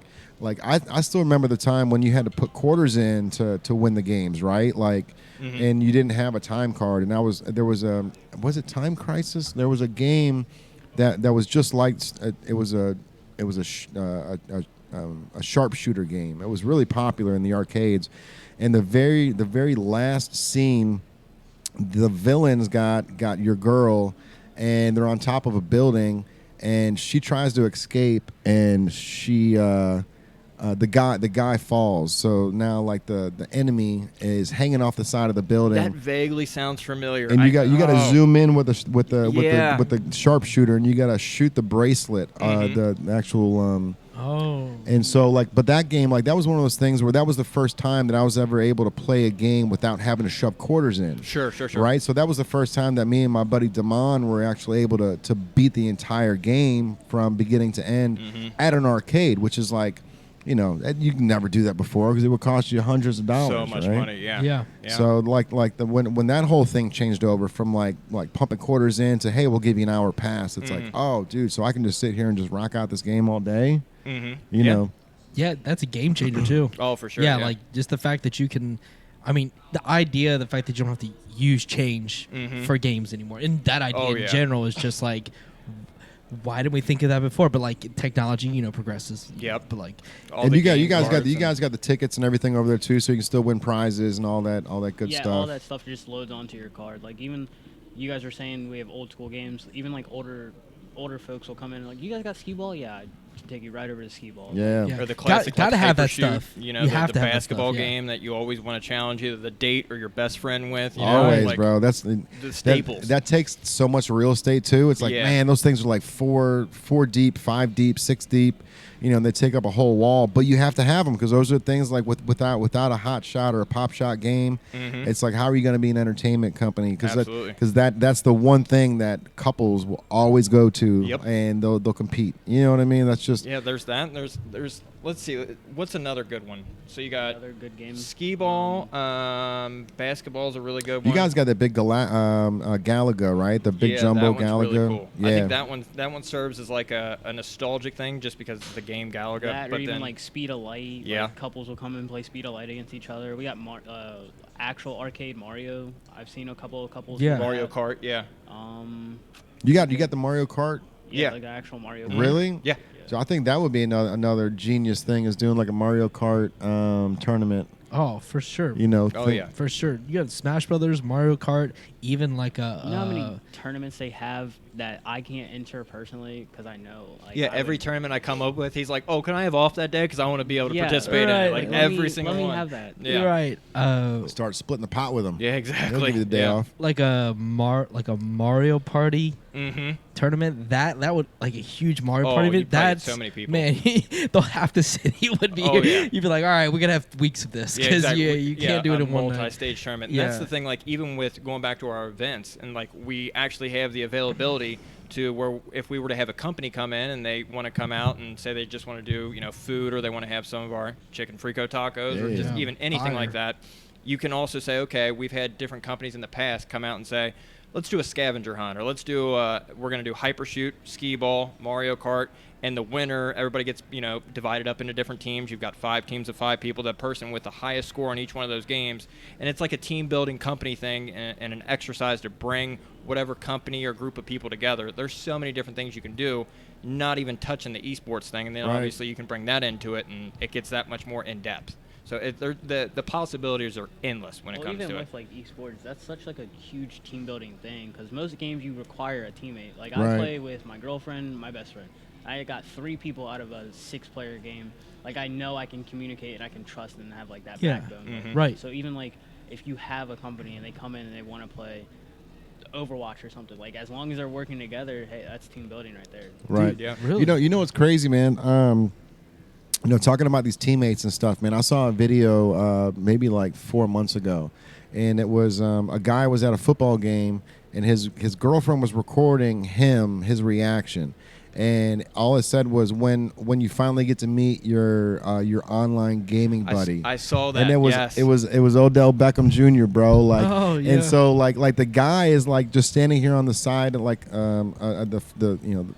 [SPEAKER 1] I still remember the time when you had to put quarters in to win the games, right? Like, and you didn't have a time card, and was it Time Crisis? There was a game that was just like it was a sharpshooter game. It was really popular in the arcades, and the very last scene, the villains got your girl, and they're on top of a building, and she tries to escape, and she the guy falls. So now like the enemy is hanging off the side of the building.
[SPEAKER 4] That vaguely sounds familiar.
[SPEAKER 1] And you got to zoom in with the sharpshooter, and you got to shoot the bracelet, the actual. And so but that game, like that was one of those things where that was the first time that I was ever able to play a game without having to shove quarters in.
[SPEAKER 4] Sure.
[SPEAKER 1] Right. So that was the first time that me and my buddy Damon were actually able to beat the entire game from beginning to end at an arcade, which is like. You know, you can never do that before because it would cost you hundreds of dollars.
[SPEAKER 4] So much
[SPEAKER 1] right?
[SPEAKER 4] money, yeah.
[SPEAKER 1] So when that whole thing changed over from like pumping quarters in to hey, we'll give you an hour pass. It's like, oh, dude, so I can just sit here and just rock out this game all day. You know.
[SPEAKER 2] Yeah, that's a game changer too.
[SPEAKER 4] Oh, for sure.
[SPEAKER 2] Yeah, like just the fact that you can. I mean, the fact that you don't have to use change for games anymore, and that idea in general is just like. Why didn't we think of that before? But like technology, progresses.
[SPEAKER 4] Yep.
[SPEAKER 2] But like,
[SPEAKER 1] and you guys got the tickets and everything over there too, so you can still win prizes and all that good stuff.
[SPEAKER 3] Yeah, all that stuff just loads onto your card. Like even you guys were saying we have old school games. Even like older folks will come in and like, you guys got skee ball? Yeah, I can take you right over to skee ball.
[SPEAKER 1] Yeah.
[SPEAKER 4] Or the classic
[SPEAKER 2] gotta have that
[SPEAKER 4] shoot,
[SPEAKER 2] stuff.
[SPEAKER 4] You know,
[SPEAKER 2] you
[SPEAKER 4] the basketball
[SPEAKER 2] stuff,
[SPEAKER 4] game that you always want to challenge either the date or your best friend with. You
[SPEAKER 1] Always,
[SPEAKER 4] know, like
[SPEAKER 1] bro. That's
[SPEAKER 4] the staples.
[SPEAKER 1] That takes so much real estate too. It's like, man, those things are like four deep, 5 deep, 6 deep. You know, and they take up a whole wall, but you have to have them because those are things like without a hot shot or a pop shot game, it's like how are you going to be an entertainment company? Because that's the one thing that couples will always go to, and they'll compete. You know what I mean? That's just
[SPEAKER 4] There's that. There's let's see, what's another good one? So you got
[SPEAKER 3] other good games.
[SPEAKER 4] Skee ball, basketball's a really good one.
[SPEAKER 1] You guys got that big Galaga, right? The big jumbo
[SPEAKER 4] that one's
[SPEAKER 1] Galaga.
[SPEAKER 4] Really cool.
[SPEAKER 1] Yeah,
[SPEAKER 4] I think that one serves as like a nostalgic thing just because of the game Galaga.
[SPEAKER 3] That
[SPEAKER 4] but
[SPEAKER 3] or even
[SPEAKER 4] then,
[SPEAKER 3] like Speed of Light.
[SPEAKER 4] Yeah.
[SPEAKER 3] Like couples will come and play Speed of Light against each other. We got actual arcade Mario. I've seen a couple of couples.
[SPEAKER 2] Yeah.
[SPEAKER 3] do that.
[SPEAKER 4] Mario Kart. Yeah.
[SPEAKER 1] you got the Mario Kart.
[SPEAKER 3] Yeah, like an actual Mario Kart.
[SPEAKER 1] Really?
[SPEAKER 4] Yeah.
[SPEAKER 1] So I think that would be another genius thing is doing like a Mario Kart tournament.
[SPEAKER 2] Oh, for sure.
[SPEAKER 1] You know.
[SPEAKER 2] For sure. You got Smash Brothers, Mario Kart, even like a.
[SPEAKER 3] You know how many tournaments they have that I can't enter personally because I know. Like,
[SPEAKER 4] every tournament I come up with, he's like, "Oh, can I have off that day? Because I want to be able to participate in it." Like every single one.
[SPEAKER 3] Let me have that.
[SPEAKER 4] Yeah.
[SPEAKER 2] You're right.
[SPEAKER 1] Start splitting the pot with them.
[SPEAKER 4] Yeah, exactly.
[SPEAKER 1] They'll give you the day off.
[SPEAKER 2] Like a Mario Party tournament. That would like a huge Mario Party event. That's
[SPEAKER 4] so many people.
[SPEAKER 2] Man, the half the city would be.
[SPEAKER 4] Yeah.
[SPEAKER 2] You'd be like, all right, we're gonna have weeks of this because you can't do it in one night.
[SPEAKER 4] Multi-stage tournament. And
[SPEAKER 2] Yeah.
[SPEAKER 4] that's the thing. Like even with going back to our events, and like we actually have the availability to where if we were to have a company come in and they want to come out and say they just want to do food or they want to have some of our chicken frico tacos or just even anything like that, you can also say, okay, we've had different companies in the past come out and say, let's do a scavenger hunt or let's do we're going to do hypershoot, skee ball, Mario Kart, and the winner, everybody gets divided up into different teams. You've got 5 teams of 5 people. The person with the highest score on each one of those games, and it's like a team building company thing and an exercise to bring whatever company or group of people together. There's so many different things you can do, not even touching the esports thing, and then obviously you can bring that into it, and it gets that much more in depth. So the possibilities are endless when it comes to it.
[SPEAKER 3] Even with like esports, that's such like a huge team building thing because most games you require a teammate. Like I play with my girlfriend, my best friend. I got 3 people out of a 6-player game. Like I know I can communicate and I can trust and have like that backbone.
[SPEAKER 2] Right.
[SPEAKER 3] So even like if you have a company and they come in and they want to play Overwatch or something, like as long as they're working together, hey, that's team building right there.
[SPEAKER 1] Right.
[SPEAKER 2] Dude, yeah. Really?
[SPEAKER 1] You know what's crazy, man? Talking about these teammates and stuff, man. I saw a video maybe like 4 months ago, and it was a guy was at a football game, and his girlfriend was recording his reaction, and all it said was when you finally get to meet your online gaming buddy.
[SPEAKER 4] I saw that.
[SPEAKER 1] And it was Odell Beckham Jr., bro. Like, and so like the guy is like just standing here on the side of like the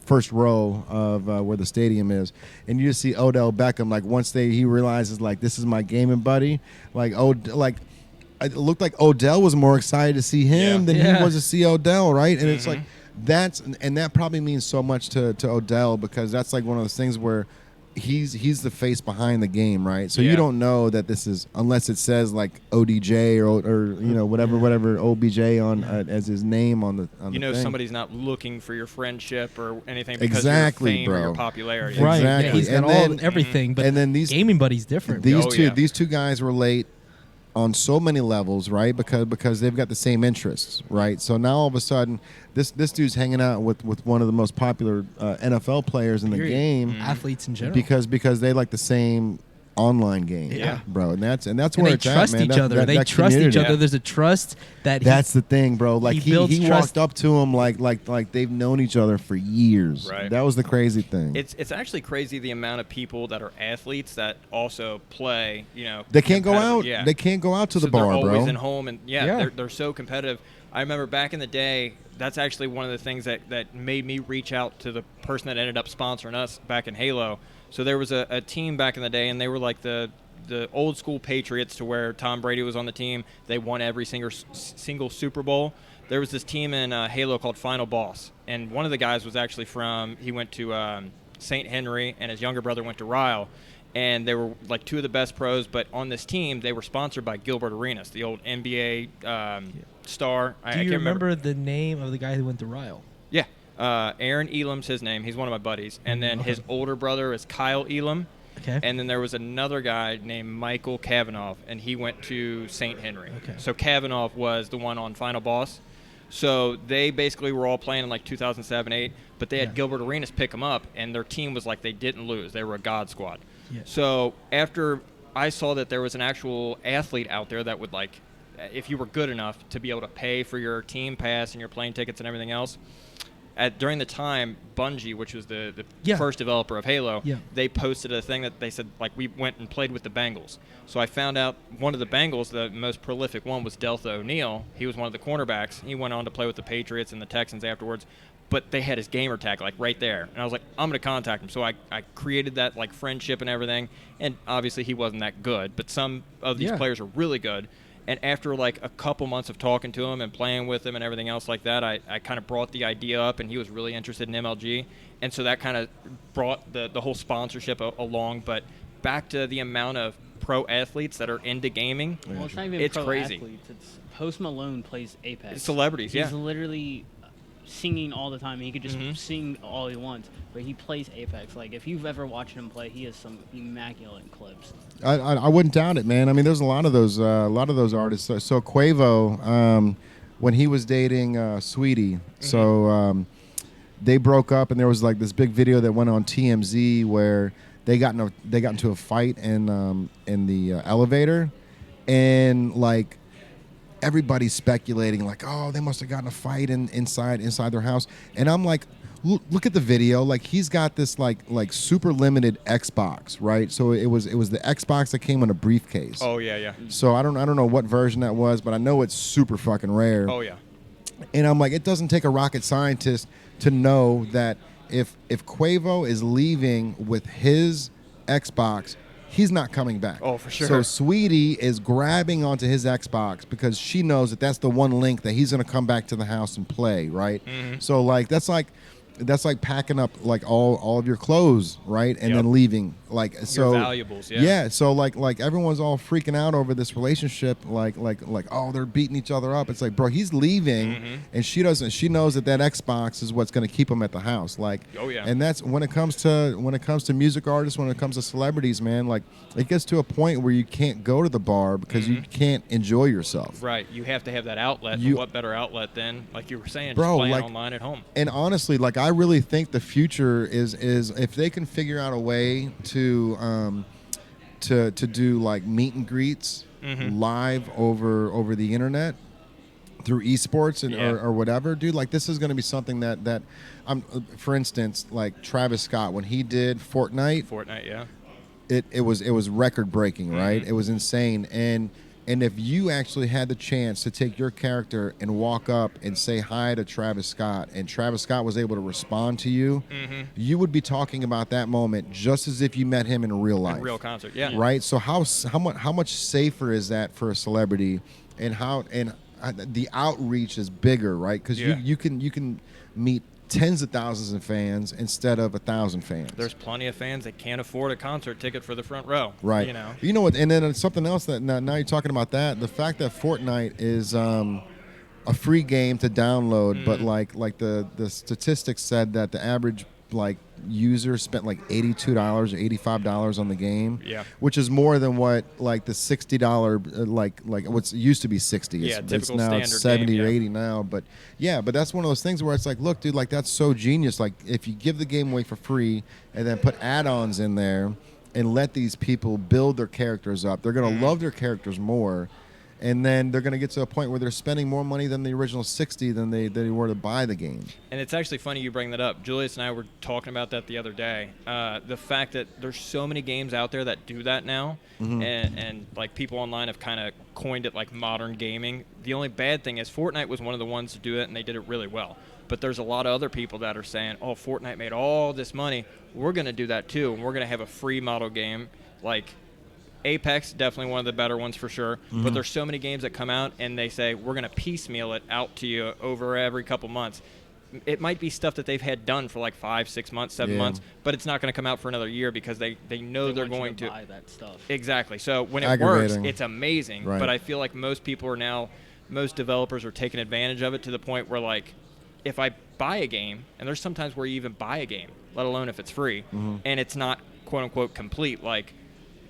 [SPEAKER 1] first row of where the stadium is, and you just see Odell Beckham. Like once he realizes like this is my gaming buddy. Like it looked like Odell was more excited to see him than he was to see Odell, right? And it's like that probably means so much to Odell because that's like one of those things where he's the face behind the game, right? So
[SPEAKER 4] Yeah.
[SPEAKER 1] you don't know that this is, unless it says like ODJ or you know whatever OBJ on as his name on the
[SPEAKER 4] you know
[SPEAKER 1] thing.
[SPEAKER 4] somebody's not looking for your friendship or anything because
[SPEAKER 1] Exactly,
[SPEAKER 4] of your fame
[SPEAKER 1] bro.
[SPEAKER 4] or your popularity.
[SPEAKER 2] Right.
[SPEAKER 1] Exactly.
[SPEAKER 2] Yeah, he's got
[SPEAKER 1] And
[SPEAKER 2] all
[SPEAKER 1] then-
[SPEAKER 2] everything, but
[SPEAKER 1] and then these
[SPEAKER 2] gaming buddy's different.
[SPEAKER 1] these
[SPEAKER 4] Oh,
[SPEAKER 1] two
[SPEAKER 4] yeah.
[SPEAKER 1] these two guys relate on so many levels, right? Because they've got the same interests, right? So now all of a sudden, this dude's hanging out with one of the most popular NFL players in the
[SPEAKER 2] Period.
[SPEAKER 1] game
[SPEAKER 2] Athletes in general.
[SPEAKER 1] because they like the same online game,
[SPEAKER 2] Yeah.
[SPEAKER 1] bro, and that's
[SPEAKER 2] and
[SPEAKER 1] where
[SPEAKER 2] they
[SPEAKER 1] it's
[SPEAKER 2] trust
[SPEAKER 1] at, man.
[SPEAKER 2] each other. They trust each
[SPEAKER 1] community.
[SPEAKER 2] other. There's a trust that
[SPEAKER 1] That's the thing, bro. Like
[SPEAKER 2] he builds
[SPEAKER 1] he
[SPEAKER 2] trust.
[SPEAKER 1] walked up to him like they've known each other for years.
[SPEAKER 4] Right.
[SPEAKER 1] That was the crazy thing.
[SPEAKER 4] It's actually crazy the amount of people that are athletes that also play. You know,
[SPEAKER 1] They can't go
[SPEAKER 4] competitive.
[SPEAKER 1] out.
[SPEAKER 4] Yeah.
[SPEAKER 1] They can't go out to the
[SPEAKER 4] So
[SPEAKER 1] bar,
[SPEAKER 4] they're always
[SPEAKER 1] bro.
[SPEAKER 4] in home, and
[SPEAKER 2] Yeah.
[SPEAKER 4] they're so competitive. I remember back in the day, that's actually one of the things that made me reach out to the person that ended up sponsoring us back in Halo. So there was a team back in the day, and they were like the old school Patriots, to where Tom Brady was on the team. They won every single Super Bowl. There was this team in Halo called Final Boss, and one of the guys was actually he went to St. Henry, and his younger brother went to Ryle. And they were like two of the best pros, but on this team, they were sponsored by Gilbert Arenas, the old NBA star. I
[SPEAKER 2] Do you
[SPEAKER 4] can't
[SPEAKER 2] remember the name of the guy who went to Ryle?
[SPEAKER 4] Yeah. Aaron Elam's his name. He's one of my buddies. And then
[SPEAKER 2] Okay.
[SPEAKER 4] his older brother is Kyle Elam.
[SPEAKER 2] Okay.
[SPEAKER 4] And then there was another guy named Michael Kavanaugh, and he went to St. Henry.
[SPEAKER 2] Okay.
[SPEAKER 4] So Kavanaugh was the one on Final Boss. So they basically were all playing in like 2007, 8, but they had
[SPEAKER 2] Yeah.
[SPEAKER 4] Gilbert Arenas pick them up, and their team was like they didn't lose. They were a God squad.
[SPEAKER 2] Yeah.
[SPEAKER 4] So after I saw that there was an actual athlete out there that would, like, if you were good enough to be able to pay for your team pass and your plane tickets and everything else, during the time, Bungie, which was the
[SPEAKER 2] Yeah.
[SPEAKER 4] first developer of Halo,
[SPEAKER 2] Yeah.
[SPEAKER 4] they posted a thing that they said, like, we went and played with the Bengals. So I found out one of the Bengals, the most prolific one, was Deltha O'Neal. He was one of the cornerbacks. He went on to play with the Patriots and the Texans afterwards. But they had his gamer tag, like, right there. And I was like, I'm going to contact him. So I created that, like, friendship and everything. And obviously he wasn't that good. But some of these
[SPEAKER 2] Yeah.
[SPEAKER 4] players are really good. And after, like, a couple months of talking to him and playing with him and everything else like that, I kind of brought the idea up, and he was really interested in MLG. And so that kind of brought the whole sponsorship along. But back to the amount of pro athletes that are into gaming,
[SPEAKER 3] Well, it's not even
[SPEAKER 4] it's
[SPEAKER 3] pro
[SPEAKER 4] crazy.
[SPEAKER 3] athletes. It's Post Malone plays Apex.
[SPEAKER 4] Celebrities, yeah.
[SPEAKER 3] He's literally singing all the time. He could just
[SPEAKER 4] Mhm.
[SPEAKER 3] sing all he wants, but he plays Apex. Like, if you've ever watched him play, he has some immaculate clips.
[SPEAKER 1] I wouldn't doubt it, man. I mean, there's a lot of those artists. So Quavo, when he was dating Sweetie, so they broke up, and there was like this big video that went on TMZ where they got into a fight in the elevator, and like everybody's speculating like, oh, they must have gotten a fight inside their house, and I'm like, look at the video. Like, he's got this like super limited Xbox, right? So it was the Xbox that came in a briefcase.
[SPEAKER 4] Oh, yeah, yeah.
[SPEAKER 1] So I don't know what version that was, but I know it's super fucking rare.
[SPEAKER 4] Oh, yeah.
[SPEAKER 1] And I'm like, it doesn't take a rocket scientist to know that if Quavo is leaving with his Xbox, he's not coming back.
[SPEAKER 4] Oh, for sure.
[SPEAKER 1] So Sweetie is grabbing onto his Xbox because she knows that that's the one link that he's going to come back to the house and play, right?
[SPEAKER 4] Mm-hmm.
[SPEAKER 1] So like that's like packing up like all of your clothes, right? And
[SPEAKER 4] Yep.
[SPEAKER 1] then leaving. Like, so
[SPEAKER 4] Your valuables, yeah.
[SPEAKER 1] Yeah, so like everyone's all freaking out over this relationship, like oh, they're beating each other up. It's like, bro, he's leaving,
[SPEAKER 4] Mm-hmm.
[SPEAKER 1] and she doesn't. She knows that Xbox is what's going to keep him at the house. Like,
[SPEAKER 4] Oh, yeah.
[SPEAKER 1] And that's when it comes to music artists, when it comes to celebrities, man. Like, it gets to a point where you can't go to the bar because you can't enjoy yourself.
[SPEAKER 4] Right. You have to have that outlet.
[SPEAKER 1] You-
[SPEAKER 4] And what better outlet than, like you were saying,
[SPEAKER 1] Bro,
[SPEAKER 4] just playing
[SPEAKER 1] like-
[SPEAKER 4] online at home?
[SPEAKER 1] And honestly, like, I really think the future is if they can figure out a way to do like meet and greets live over the internet through esports and
[SPEAKER 4] Yeah.
[SPEAKER 1] or whatever, dude. Like, this is going to be something that for instance, like Travis Scott when he did Fortnite,
[SPEAKER 4] Yeah.
[SPEAKER 1] it was record breaking, right? It was insane. And if you actually had the chance to take your character and walk up and say hi to Travis Scott, and Travis Scott was able to respond to you, you would be talking about that moment just as if you met him in real life.
[SPEAKER 4] In real concert, yeah.
[SPEAKER 1] Right? So how much safer is that for a celebrity, and the outreach is bigger, right? Because
[SPEAKER 4] Yeah.
[SPEAKER 1] you can meet tens of thousands of fans instead of 1,000 fans.
[SPEAKER 4] There's plenty of fans that can't afford a concert ticket for the front row.
[SPEAKER 1] Right. You know what? And then something else that now you're talking about that, the fact that Fortnite is a free game to download, but like the statistics said that the average user spent like $82 or $85 on the game, which is more than what like the $60 like what's used to be 60. It's now it's 70 or 80 now, but that's one of those things where it's like, look, dude, like that's so genius. Like if you give the game away for free and then put add-ons in there and let these people build their characters up, they're gonna love their characters more. And then they're going to get to a point where they're spending more money than the original 60 than they were to buy the game.
[SPEAKER 4] And it's actually funny you bring that up. Julius and I were talking about that the other day. The fact that there's so many games out there that do that now, and like people online have kind of coined it like modern gaming. The only bad thing is Fortnite was one of the ones to do it, and they did it really well. But there's a lot of other people that are saying, oh, Fortnite made all this money. We're going to do that too, and we're going to have a free model game like Apex, definitely one of the better ones for sure. But there's so many games that come out and they say, we're going to piecemeal it out to you over every couple months. It might be stuff that they've had done for like 5, 6 months, 7 months, but it's not going to come out for another year because they know they're going to
[SPEAKER 3] buy that stuff.
[SPEAKER 4] Exactly. So when it works, it's amazing. Right. But I feel like most developers are taking advantage of it to the point where like, if I buy a game, and there's sometimes where you even buy a game, let alone if it's free, and it's not quote unquote complete, like,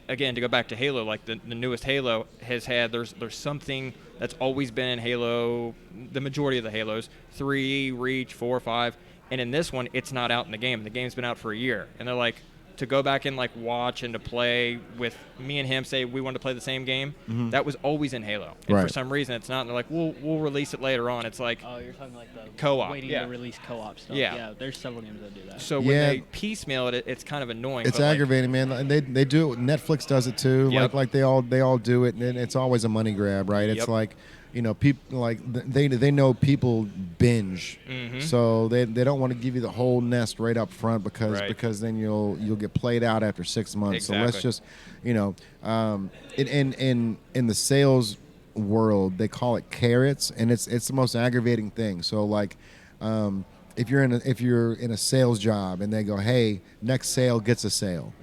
[SPEAKER 4] again, to go back to Halo, like the newest Halo has had, there's something that's always been in Halo, the majority of the Halos, 3, Reach, 4, 5, and in this one, it's not out in the game. The game's been out for a year, and they're like, to go back and like watch and to play with me and him, say we wanted to play the same game, that was always in Halo. And for some reason it's not, and they're like, we'll release it later on. It's like,
[SPEAKER 3] oh, you're talking like the
[SPEAKER 4] co-op,
[SPEAKER 3] waiting to release co-op stuff. Yeah, there's several games that do that.
[SPEAKER 4] So when they piecemeal it, it's kind of annoying.
[SPEAKER 1] It's aggravating, man. And they do it. Netflix does it too. Like they all do it, and it's always a money grab, right? It's like, you know, people like they know people binge, so they don't want to give you the whole nest right up front because then you'll get played out after 6 months. Exactly. So let's just, you know, in the sales world they call it carrots, and it's the most aggravating thing. So like, if you're in a sales job and they go, hey, next sale gets a sale,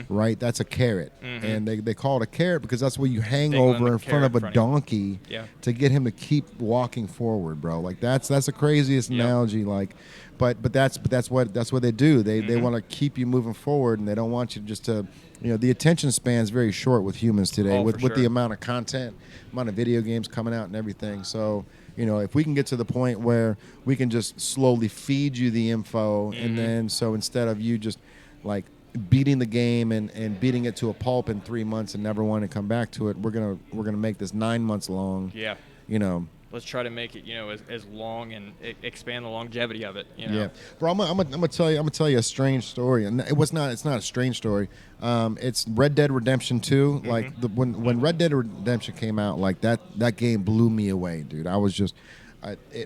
[SPEAKER 1] right? That's a carrot, and they call it a carrot because that's what you hang over in front of a donkey to get him to keep walking forward, bro. Like that's the craziest analogy. Like, but that's what they do. They want to keep you moving forward, and they don't want you just to, you know, the attention span is very short with humans today, with the amount of content, amount of video games coming out and everything. So, you know, if we can get to the point where we can just slowly feed you the info, and then so instead of you just like beating the game and beating it to a pulp in 3 months and never want to come back to it, we're gonna make this 9 months long. Yeah. You know.
[SPEAKER 4] Let's try to make it, you know, as long and expand the longevity of it. You know?
[SPEAKER 1] Yeah, bro. I'm gonna tell you a strange story, and it's not a strange story. It's Red Dead Redemption 2. Like when Red Dead Redemption came out, like that game blew me away, dude. I was just,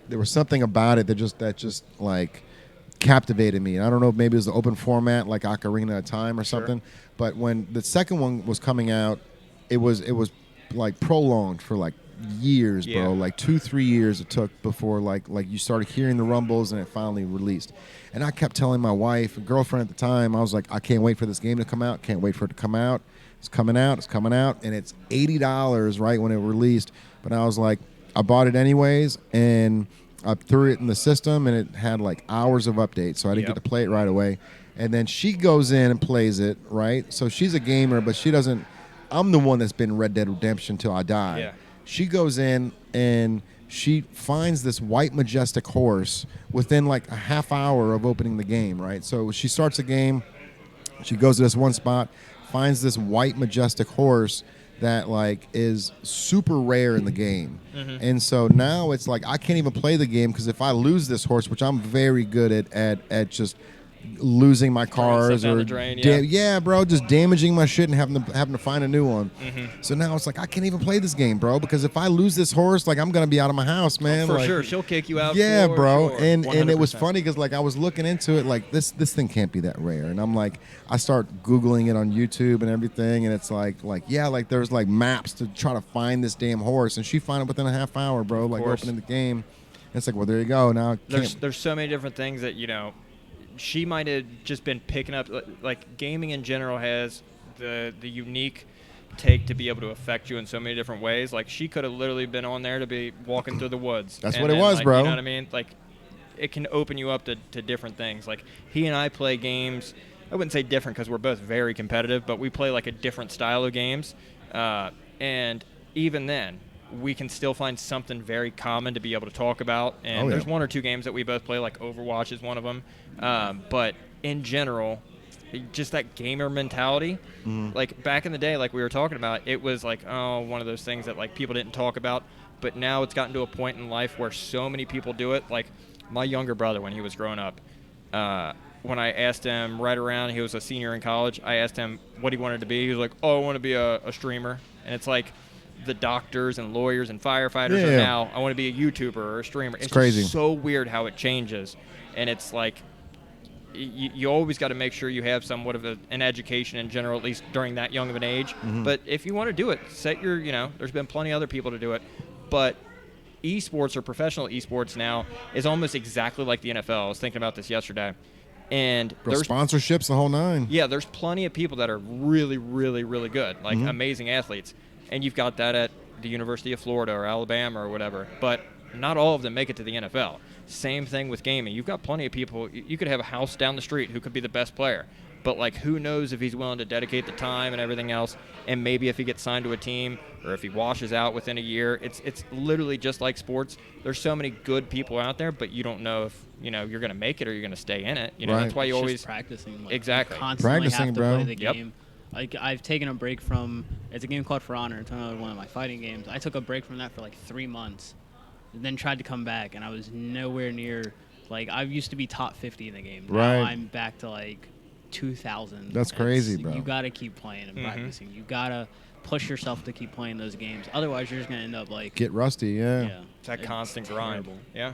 [SPEAKER 1] there was something about it that just like captivated me. And I don't know if maybe it was the open format like Ocarina of Time or something. But when the second one was coming out, it was like prolonged for like years, bro. Like 2-3 years it took before like you started hearing the rumbles and it finally released. And I kept telling my wife and girlfriend at the time, I was like, I can't wait for this game to come out. Can't wait for it to come out. It's coming out. And it's $80 right when it released. But I was like, I bought it anyways, and I threw it in the system, and it had like hours of updates, so I didn't get to play it right away. And then she goes in and plays it, right? So she's a gamer, but she doesn't. I'm the one that's been Red Dead Redemption till I die. Yeah. She goes in and she finds this white majestic horse within like a half hour of opening the game, right? So she starts the game, she goes to this one spot, finds this white majestic horse that like is super rare in the game. And so now it's like I can't even play the game because if I lose this horse, which I'm very good at just losing my cars or bro, just damaging my shit and having to find a new one. So now it's like I can't even play this game, bro, because if I lose this horse, like I'm gonna be out of my house, man.
[SPEAKER 4] For
[SPEAKER 1] like,
[SPEAKER 4] sure, she'll kick you out.
[SPEAKER 1] Yeah, bro.
[SPEAKER 4] Sure.
[SPEAKER 1] And it was funny because like I was looking into it, like this thing can't be that rare, and I'm like, I start googling it on YouTube and everything, and it's like there's like maps to try to find this damn horse, and she found it within a half hour, bro, like opening the game. It's like, well, there you go. Now
[SPEAKER 4] there's so many different things that she might have just been picking up. Like gaming in general has the unique take to be able to affect you in so many different ways. Like she could have literally been on there to be walking through the woods.
[SPEAKER 1] That's what it was,
[SPEAKER 4] like,
[SPEAKER 1] bro.
[SPEAKER 4] You know what I mean? Like it can open you up to different things. Like he and I play games. I wouldn't say different because we're both very competitive, but we play like a different style of games. And even then, we can still find something very common to be able to talk about. And there's one or two games that we both play, like Overwatch is one of them. But in general, just that gamer mentality, like back in the day, like we were talking about, it was like, one of those things that like people didn't talk about. But now it's gotten to a point in life where so many people do it. Like my younger brother, when he was growing up, when I asked him right around, he was a senior in college, I asked him what he wanted to be. He was like, I want to be a streamer. And it's like the doctors and lawyers and firefighters are now, I want to be a YouTuber or a streamer. It's
[SPEAKER 1] crazy.
[SPEAKER 4] Just so weird how it changes. And it's like you always got to make sure you have somewhat of an education in general, at least during that young of an age. But if you want to do it, set your, there's been plenty of other people to do it. But esports or professional esports now is almost exactly like the NFL. I was thinking about this yesterday. And
[SPEAKER 1] there's sponsorships, the whole nine.
[SPEAKER 4] Yeah, there's plenty of people that are really, really, really good, like amazing athletes. And you've got that at the University of Florida or Alabama or whatever. But not all of them make it to the NFL. Same thing with gaming. You've got plenty of people. You could have a house down the street who could be the best player. But, like, who knows if he's willing to dedicate the time and everything else. And maybe if he gets signed to a team or if he washes out within a year. It's literally just like sports. There's so many good people out there, but you don't know if, you're going to make it or you're going to stay in it. That's why you always
[SPEAKER 3] just practicing. Like,
[SPEAKER 4] exactly.
[SPEAKER 3] You constantly
[SPEAKER 1] practicing,
[SPEAKER 3] have to
[SPEAKER 1] bro.
[SPEAKER 3] play the game. Like, I've taken a break from – it's a game called For Honor. It's another one of my fighting games. I took a break from that for, like, 3 months, and then tried to come back, and I was nowhere near – like, I used to be top 50 in the game. Now I'm back to, like, 2,000.
[SPEAKER 1] That's crazy, bro.
[SPEAKER 3] You got to keep playing and practicing. You got to push yourself to keep playing those games. Otherwise, you're just going to end up, like –
[SPEAKER 1] get rusty, yeah.
[SPEAKER 4] It's that constant grind.
[SPEAKER 3] Terrible.
[SPEAKER 4] Yeah.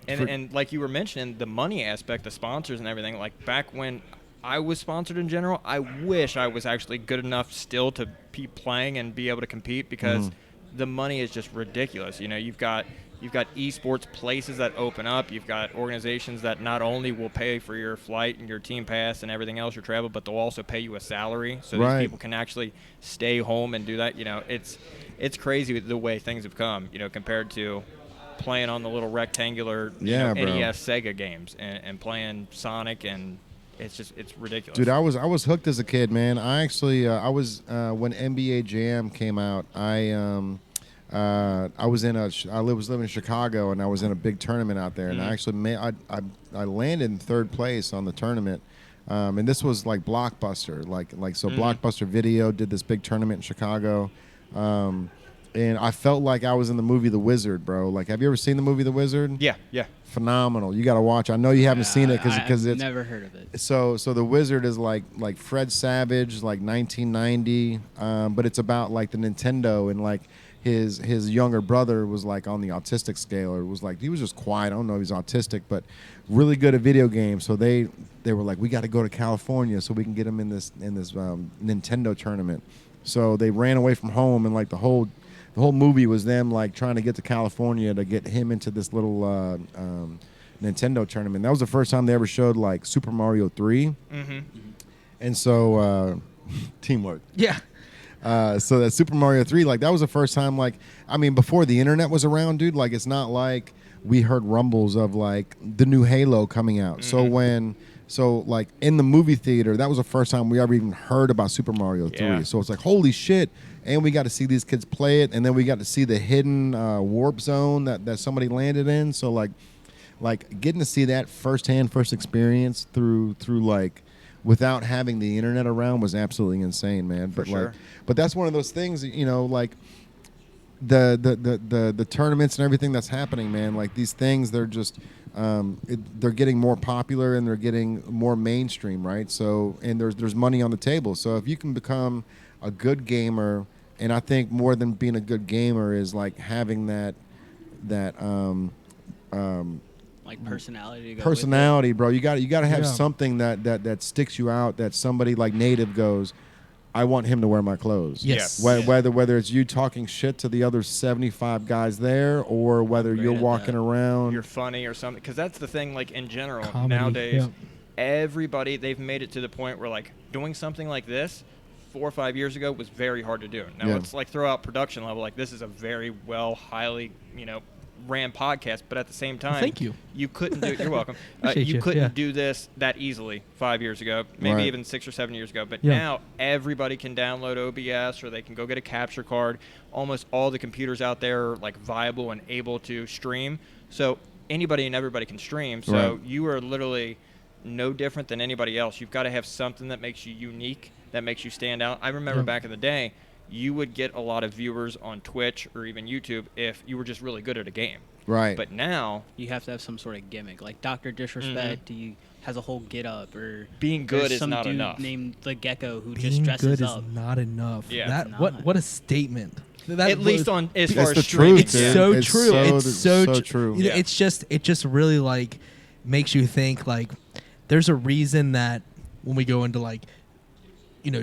[SPEAKER 4] And like you were mentioning, the money aspect, the sponsors and everything, like back when I was sponsored in general, I wish I was actually good enough still to be playing and be able to compete because the money is just ridiculous. You've got esports places that open up. You've got organizations that not only will pay for your flight and your team pass and everything else, your travel, but they'll also pay you a salary so these people can actually stay home and do that. It's crazy the way things have come, compared to playing on the little rectangular NES Sega games and playing Sonic, and it's ridiculous.
[SPEAKER 1] Dude, I was hooked as a kid, man. I actually when NBA Jam came out, I was living in Chicago, and I was in a big tournament out there, and I actually I landed in third place on the tournament. And this was like Blockbuster, so Blockbuster Video did this big tournament in Chicago. And I felt like I was in the movie The Wizard, bro. Like, have you ever seen the movie The Wizard?
[SPEAKER 4] Yeah.
[SPEAKER 1] Phenomenal. You got to watch. I know you haven't seen it because it's
[SPEAKER 3] never heard of it.
[SPEAKER 1] So The Wizard is like Fred Savage, like 1990, but it's about like the Nintendo, and like his younger brother was like on the autistic scale, or was like he was just quiet. I don't know if he's autistic, but really good at video games. So they were like, we got to go to California so we can get him in this Nintendo tournament. So they ran away from home, and like the whole movie was them like trying to get to California to get him into this little Nintendo tournament. That was the first time they ever showed like Super Mario 3. And so teamwork.
[SPEAKER 2] Yeah.
[SPEAKER 1] So that Super Mario 3, like that was the first time, like, I mean, before the internet was around, dude, like it's not like we heard rumbles of like the new Halo coming out. So like in the movie theater, that was the first time we ever even heard about Super Mario 3.
[SPEAKER 4] Yeah.
[SPEAKER 1] So it's like, holy shit. And we got to see these kids play it, and then we got to see the hidden warp zone that somebody landed in. So like getting to see that first experience through like without having the internet around was absolutely insane, man.
[SPEAKER 4] For sure.
[SPEAKER 1] But that's one of those things, like the tournaments and everything that's happening, man. Like these things, they're just they're getting more popular and they're getting more mainstream, right? So and there's money on the table. So if you can become a good gamer, and I think more than being a good gamer is like having that
[SPEAKER 3] like personality.
[SPEAKER 1] Bro. You got to have something that sticks you out. That somebody like Native goes, I want him to wear my clothes.
[SPEAKER 2] Yes.
[SPEAKER 1] Whether it's you talking shit to the other 75 guys there, or whether you're walking around,
[SPEAKER 4] you're funny or something. Because that's the thing. Like in general,
[SPEAKER 2] Comedy,
[SPEAKER 4] nowadays, everybody, they've made it to the point where like doing something like this 4 or 5 years ago was very hard to do. Now it's like throw out production level. Like this is a very highly ran podcast, but at the same time,
[SPEAKER 2] thank you.
[SPEAKER 4] You couldn't do. You're welcome. You couldn't do this that easily 5 years ago, maybe even 6 or 7 years ago. But now everybody can download OBS, or they can go get a capture card. Almost all the computers out there are like viable and able to stream. So anybody and everybody can stream. So you are literally no different than anybody else. You've got to have something that makes you unique, that makes you stand out. I remember back in the day, you would get a lot of viewers on Twitch or even YouTube if you were just really good at a game.
[SPEAKER 1] Right.
[SPEAKER 4] But now
[SPEAKER 3] you have to have some sort of gimmick, like Dr. Disrespect. He has a whole get up, or
[SPEAKER 4] being good is
[SPEAKER 3] some
[SPEAKER 4] not
[SPEAKER 3] dude
[SPEAKER 4] enough.
[SPEAKER 3] Named the Gecko who
[SPEAKER 2] being
[SPEAKER 3] just dresses
[SPEAKER 2] good
[SPEAKER 3] up.
[SPEAKER 2] is not enough.
[SPEAKER 4] Yeah,
[SPEAKER 2] what a statement.
[SPEAKER 4] At least on as far as
[SPEAKER 1] the
[SPEAKER 4] streaming.
[SPEAKER 1] truth,
[SPEAKER 2] It's so true.
[SPEAKER 1] It's so true.
[SPEAKER 2] You know, it just really like makes you think like there's a reason that when we go into like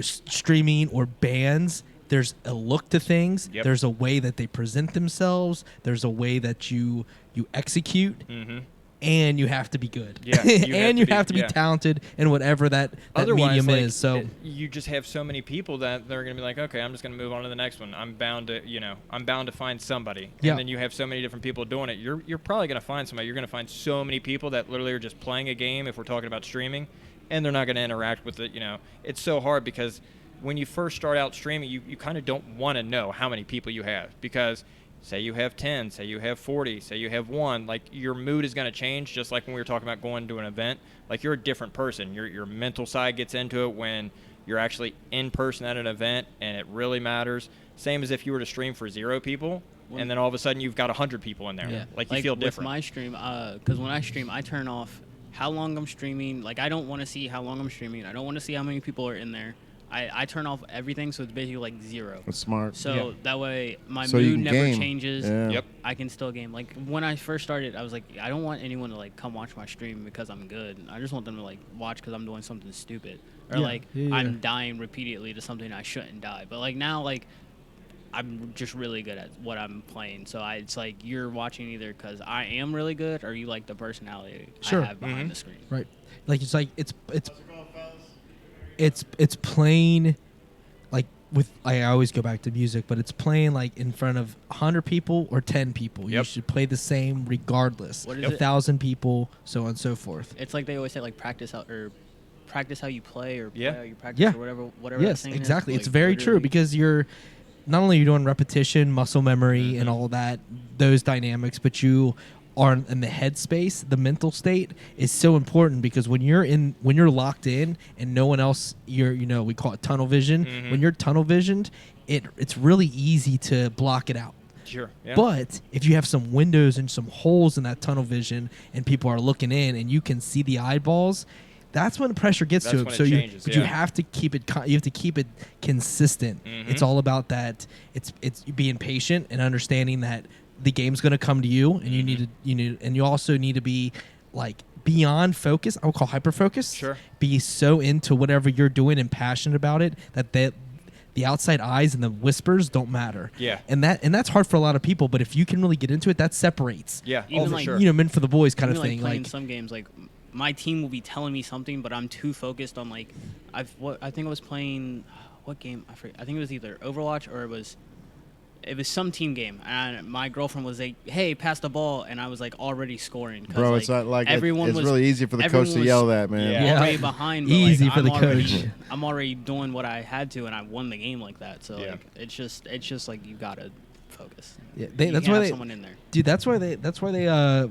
[SPEAKER 2] streaming or bands, there's a look to things.
[SPEAKER 4] Yep.
[SPEAKER 2] There's a way that they present themselves. There's a way that you execute.
[SPEAKER 4] Mm-hmm.
[SPEAKER 2] And you have to be good.
[SPEAKER 4] Yeah,
[SPEAKER 2] and you have to be talented in whatever that medium is. So
[SPEAKER 4] you just have so many people that they're going to be like, okay, I'm just going to move on to the next one. I'm bound to find somebody.
[SPEAKER 2] Yeah.
[SPEAKER 4] And then you have so many different people doing it. You're probably going to find somebody. You're going to find so many people that literally are just playing a game, if we're talking about streaming, and they're not going to interact with it. It's so hard because when you first start out streaming, you kind of don't want to know how many people you have, because say you have 10, say you have 40, say you have 1, like your mood is going to change, just like when we were talking about going to an event. Like you're a different person. Your mental side gets into it when you're actually in person at an event, and it really matters. Same as if you were to stream for 0 people, and then all of a sudden you've got 100 people in there. Yeah. Like you feel different.
[SPEAKER 3] With my stream, because when I stream, I turn off how long I'm streaming. Like I don't want to see how long I'm streaming. I don't want to see how many people are in there. I turn off everything, so it's basically like 0.
[SPEAKER 1] That's smart.
[SPEAKER 3] So that way my mood never changes.
[SPEAKER 1] Yeah.
[SPEAKER 4] Yep.
[SPEAKER 3] I can still game. Like when I first started, I was like, I don't want anyone to like come watch my stream because I'm good. I just want them to like watch because I'm doing something stupid, or I'm dying repeatedly to something I shouldn't die. But like now, like I'm just really good at what I'm playing. So it's like you're watching either because I am really good, or you like the personality I have behind the screen.
[SPEAKER 2] Right. Like it's playing like with I always go back to music, but it's playing like in front of 100 people or 10 people. You should play the same regardless. 1,000 people, so on and so forth.
[SPEAKER 3] It's like they always say, like practice how you play, or play how you practice, or whatever.
[SPEAKER 2] Yes, exactly. It's very true, because you're not only doing repetition, muscle memory, and all that, those dynamics, but you are in the headspace. The mental state is so important, because when you're locked in and no one else, we call it tunnel vision. When you're tunnel visioned, it's really easy to block it out.
[SPEAKER 4] Sure. Yeah.
[SPEAKER 2] But if you have some windows and some holes in that tunnel vision, and people are looking in and you can see the eyeballs, that's when the pressure gets to it. So you have to keep it. You have to keep it consistent. It's all about that. It's being patient and understanding that the game's going to come to you, and you also need to be like beyond focus. I would call hyper focus.
[SPEAKER 4] Sure.
[SPEAKER 2] Be so into whatever you're doing and passionate about it that the outside eyes and the whispers don't matter.
[SPEAKER 4] Yeah.
[SPEAKER 2] And that's hard for a lot of people, but if you can really get into it, that separates.
[SPEAKER 4] Yeah.
[SPEAKER 3] Even
[SPEAKER 4] for sure.
[SPEAKER 2] Men for the boys kind of thing.
[SPEAKER 3] Playing some games, like my team will be telling me something, but I'm too focused on like I think I was playing what game? I forget. I think it was either Overwatch or it was some team game, and my girlfriend was like, "Hey, pass the ball," and I was like already scoring.
[SPEAKER 1] Bro, it's not like it's really easy for the coach to yell that, man.
[SPEAKER 3] Yeah. Already behind. But
[SPEAKER 2] easy
[SPEAKER 3] like,
[SPEAKER 2] for the coach.
[SPEAKER 3] I'm already doing what I had to, and I won the game like that. So like, it's just like you gotta focus.
[SPEAKER 2] Yeah, that's why
[SPEAKER 3] someone in there.
[SPEAKER 2] Dude, that's why they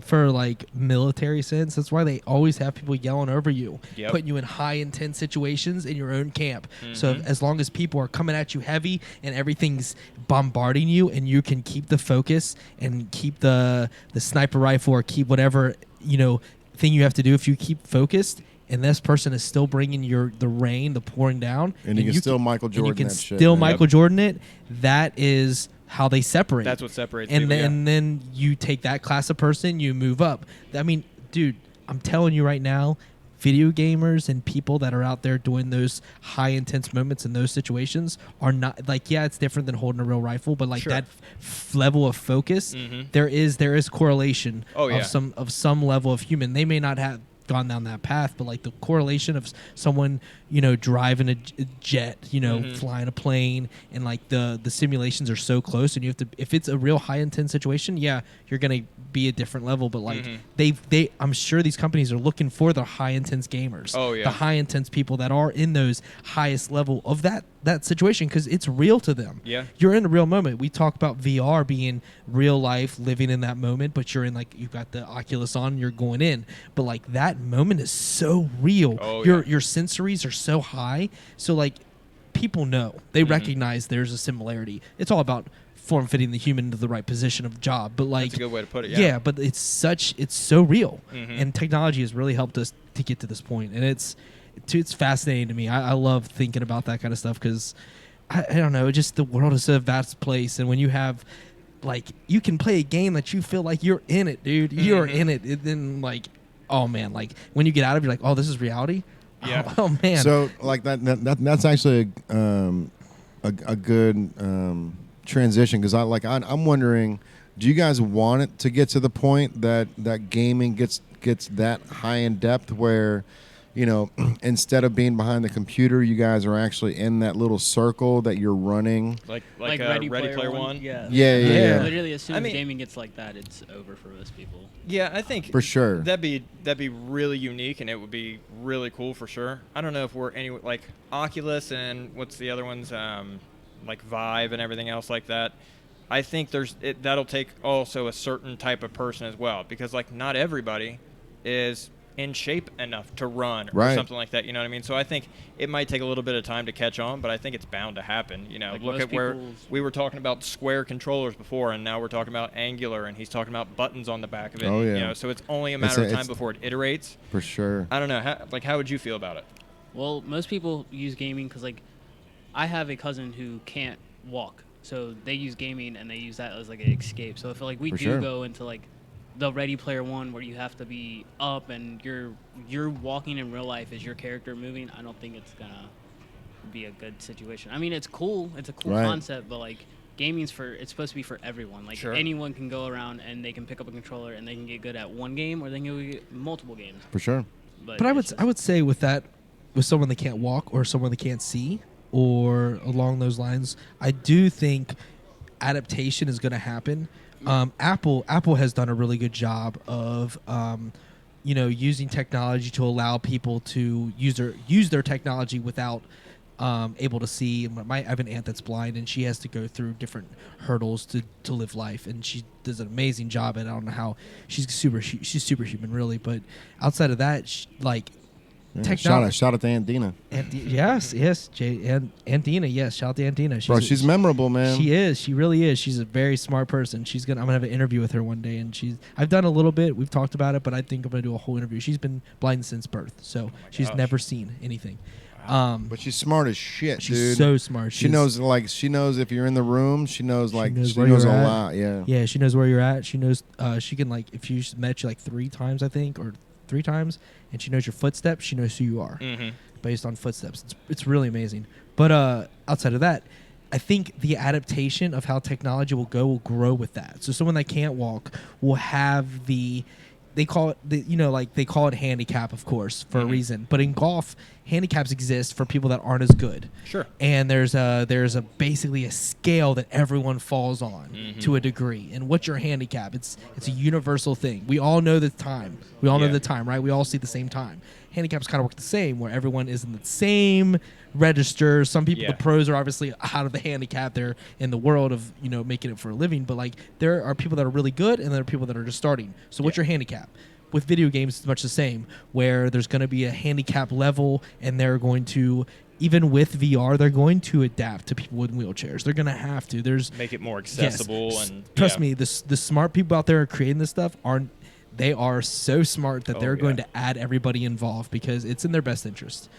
[SPEAKER 2] for like military sense, that's why they always have people yelling over you, putting you in high intense situations in your own camp. So as long as people are coming at you heavy and everything's bombarding you, and you can keep the focus and keep the sniper rifle or keep whatever thing you have to do, if you keep focused and this person is still bringing the rain, the pouring down,
[SPEAKER 1] and you can still Michael Jordan,
[SPEAKER 2] and you can
[SPEAKER 1] that shit,
[SPEAKER 2] still Michael Jordan it, that is how they separate.
[SPEAKER 4] That's what separates
[SPEAKER 2] and
[SPEAKER 4] people,
[SPEAKER 2] and then you take that class of person, you move up. I mean, dude, I'm telling you right now, video gamers and people that are out there doing those high intense moments in those situations are not like, yeah, it's different than holding a real rifle, but like that level of focus, there is correlation of some level of human. They may not have gone down that path, but like the correlation of someone, you know, driving a jet, you know, flying a plane, and like the simulations are so close, and you have to, if it's a real high intense situation, yeah, you're gonna be a different level, but like they I'm sure these companies are looking for the high intense gamers, the high intense people that are in those highest level of that situation, because it's real to them. You're in a real moment. We talk about VR being real life, living in that moment, but you're in, like, you've got the Oculus on, you're going in, but like that moment is so real. Your sensories are so high, so like people know, they recognize there's a similarity. It's all about form fitting the human into the right position of job, but like,
[SPEAKER 4] that's a good way to put it.
[SPEAKER 2] But it's so real, and technology has really helped us to get to this point, and it's fascinating to me. I love thinking about that kind of stuff, because I don't know, just the world is a vast place, and when you have, like, you can play a game that you feel like you're in it, dude. You're in it, and then like, oh man, like when you get out of it, you're like, oh, this is reality. Oh man.
[SPEAKER 1] So like that's actually a good transition, because I'm wondering, do you guys want it to get to the point that gaming gets that high in depth where, you know, instead of being behind the computer, you guys are actually in that little circle that you're running,
[SPEAKER 4] like Ready Player One.
[SPEAKER 1] Yeah.
[SPEAKER 3] Literally, as soon as gaming gets like that, it's over for most people.
[SPEAKER 4] Yeah, I think
[SPEAKER 1] for sure
[SPEAKER 4] that'd be really unique, and it would be really cool for sure. I don't know if we're any like Oculus and what's the other ones, like Vive and everything else like that. I think that'll take also a certain type of person as well, because like not everybody is in shape enough to run or something like that, you know what I mean? So I think it might take a little bit of time to catch on, but I think it's bound to happen. You know, like, look at where we were talking about square controllers before, and now we're talking about angular, and he's talking about buttons on the back of it. You know, so it's only a matter of time before it iterates.
[SPEAKER 1] For sure.
[SPEAKER 4] I don't know. How would you feel about it?
[SPEAKER 3] Well, most people use gaming because, like, I have a cousin who can't walk, so they use gaming and they use that as like an escape. So if like we go into like the Ready Player One, where you have to be up and you're walking in real life as your character moving, I don't think it's gonna be a good situation. I mean, it's cool. It's a cool concept, but like gaming's it's supposed to be for everyone. Like anyone can go around and they can pick up a controller and they can get good at one game, or they can go get multiple games.
[SPEAKER 1] For sure.
[SPEAKER 2] But I would say with someone that can't walk or someone that can't see or along those lines, I do think adaptation is going to happen. Apple has done a really good job of using technology to allow people to use their technology without able to see. I have an aunt that's blind, and she has to go through different hurdles to live life, and she does an amazing job at it. I don't know how she's superhuman, really, but outside of that, technology.
[SPEAKER 1] Shout out to Aunt Dina.
[SPEAKER 2] Yes, Aunt Dina. Yes, shout out to Aunt Dina.
[SPEAKER 1] She's memorable, man.
[SPEAKER 2] She is. She really is. She's a very smart person. I'm gonna have an interview with her one day, and I've done a little bit. We've talked about it, but I think I'm gonna do a whole interview. She's been blind since birth, so she's never seen anything.
[SPEAKER 1] But she's smart as shit,
[SPEAKER 2] she's
[SPEAKER 1] dude.
[SPEAKER 2] She's so smart.
[SPEAKER 1] She knows if you're in the room. She knows a lot. Yeah.
[SPEAKER 2] Yeah, she knows where you're at. She knows. She can, like, if she's met you like 3 times, I think, or 3 times, and she knows your footsteps, she knows who you are based on footsteps. It's really amazing. But outside of that, I think the adaptation of how technology will grow with that. So someone that can't walk will have they call it handicap, of course, for a reason. But in golf, handicaps exist for people that aren't as good.
[SPEAKER 4] Sure.
[SPEAKER 2] And there's basically a scale that everyone falls on to a degree. And what's your handicap? It's a universal thing. We all know the time. We all know the time, right? We all see the same time. Handicaps kind of work the same, where everyone is in the same register. Some people, the pros, are obviously out of the handicap. They're in the world of making it for a living. But like, there are people that are really good, and there are people that are just starting. So what's your handicap? With video games, it's much the same, where there's going to be a handicap level, and they're going to, even with VR, they're going to adapt to people in wheelchairs. They're going to have to. Make
[SPEAKER 4] it more accessible.
[SPEAKER 2] Yes. And trust me, the smart people out there creating this stuff they are so smart that they're going to add everybody involved, because it's in their best interest.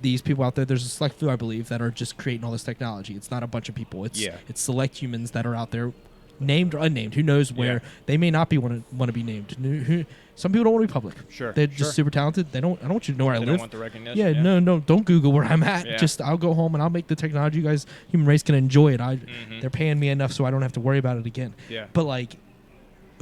[SPEAKER 2] These people out there, there's a select few, I believe, that are just creating all this technology. It's not a bunch of people. It's select humans that are out there named or unnamed. Who knows where they may not be want to be named. Some people don't want to be public.
[SPEAKER 4] Sure.
[SPEAKER 2] They're just super talented. I don't want you to know where I live.
[SPEAKER 4] They don't want the recognition.
[SPEAKER 2] Yeah, no, don't Google where I'm at.
[SPEAKER 4] Yeah.
[SPEAKER 2] Just I'll go home and I'll make the technology. You guys, human race, can enjoy it. They're paying me enough so I don't have to worry about it again.
[SPEAKER 4] Yeah.
[SPEAKER 2] But like,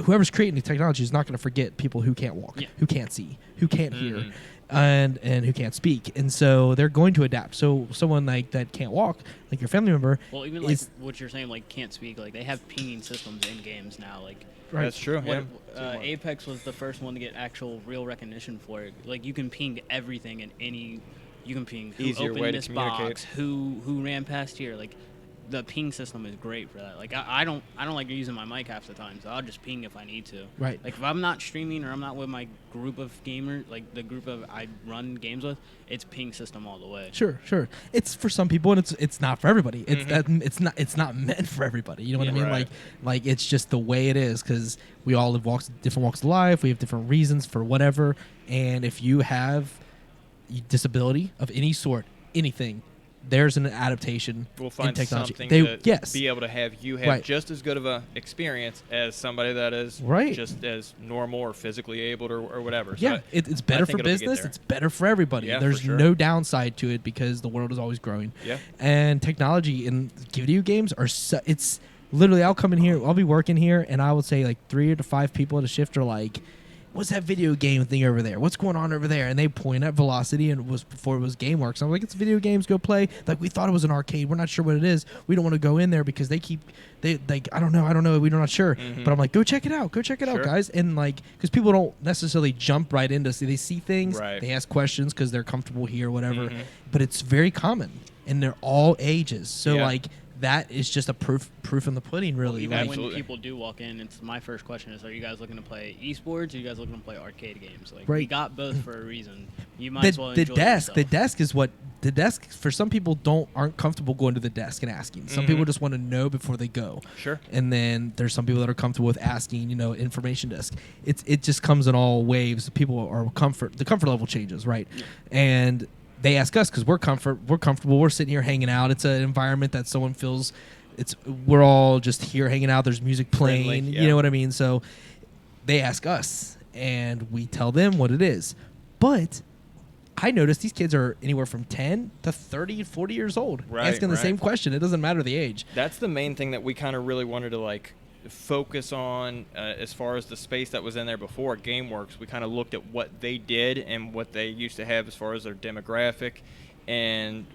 [SPEAKER 2] whoever's creating the technology is not going to forget people who can't walk, who can't see, who can't hear, and who can't speak. And so they're going to adapt. So someone like that can't walk, like your family member.
[SPEAKER 3] Well, even like what you're saying, like can't speak, like they have pinging systems in games now. Like
[SPEAKER 2] Right.
[SPEAKER 4] That's true.
[SPEAKER 3] Apex was the first one to get actual real recognition for it. Like you can ping everything in any. You can ping who
[SPEAKER 4] Easier way
[SPEAKER 3] opened
[SPEAKER 4] to
[SPEAKER 3] this
[SPEAKER 4] communicate.
[SPEAKER 3] box, who ran past here. Like the ping system is great for that. Like I don't like using my mic half the time, so I'll just ping if I need to.
[SPEAKER 2] Right.
[SPEAKER 3] Like if I'm not streaming or I'm not with my group of gamers, like the group of I run games with, it's ping system all the way.
[SPEAKER 2] Sure. It's for some people, and it's not for everybody. It's not meant for everybody. You know what I mean?
[SPEAKER 4] Right.
[SPEAKER 2] Like it's just the way it is because we all live different walks of life. We have different reasons for whatever. And if you have disability of any sort, anything, there's an adaptation
[SPEAKER 4] We'll find
[SPEAKER 2] in technology.
[SPEAKER 4] something
[SPEAKER 2] They
[SPEAKER 4] to be able to have you have
[SPEAKER 2] Right.
[SPEAKER 4] just as good of a experience as somebody that is
[SPEAKER 2] Right.
[SPEAKER 4] just as normal or physically able or whatever. So
[SPEAKER 2] Yeah, it's better
[SPEAKER 4] think
[SPEAKER 2] for
[SPEAKER 4] it'll get
[SPEAKER 2] business.
[SPEAKER 4] there.
[SPEAKER 2] It's better for everybody.
[SPEAKER 4] Yeah, for
[SPEAKER 2] There's
[SPEAKER 4] sure.
[SPEAKER 2] no downside to it because the world is always growing.
[SPEAKER 4] Yeah.
[SPEAKER 2] And technology and video games are it's literally I'll come in here, I'll be working here, and I would say like 3 to 5 people at a shift are like, what's that video game thing over there? What's going on over there? And they point at Velocity, and it was before it was GameWorks. I'm like, it's video games, go play. Like, we thought it was an arcade. We're not sure what it is. We don't want to go in there because they I don't know. We're not sure. But I'm like, go check it out. Go check it out,
[SPEAKER 4] Sure.
[SPEAKER 2] guys. And like, because people don't necessarily jump right into, they see things,
[SPEAKER 4] Right.
[SPEAKER 2] they ask questions because they're comfortable here, whatever. But it's very common, and they're all ages. So
[SPEAKER 4] Yeah.
[SPEAKER 2] like, that is just a proof in the pudding, really.
[SPEAKER 3] Even
[SPEAKER 2] Like,
[SPEAKER 3] when
[SPEAKER 4] Absolutely.
[SPEAKER 3] people do walk in, it's my first question is, are you guys looking to play esports or are you guys looking to play arcade games? Like, we
[SPEAKER 2] Right.
[SPEAKER 3] got both for a reason. You might as well enjoy
[SPEAKER 2] the
[SPEAKER 3] yourself.
[SPEAKER 2] desk is what the desk for some people aren't comfortable going to the desk and asking. Some people just want to know before they go.
[SPEAKER 4] Sure.
[SPEAKER 2] And then there's some people that are comfortable with asking, information desk. It just comes in all waves. People are the comfort level changes, right? And they ask us because we're comfortable. We're sitting here hanging out. It's an environment that someone feels we're all just here hanging out. There's music playing.
[SPEAKER 4] Friendly, yeah.
[SPEAKER 2] You know what I mean? So they ask us, and we tell them what it is. But I noticed these kids are anywhere from 10 to 30, 40 years old,
[SPEAKER 4] Right,
[SPEAKER 2] asking the
[SPEAKER 4] right.
[SPEAKER 2] same question. It doesn't matter the age.
[SPEAKER 4] That's the main thing that we kind of really wanted to like focus on as far as the space that was in there before at GameWorks. We kind of looked at what they did and what they used to have as far as their demographic, and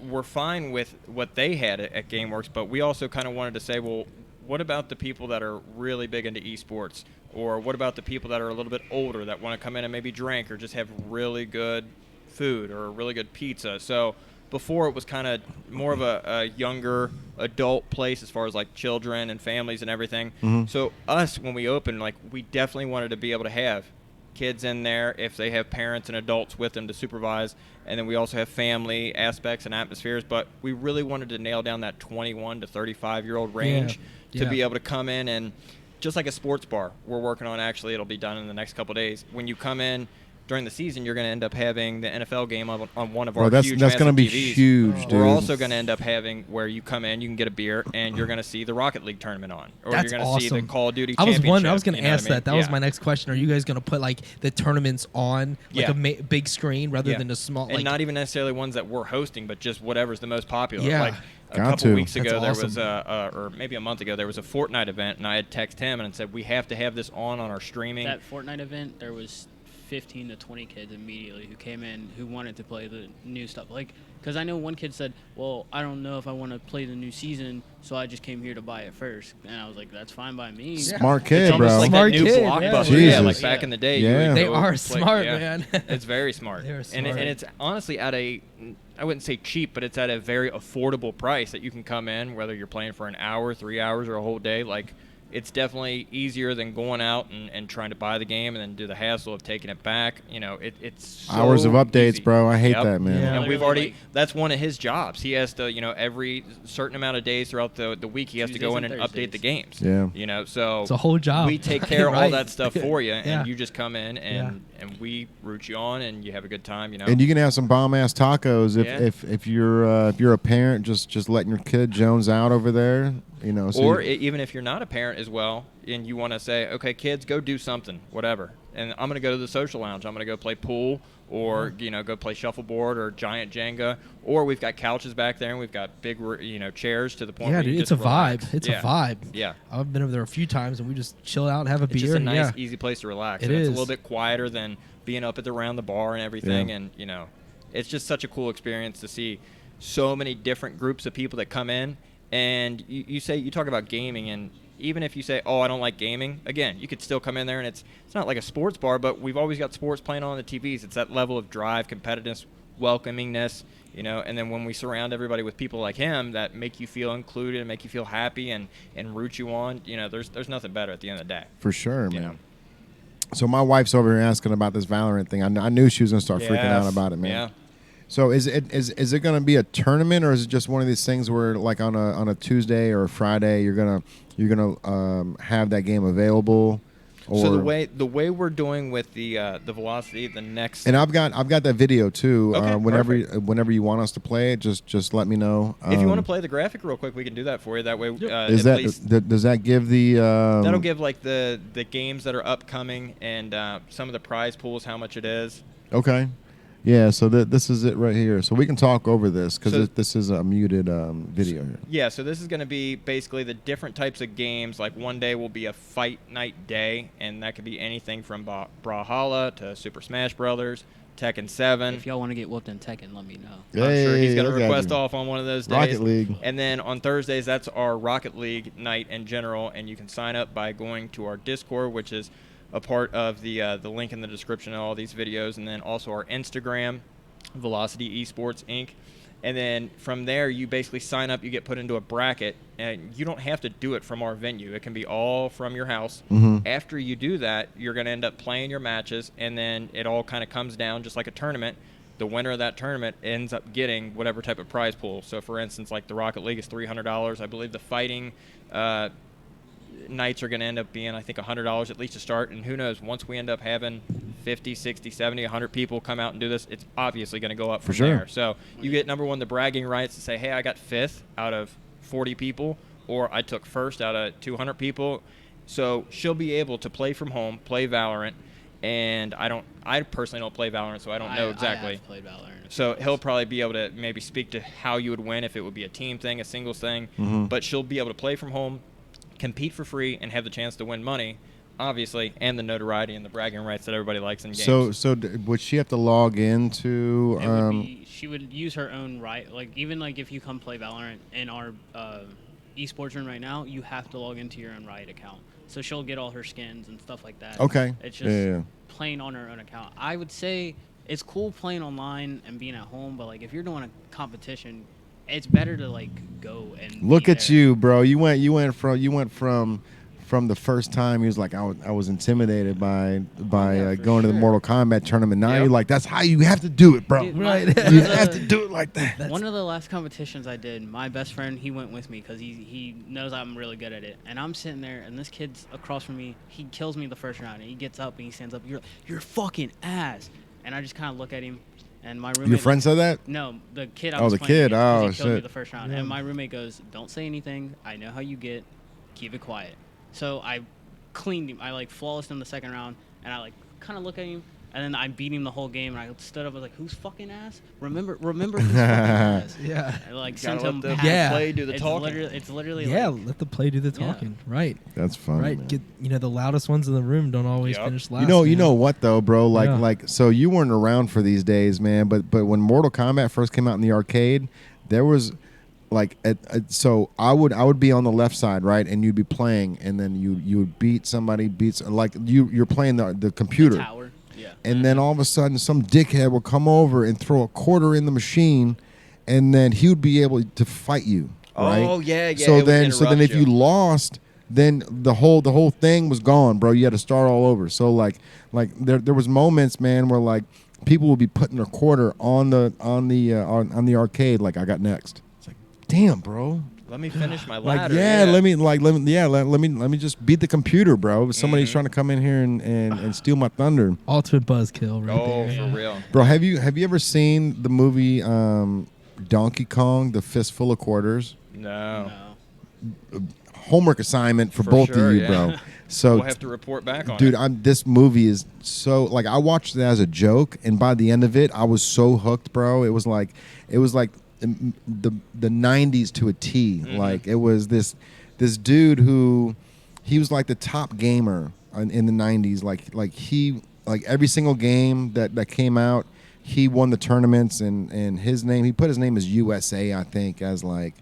[SPEAKER 4] we're fine with what they had at GameWorks, but we also kind of wanted to say, well, what about the people that are really big into esports? Or what about the people that are a little bit older that want to come in and maybe drink or just have really good food or a really good pizza? So before it was kind of more of a younger adult place as far as like children and families and everything. So us, when we opened, like we definitely wanted to be able to have kids in there if they have parents and adults with them to supervise, and then we also have family aspects and atmospheres, but we really wanted to nail down that 21 to 35 year old range to be able to come in, and just like a sports bar we're working on, actually it'll be done in the next couple of days. When you come in during the season, you're going to end up having the NFL game on one of our huge
[SPEAKER 1] that's going to be
[SPEAKER 4] TVs.
[SPEAKER 1] huge, dude.
[SPEAKER 4] We're also going to end up having where you come in, you can get a beer, and you're going to see the Rocket League tournament on, or
[SPEAKER 2] That's
[SPEAKER 4] you're going to see the
[SPEAKER 2] awesome.
[SPEAKER 4] Call of Duty
[SPEAKER 2] I was
[SPEAKER 4] Championship.
[SPEAKER 2] going to
[SPEAKER 4] you know
[SPEAKER 2] ask
[SPEAKER 4] what I mean?
[SPEAKER 2] that. That was my next question. Are you guys going to put like the tournaments on like a big screen rather than a small?
[SPEAKER 4] And
[SPEAKER 2] like,
[SPEAKER 4] not even necessarily ones that we're hosting, but just whatever's the most popular.
[SPEAKER 2] Yeah.
[SPEAKER 4] Like a
[SPEAKER 1] Got
[SPEAKER 4] couple
[SPEAKER 1] to.
[SPEAKER 4] weeks ago,
[SPEAKER 2] That's
[SPEAKER 4] there was
[SPEAKER 2] awesome.
[SPEAKER 4] or maybe a month ago, there was a Fortnite event, and I had texted him and said, we have to have this on our streaming.
[SPEAKER 3] That Fortnite event, there was 15 to 20 kids immediately who came in who wanted to play the new stuff. Like, because I know one kid said, well, I don't know if I want to play the new season, so I just came here to buy it first. And I was like, that's fine by me.
[SPEAKER 1] Smart
[SPEAKER 4] It's
[SPEAKER 1] kid,
[SPEAKER 4] almost
[SPEAKER 1] bro.
[SPEAKER 4] like
[SPEAKER 2] Smart
[SPEAKER 4] that new
[SPEAKER 2] kid,
[SPEAKER 4] Blockbuster.
[SPEAKER 1] yeah.
[SPEAKER 4] Yeah, like
[SPEAKER 1] Jesus.
[SPEAKER 4] back in the day.
[SPEAKER 1] Yeah.
[SPEAKER 4] You would
[SPEAKER 2] They
[SPEAKER 4] go
[SPEAKER 2] are
[SPEAKER 4] play-
[SPEAKER 2] smart, man.
[SPEAKER 4] It's very smart.
[SPEAKER 2] They're
[SPEAKER 4] And
[SPEAKER 2] smart.
[SPEAKER 4] it's honestly at a, I wouldn't say cheap, but it's at a very affordable price that you can come in, whether you're playing for an hour, 3 hours, or a whole day. Like, it's definitely easier than going out and trying to buy the game and then do the hassle of taking it back. It's so
[SPEAKER 1] Hours of updates,
[SPEAKER 4] easy.
[SPEAKER 1] bro. I hate
[SPEAKER 4] Yep.
[SPEAKER 1] that, man.
[SPEAKER 2] Yeah.
[SPEAKER 4] And we've
[SPEAKER 3] Literally,
[SPEAKER 4] already,
[SPEAKER 3] like-
[SPEAKER 4] that's one of his jobs. He has to, every certain amount of days throughout the week, he has to go in
[SPEAKER 3] Tuesdays
[SPEAKER 4] and
[SPEAKER 3] and
[SPEAKER 4] update the
[SPEAKER 3] Thursdays.
[SPEAKER 4] games.
[SPEAKER 1] Yeah.
[SPEAKER 4] So
[SPEAKER 2] It's a whole job.
[SPEAKER 4] we take care of all
[SPEAKER 2] Right.
[SPEAKER 4] that stuff for you,
[SPEAKER 2] Yeah.
[SPEAKER 4] and you just come in and we root you on, and you have a good time.
[SPEAKER 1] And you can have some bomb ass tacos
[SPEAKER 4] Yeah.
[SPEAKER 1] if you're a parent just letting your kid Jones out over there. You know, so
[SPEAKER 4] or even if you're not a parent as well, and you want to say, okay, kids, go do something, whatever. And I'm going to go to the social lounge. I'm going to go play pool, or go play shuffleboard or giant Jenga, or we've got couches back there and we've got big chairs to the point.
[SPEAKER 2] Yeah,
[SPEAKER 4] where
[SPEAKER 2] dude,
[SPEAKER 4] you
[SPEAKER 2] it's a
[SPEAKER 4] just relax.
[SPEAKER 2] vibe. It's a vibe.
[SPEAKER 4] Yeah,
[SPEAKER 2] I've been over there a few times and we just chill out, and have a beer.
[SPEAKER 4] It's just a nice, easy place to relax.
[SPEAKER 2] It's
[SPEAKER 4] a little bit quieter than being up around the bar and everything.
[SPEAKER 1] Yeah.
[SPEAKER 4] And it's just such a cool experience to see so many different groups of people that come in. And you talk about gaming, and even if you say, oh, I don't like gaming, again, you could still come in there, and it's not like a sports bar, but we've always got sports playing on the TVs. It's that level of drive, competitiveness, welcomingness, and then when we surround everybody with people like him that make you feel included and make you feel happy and root you on, there's nothing better at the end of the day.
[SPEAKER 1] For sure, man. So my wife's over here asking about this Valorant thing. I knew she was going to start freaking out about it, man.
[SPEAKER 4] Yeah.
[SPEAKER 1] So is it going to be a tournament, or is it just one of these things where, like, on a Tuesday or a Friday, you're gonna have that game available? Or
[SPEAKER 4] so the way we're doing with the Velocity, the next,
[SPEAKER 1] and I've got that video too.
[SPEAKER 4] Okay,
[SPEAKER 1] whenever you want us to play it, just let me know.
[SPEAKER 4] If you want to play the graphic real quick, we can do that for you. That way,
[SPEAKER 1] does that give the
[SPEAKER 4] that'll give like the games that are upcoming and some of the prize pools, how much it is.
[SPEAKER 1] Okay. Yeah, so this is it right here. So we can talk over this because this is a muted video here.
[SPEAKER 4] Yeah, so this is going to be basically the different types of games. Like one day will be a fight night day, and that could be anything from Brawlhalla to Super Smash Brothers, Tekken 7.
[SPEAKER 3] If y'all want to get whooped in Tekken, let me know.
[SPEAKER 1] Hey,
[SPEAKER 4] I'm sure he's going to request off on one of those days.
[SPEAKER 1] Rocket League.
[SPEAKER 4] And then on Thursdays, that's our Rocket League night in general, and you can sign up by going to our Discord, which is a part of the link in the description of all these videos, and then also our Instagram, Velocity Esports Inc. And then from there, you basically sign up, you get put into a bracket, and you don't have to do it from our venue. It can be all from your house.
[SPEAKER 1] Mm-hmm.
[SPEAKER 4] After you do that, you're going to end up playing your matches, and then it all kind of comes down just like a tournament. The winner of that tournament ends up getting whatever type of prize pool. So, for instance, like the Rocket League is $300. I believe the fighting nights are going to end up being, I think, $100 at least to start. And who knows, once we end up having 50, 60, 70, 100 people come out and do this, it's obviously going to go up from there. So you get, number one, the bragging rights to say, hey, I got 5th out of 40 people, or I took 1st out of 200 people. So she'll be able to play from home, play Valorant. And I personally don't play Valorant, so I don't know exactly.
[SPEAKER 3] I have played Valorant.
[SPEAKER 4] So he'll probably be able to maybe speak to how you would win, if it would be a team thing, a singles thing.
[SPEAKER 1] Mm-hmm.
[SPEAKER 4] But she'll be able to play from home, compete for free, and have the chance to win money, obviously, and the notoriety and the bragging rights that everybody likes in games.
[SPEAKER 1] So would she have to log into?
[SPEAKER 3] She would use her own right. Like, even like if you come play Valorant in our esports room right now, you have to log into your own Riot account. So she'll get all her skins and stuff like that.
[SPEAKER 1] Okay.
[SPEAKER 3] It's just playing on her own account. I would say it's cool playing online and being at home, but like if you're doing a competition, it's better to like go and
[SPEAKER 1] look at you, bro. You went from the first time he was like, I was intimidated by going to the Mortal Kombat tournament. Now you're like, that's how you have to do it, bro.
[SPEAKER 3] Dude,
[SPEAKER 1] right? You have to do it like that.
[SPEAKER 3] One of the last competitions I did, my best friend, he went with me because he knows I'm really good at it. And I'm sitting there, and this kid's across from me. He kills me the first round, and he gets up and he stands up. You're fucking ass. And I just kind of look at him. And my roommate.
[SPEAKER 1] Your friend said that?
[SPEAKER 3] No, the kid I was
[SPEAKER 1] the
[SPEAKER 3] playing
[SPEAKER 1] kid.
[SPEAKER 3] against,
[SPEAKER 1] Oh,
[SPEAKER 3] he killed me
[SPEAKER 1] shit.
[SPEAKER 3] the first round. And my roommate goes, don't say anything. I know how you get. Keep it quiet. So I cleaned him. I like flawlessed him the second round. And I like kind of look at him. And then I beat him the whole game. And I stood up. I was like, who's fucking ass? Remember who's fucking ass.
[SPEAKER 2] Yeah.
[SPEAKER 3] I like
[SPEAKER 4] Gotta
[SPEAKER 3] sent
[SPEAKER 4] let
[SPEAKER 3] him
[SPEAKER 4] the
[SPEAKER 3] past.
[SPEAKER 4] play do the talking.
[SPEAKER 3] It's literally
[SPEAKER 2] Yeah,
[SPEAKER 3] like,
[SPEAKER 2] let the play do the talking. Right.
[SPEAKER 1] That's fun.
[SPEAKER 2] Right.
[SPEAKER 1] Man.
[SPEAKER 2] Get the loudest ones in the room don't always
[SPEAKER 4] Yep.
[SPEAKER 2] finish last.
[SPEAKER 1] You know what though, bro?
[SPEAKER 2] Yeah.
[SPEAKER 1] Like so you weren't around for these days, man. But when Mortal Kombat first came out in the arcade, there was like so I would be on the left side, right, and you'd be playing, and then you would beat somebody, like you're playing the computer.
[SPEAKER 3] the tower. Yeah.
[SPEAKER 1] And then all of a sudden, some dickhead will come over and throw a quarter in the machine, and then he would be able to fight you. Right?
[SPEAKER 4] Oh yeah.
[SPEAKER 1] So
[SPEAKER 4] it would
[SPEAKER 1] then
[SPEAKER 4] interrupt
[SPEAKER 1] if you lost, then the whole thing was gone, bro. You had to start all over. So like there was moments, man, where like people would be putting their quarter on the arcade. Like, I got next. It's like, damn, bro.
[SPEAKER 4] Let me finish my
[SPEAKER 1] Like,
[SPEAKER 4] ladder.
[SPEAKER 1] let me just beat the computer, bro. Somebody's trying to come in here and steal my thunder.
[SPEAKER 2] Ultimate buzzkill right
[SPEAKER 4] Oh,
[SPEAKER 2] there.
[SPEAKER 4] for real.
[SPEAKER 1] Bro, have you ever seen the movie Donkey Kong, The Fistful of Quarters?
[SPEAKER 4] No.
[SPEAKER 3] No.
[SPEAKER 1] homework assignment for both of you, bro. So
[SPEAKER 4] we'll have to report back on
[SPEAKER 1] dude,
[SPEAKER 4] it.
[SPEAKER 1] This movie is so like I watched it as a joke, and by the end of it, I was so hooked, bro. It was like the 90s to a T.
[SPEAKER 4] Mm-hmm.
[SPEAKER 1] Like it was this dude who he was like the top gamer in the 90s. Like every single game that came out, he won the tournaments, and he put his name as USA, I think, as like.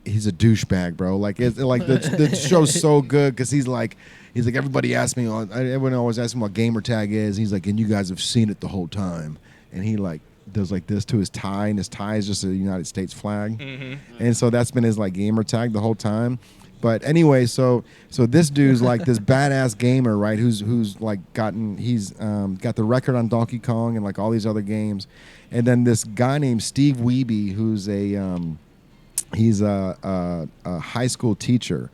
[SPEAKER 1] He's a douchebag, bro. Like the show's so good because he's like everybody asks me, everyone always asks me what gamer tag is. He's like, and you guys have seen it the whole time. And he like does like this to his tie, and his tie is just a United States flag. Mm-hmm. And so that's been his like gamer tag the whole time. But anyway, so this dude's like this badass gamer, right? Who's like got the record on Donkey Kong and like all these other games. And then this guy named Steve Wiebe, who's he's a high school teacher,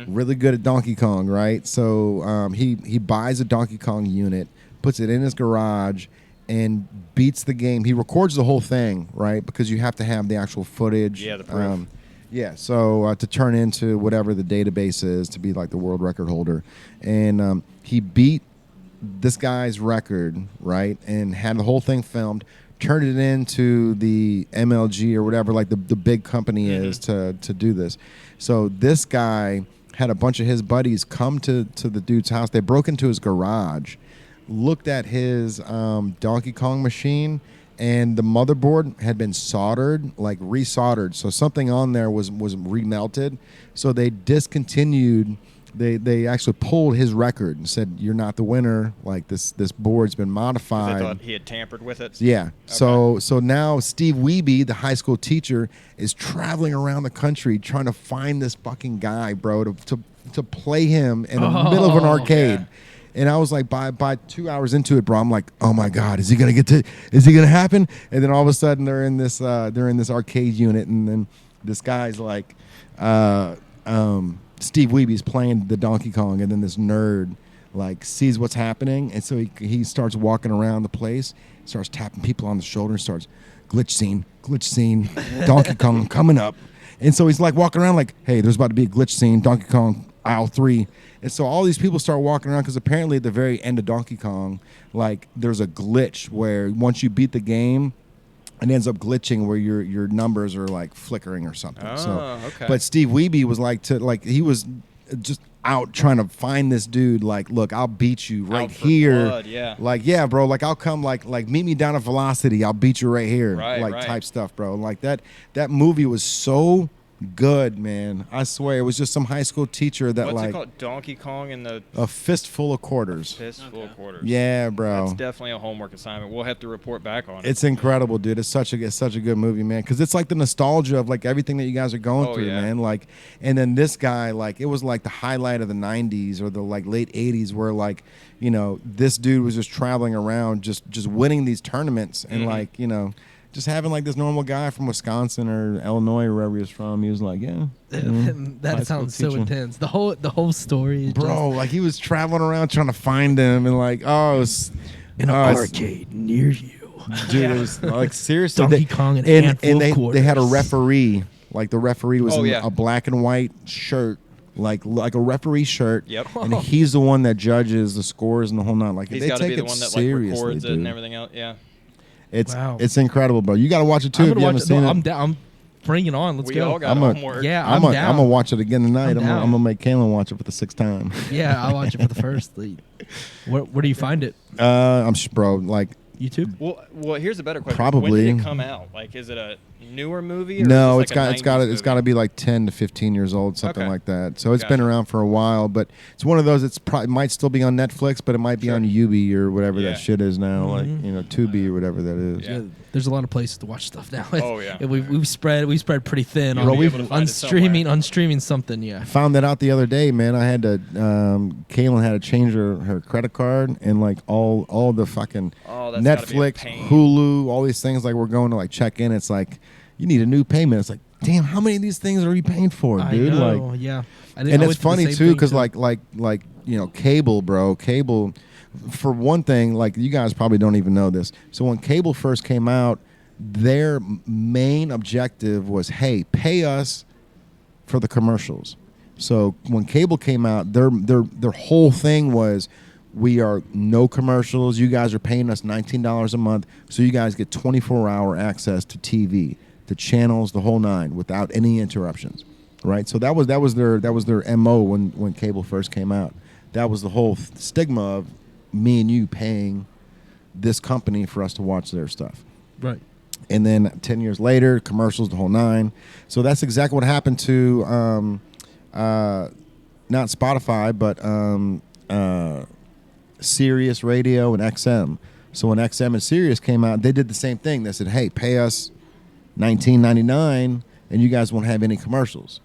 [SPEAKER 1] really good at Donkey Kong, right? So he buys a Donkey Kong unit, puts it in his garage, and beats the game. He records the whole thing, right? Because you have to have the actual footage.
[SPEAKER 4] Yeah, the proof.
[SPEAKER 1] So to turn into whatever the database is to be like the world record holder. And he beat this guy's record, right? And had the whole thing filmed. Turned it into the MLG or whatever, like the big company is to do this. So this guy had a bunch of his buddies come to the dude's house. They broke into his garage, looked at his Donkey Kong machine, and the motherboard had been soldered, like resoldered. So something on there was remelted. So they discontinued. They actually pulled his record and said, "You're not the winner. Like this board's been modified."
[SPEAKER 4] They thought he had tampered with it.
[SPEAKER 1] Yeah. Okay. So now Steve Wiebe, the high school teacher, is traveling around the country trying to find this fucking guy, bro, to play him in the middle of an arcade. Yeah. And I was like, by 2 hours into it, bro, I'm like, oh my God, is he gonna happen? And then all of a sudden they're in this arcade unit, and then this guy's like, Steve Wiebe's playing the Donkey Kong, and then this nerd like sees what's happening, and so he starts walking around the place, starts tapping people on the shoulder, starts glitch scene, Donkey Kong coming up. And so he's like walking around like, hey, there's about to be a glitch scene, Donkey Kong aisle 3. And so all these people start walking around because apparently at the very end of Donkey Kong, like there's a glitch where once you beat the game, it ends up glitching where your numbers are like flickering or something.
[SPEAKER 4] Okay.
[SPEAKER 1] But Steve Wiebe was he was just out trying to find this dude. Like, look, I'll beat you right here.
[SPEAKER 4] Blood, yeah.
[SPEAKER 1] Like, yeah, bro. Like, I'll come. Like meet me down at Velocity. I'll beat you right here.
[SPEAKER 4] Right.
[SPEAKER 1] Type stuff, bro. Like that movie was so good, man. I swear, it was just some high school teacher that
[SPEAKER 4] What's it called? Donkey Kong and
[SPEAKER 1] a fistful of quarters.
[SPEAKER 4] Fistful of quarters.
[SPEAKER 1] Yeah, bro.
[SPEAKER 4] That's definitely a homework assignment. We'll have to report back on it.
[SPEAKER 1] It's incredible, dude. It's such a good movie, man. Because it's like the nostalgia of like everything that you guys are going through, man. Like, and then this guy, like, it was like the highlight of the '90s or the like late '80s, where like, you know, this dude was just traveling around, just winning these tournaments, and like, you know. Just having like this normal guy from Wisconsin or Illinois, wherever he was from, he was like, yeah.
[SPEAKER 2] That sounds so intense. The whole story is
[SPEAKER 1] bro, like he was traveling around trying to find him, and like, it was
[SPEAKER 2] in an arcade near you.
[SPEAKER 1] Dude, it was like seriously.
[SPEAKER 2] Donkey Kong and
[SPEAKER 1] they had a referee. Like the referee was in a black and white shirt. Like a referee shirt.
[SPEAKER 4] Yep.
[SPEAKER 1] And he's the one that judges the scores and the whole nine. Like
[SPEAKER 4] he's
[SPEAKER 1] they
[SPEAKER 4] got to
[SPEAKER 1] take
[SPEAKER 4] be the
[SPEAKER 1] it
[SPEAKER 4] one that like
[SPEAKER 1] seriously,
[SPEAKER 4] records
[SPEAKER 1] dude.
[SPEAKER 4] it and everything else. Yeah.
[SPEAKER 1] It's incredible, bro. You got to watch it too if you haven't seen it.
[SPEAKER 2] I'm down. I'm bring it on. Let's go.
[SPEAKER 4] We all got homework.
[SPEAKER 2] Yeah,
[SPEAKER 1] I'm
[SPEAKER 2] down.
[SPEAKER 1] gonna watch it again tonight. I'm gonna make Kaylin watch it for the 6th time.
[SPEAKER 2] Yeah, I'll watch it for the first. Where do you find it?
[SPEAKER 1] Bro, like
[SPEAKER 2] YouTube.
[SPEAKER 4] Well, here's a better question.
[SPEAKER 1] Probably.
[SPEAKER 4] When did it come out? Like, is it a newer movie? Or
[SPEAKER 1] no,
[SPEAKER 4] is this
[SPEAKER 1] it's got to be like 10 to 15 years old, something like that. So it's been around for a while, but it's one of those. It's probably might still be on Netflix, but it might be on Yubi or whatever that shit is now, like Tubi or whatever that is.
[SPEAKER 2] Yeah. There's a lot of places to watch stuff now.
[SPEAKER 4] Oh yeah.
[SPEAKER 2] We've spread pretty thin on streaming something. Yeah.
[SPEAKER 1] Found that out the other day, man. I had to Kaylin had to change her credit card, and like all the fucking Netflix, Hulu, all these things, like we're going to like check in. It's like you need a new payment. It's like, damn, how many of these things are you paying for, dude?
[SPEAKER 2] I know,
[SPEAKER 1] like,
[SPEAKER 2] yeah.
[SPEAKER 1] And it's funny too, because like you know, cable, bro, cable. For one thing, like you guys probably don't even know this. So when cable first came out, their main objective was, hey, pay us for the commercials. So when cable came out, their whole thing was, we are no commercials. You guys are paying us $19 a month, so you guys get 24-hour access to TV, the channels, the whole nine, without any interruptions, right? So that was their MO when cable first came out. That was the whole stigma of me and you paying this company for us to watch their stuff,
[SPEAKER 2] right?
[SPEAKER 1] And then 10 years later, commercials, the whole nine. So that's exactly what happened to not Spotify, but Sirius Radio and XM. So when XM and Sirius came out, they did the same thing. They said, hey, pay us $19.99 and you guys won't have any commercials.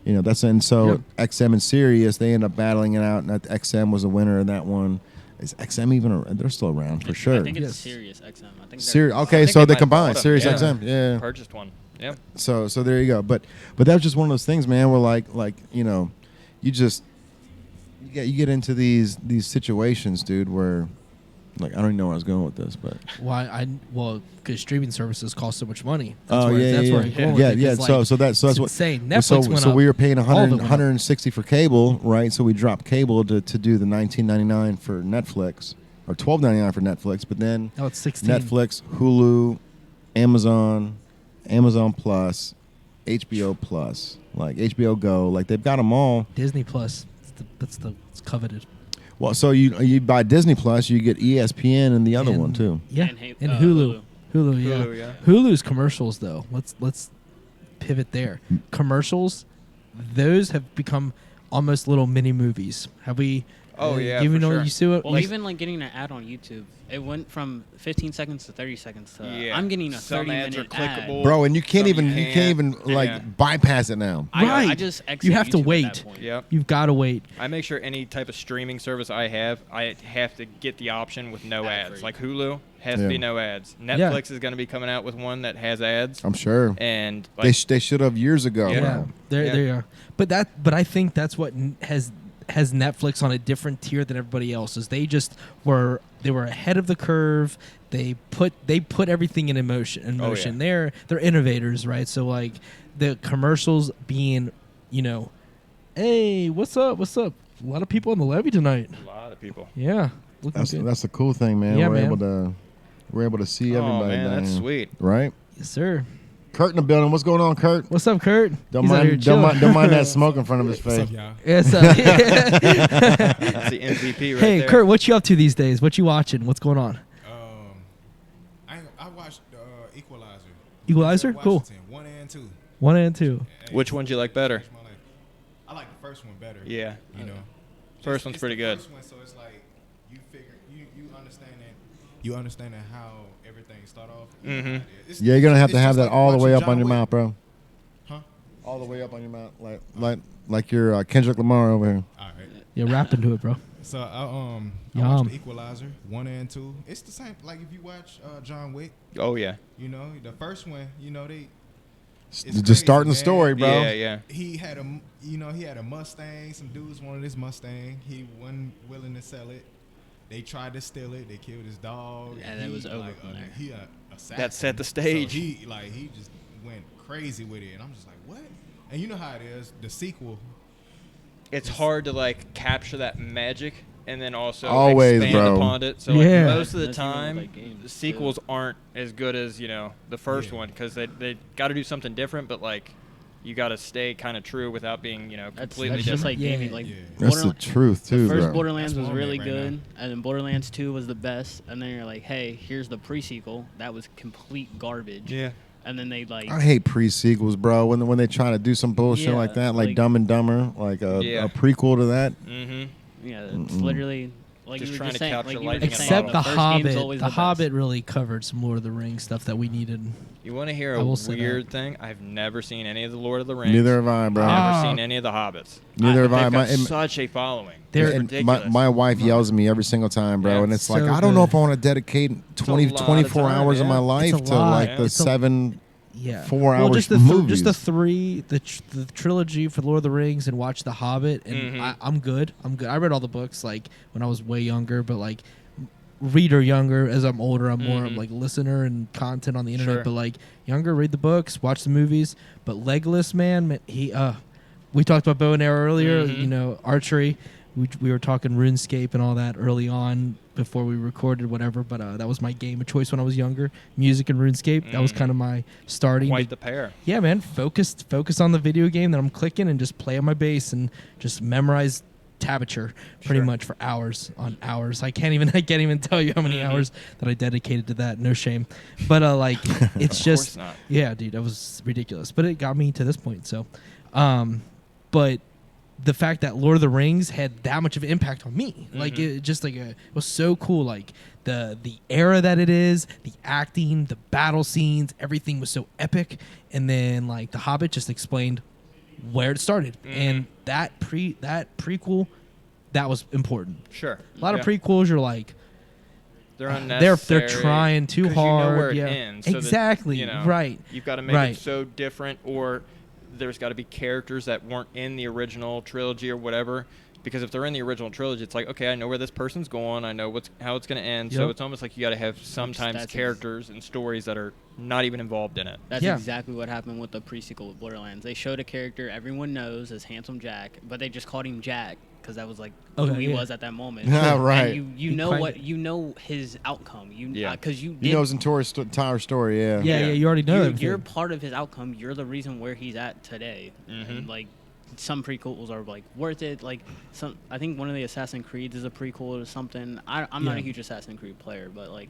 [SPEAKER 1] You know, that's, and so XM and Sirius, they end up battling it out, and XM was a winner in that one. Is XM even around? They're still around for sure.
[SPEAKER 3] I think it's Sirius XM. I think
[SPEAKER 1] Sirius. Okay, so they combined Sirius XM. Yeah,
[SPEAKER 4] purchased one. Yeah.
[SPEAKER 1] So there you go. But that was just one of those things, man. Where like you know, you get into these situations, dude, where like I don't even know where I was going with this, but
[SPEAKER 2] because streaming services cost so much money.
[SPEAKER 1] That's where I'm going with it, So that's what
[SPEAKER 2] insane. Netflix went
[SPEAKER 1] so
[SPEAKER 2] up.
[SPEAKER 1] we were paying $160 for cable, right? So we dropped cable to do the $19.99 for Netflix or $12.99 for Netflix, but then
[SPEAKER 2] now it's $16.
[SPEAKER 1] Netflix, Hulu, Amazon Plus, HBO Plus, like HBO Go, like they've got them all.
[SPEAKER 2] Disney Plus, it's coveted.
[SPEAKER 1] Well, so you buy Disney Plus, you get ESPN and the other one too.
[SPEAKER 2] Yeah, and Hulu. Hulu, yeah. Hulu's commercials, though. Let's pivot there. Commercials, those have become almost little mini movies. Have we?
[SPEAKER 4] Oh yeah,
[SPEAKER 2] even though
[SPEAKER 4] sure.
[SPEAKER 2] you see it.
[SPEAKER 3] Well, even like getting an ad on YouTube, it went from 15 seconds to 30 seconds to I'm getting a 30-minute ad.
[SPEAKER 1] Bro, and you can't even bypass it now.
[SPEAKER 2] Right.
[SPEAKER 3] I just exit
[SPEAKER 2] you have to
[SPEAKER 3] YouTube
[SPEAKER 2] wait.
[SPEAKER 4] Yep.
[SPEAKER 2] You've got to wait.
[SPEAKER 4] I make sure any type of streaming service I have to get the option with no ads. Like Hulu has to be no ads. Netflix is going to be coming out with one that has ads.
[SPEAKER 1] I'm sure.
[SPEAKER 4] And
[SPEAKER 1] they should have years ago.
[SPEAKER 2] Yeah. There you are. But I think that's what has Netflix on a different tier than everybody else. Is they were ahead of the curve. They put everything in motion. They're innovators, right? So like the commercials being, you know, hey, what's up? A lot of people on the levee tonight.
[SPEAKER 4] A lot of people.
[SPEAKER 2] Yeah.
[SPEAKER 1] That's the cool thing, man.
[SPEAKER 2] Yeah,
[SPEAKER 1] we're able to see everybody.
[SPEAKER 4] Man, that's sweet.
[SPEAKER 1] Right?
[SPEAKER 2] Yes, sir.
[SPEAKER 1] Kurt in the building. What's going on, Kurt?
[SPEAKER 2] What's up, Kurt?
[SPEAKER 1] Don't mind that smoke in front of his face.
[SPEAKER 5] What's up, y'all?
[SPEAKER 2] Yes,
[SPEAKER 4] That's the MVP right
[SPEAKER 2] hey,
[SPEAKER 4] there.
[SPEAKER 2] Kurt, what you up to these days? What you watching? What's going on?
[SPEAKER 5] I watched Equalizer.
[SPEAKER 2] Equalizer? Cool.
[SPEAKER 5] 1 and 2.
[SPEAKER 2] 1 and 2.
[SPEAKER 4] Which one do you like better?
[SPEAKER 5] I like the first one better.
[SPEAKER 4] Yeah.
[SPEAKER 5] You know.
[SPEAKER 4] First one's pretty good.
[SPEAKER 5] First one, so it's like you figure you understanding how everything start off.
[SPEAKER 4] Mm-hmm.
[SPEAKER 1] Yeah, you're gonna have to have that all the way up on your mouth, bro.
[SPEAKER 5] Huh?
[SPEAKER 1] All the way up on your mouth, like your Kendrick Lamar over here.
[SPEAKER 5] All right.
[SPEAKER 2] Yeah, rap into it, bro.
[SPEAKER 5] So I watched the Equalizer 1 and 2. It's the same. Like if you watch John Wick.
[SPEAKER 4] Oh yeah.
[SPEAKER 5] You know the first one. You know it's
[SPEAKER 1] just
[SPEAKER 5] crazy,
[SPEAKER 1] starting the
[SPEAKER 5] man.
[SPEAKER 1] story, bro.
[SPEAKER 4] Yeah.
[SPEAKER 5] He had a Mustang. Some dudes wanted his Mustang. He wasn't willing to sell it. They tried to steal it. They killed his dog.
[SPEAKER 3] And it was over from there.
[SPEAKER 5] He assassin.
[SPEAKER 4] That set the stage.
[SPEAKER 5] So he just went crazy with it, and I'm just like, what? And you know how it is. The sequel.
[SPEAKER 4] It's hard to like capture that magic and then also
[SPEAKER 1] always,
[SPEAKER 4] expand
[SPEAKER 1] bro.
[SPEAKER 4] upon it. So
[SPEAKER 2] Yeah.
[SPEAKER 4] like, most of the
[SPEAKER 3] That's
[SPEAKER 4] time,
[SPEAKER 3] even with, like,
[SPEAKER 4] the sequels aren't as good as the first one because they got to do something different, but like. You got to stay kind of true without being, completely
[SPEAKER 3] that's just
[SPEAKER 4] different.
[SPEAKER 3] like gaming. Like
[SPEAKER 1] That's the truth too,
[SPEAKER 3] the first
[SPEAKER 1] bro.
[SPEAKER 3] Borderlands was
[SPEAKER 5] That's
[SPEAKER 3] really
[SPEAKER 5] right
[SPEAKER 3] good, and then Borderlands 2 was the best. And then you're like, hey, here's the pre-sequel. That was complete garbage.
[SPEAKER 4] Yeah.
[SPEAKER 3] And then they like.
[SPEAKER 1] I hate pre-sequels, bro. When they try to do some bullshit like that, like Dumb and Dumber, like a prequel to that.
[SPEAKER 4] Mm-hmm.
[SPEAKER 3] Yeah, it's literally. Like
[SPEAKER 4] Just
[SPEAKER 3] you were
[SPEAKER 4] trying
[SPEAKER 3] just
[SPEAKER 4] to
[SPEAKER 3] saying,
[SPEAKER 4] capture
[SPEAKER 3] like you were
[SPEAKER 4] lightning
[SPEAKER 3] just
[SPEAKER 4] in a
[SPEAKER 3] saying,
[SPEAKER 2] Except
[SPEAKER 4] bottle.
[SPEAKER 2] the
[SPEAKER 3] first game's
[SPEAKER 2] Hobbit.
[SPEAKER 3] always
[SPEAKER 2] The
[SPEAKER 3] best.
[SPEAKER 2] Hobbit really covered some Lord of the Rings stuff that we needed.
[SPEAKER 4] You want to hear
[SPEAKER 2] I
[SPEAKER 4] a
[SPEAKER 2] will say
[SPEAKER 4] weird thing? I've never seen any of the Lord of the Rings.
[SPEAKER 1] Neither have I, bro.
[SPEAKER 4] Never seen any of the Hobbits.
[SPEAKER 1] Neither have I.
[SPEAKER 4] They've got such a following.
[SPEAKER 2] They're
[SPEAKER 4] It's ridiculous.
[SPEAKER 1] My wife yells at me every single time, bro,
[SPEAKER 4] Yeah,
[SPEAKER 1] and it's
[SPEAKER 2] so
[SPEAKER 1] like I don't know
[SPEAKER 2] good.
[SPEAKER 1] if I want to dedicate 20,
[SPEAKER 4] lot of
[SPEAKER 1] 24
[SPEAKER 4] time,
[SPEAKER 1] hours of
[SPEAKER 4] yeah.
[SPEAKER 1] my life
[SPEAKER 2] It's a
[SPEAKER 1] to
[SPEAKER 2] lot.
[SPEAKER 1] like
[SPEAKER 2] Yeah.
[SPEAKER 1] the
[SPEAKER 2] It's a-
[SPEAKER 1] 7
[SPEAKER 2] Yeah,
[SPEAKER 1] 4 hours
[SPEAKER 2] just the
[SPEAKER 1] movies.
[SPEAKER 2] the trilogy for Lord of the Rings and watch the Hobbit, and
[SPEAKER 4] Mhm.
[SPEAKER 2] I'm good. I read all the books like when I was way younger, but like reader younger. As I'm older, I'm more like listener and content on the internet.
[SPEAKER 4] Sure.
[SPEAKER 2] But like younger, read the books, watch the movies. But Legolas, man, he we talked about bow and arrow earlier.
[SPEAKER 4] Mm-hmm.
[SPEAKER 2] You know, archery. We were talking RuneScape and all that early on before we recorded whatever. But that was my game of choice when I was younger. Music and RuneScape. That was kind of my starting.
[SPEAKER 4] Quite the pair.
[SPEAKER 2] Yeah, man. Focus on the video game that I'm clicking and just play on my bass and just memorize tablature pretty much for hours on hours. I can't even tell you how many hours that I dedicated to that. No shame. But like it's just
[SPEAKER 4] not.
[SPEAKER 2] Yeah, dude, that was ridiculous. But it got me to this point. So but the fact that Lord of the Rings had that much of an impact on me, like it just like it was so cool. Like the era that it is, the acting, the battle scenes, everything was so epic. And then like The Hobbit just explained where it started, and that prequel, that was important.
[SPEAKER 4] Sure.
[SPEAKER 2] A lot of prequels, you're like,
[SPEAKER 4] they're unnecessary.
[SPEAKER 2] They're trying too hard.
[SPEAKER 4] You know where it ends. So
[SPEAKER 2] exactly.
[SPEAKER 4] That,
[SPEAKER 2] right.
[SPEAKER 4] You've got to make it so different, or there's got to be characters that weren't in the original trilogy or whatever. Because if they're in the original trilogy, it's like, okay, I know where this person's going. I know how it's going to end. Yep. So it's almost like you got to have sometimes characters and stories that are not even involved in it.
[SPEAKER 3] That's exactly what happened with the pre-sequel of Borderlands. They showed a character everyone knows as Handsome Jack, but they just called him Jack because that was like who he was at that moment.
[SPEAKER 1] Right.
[SPEAKER 3] And you know his outcome. Because you
[SPEAKER 1] knows his entire story.
[SPEAKER 2] Yeah. You already know.
[SPEAKER 3] You're part of his outcome. You're the reason where he's at today. And like. Some prequels are like worth it. Like I think one of the Assassin's Creed is a prequel or something. I'm not a huge Assassin's Creed player, but like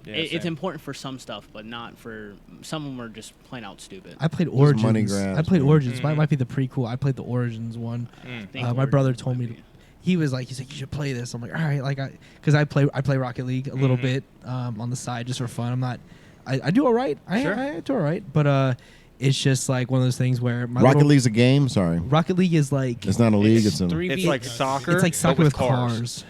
[SPEAKER 3] it's important for some stuff, but not for some of them are just plain out stupid.
[SPEAKER 2] I played Origins.
[SPEAKER 1] Money grabs,
[SPEAKER 2] I played Origins. Might be the prequel. I played the Origins one. My brother told me he's like you should play this. I'm like, all right, because I play Rocket League a little bit on the side just for fun. I do all right. I do all right, but it's just like one of those things where
[SPEAKER 1] Rocket League's a game. Sorry,
[SPEAKER 2] Rocket League is like
[SPEAKER 1] it's not a league. It's
[SPEAKER 4] like soccer.
[SPEAKER 2] It's like soccer with cars.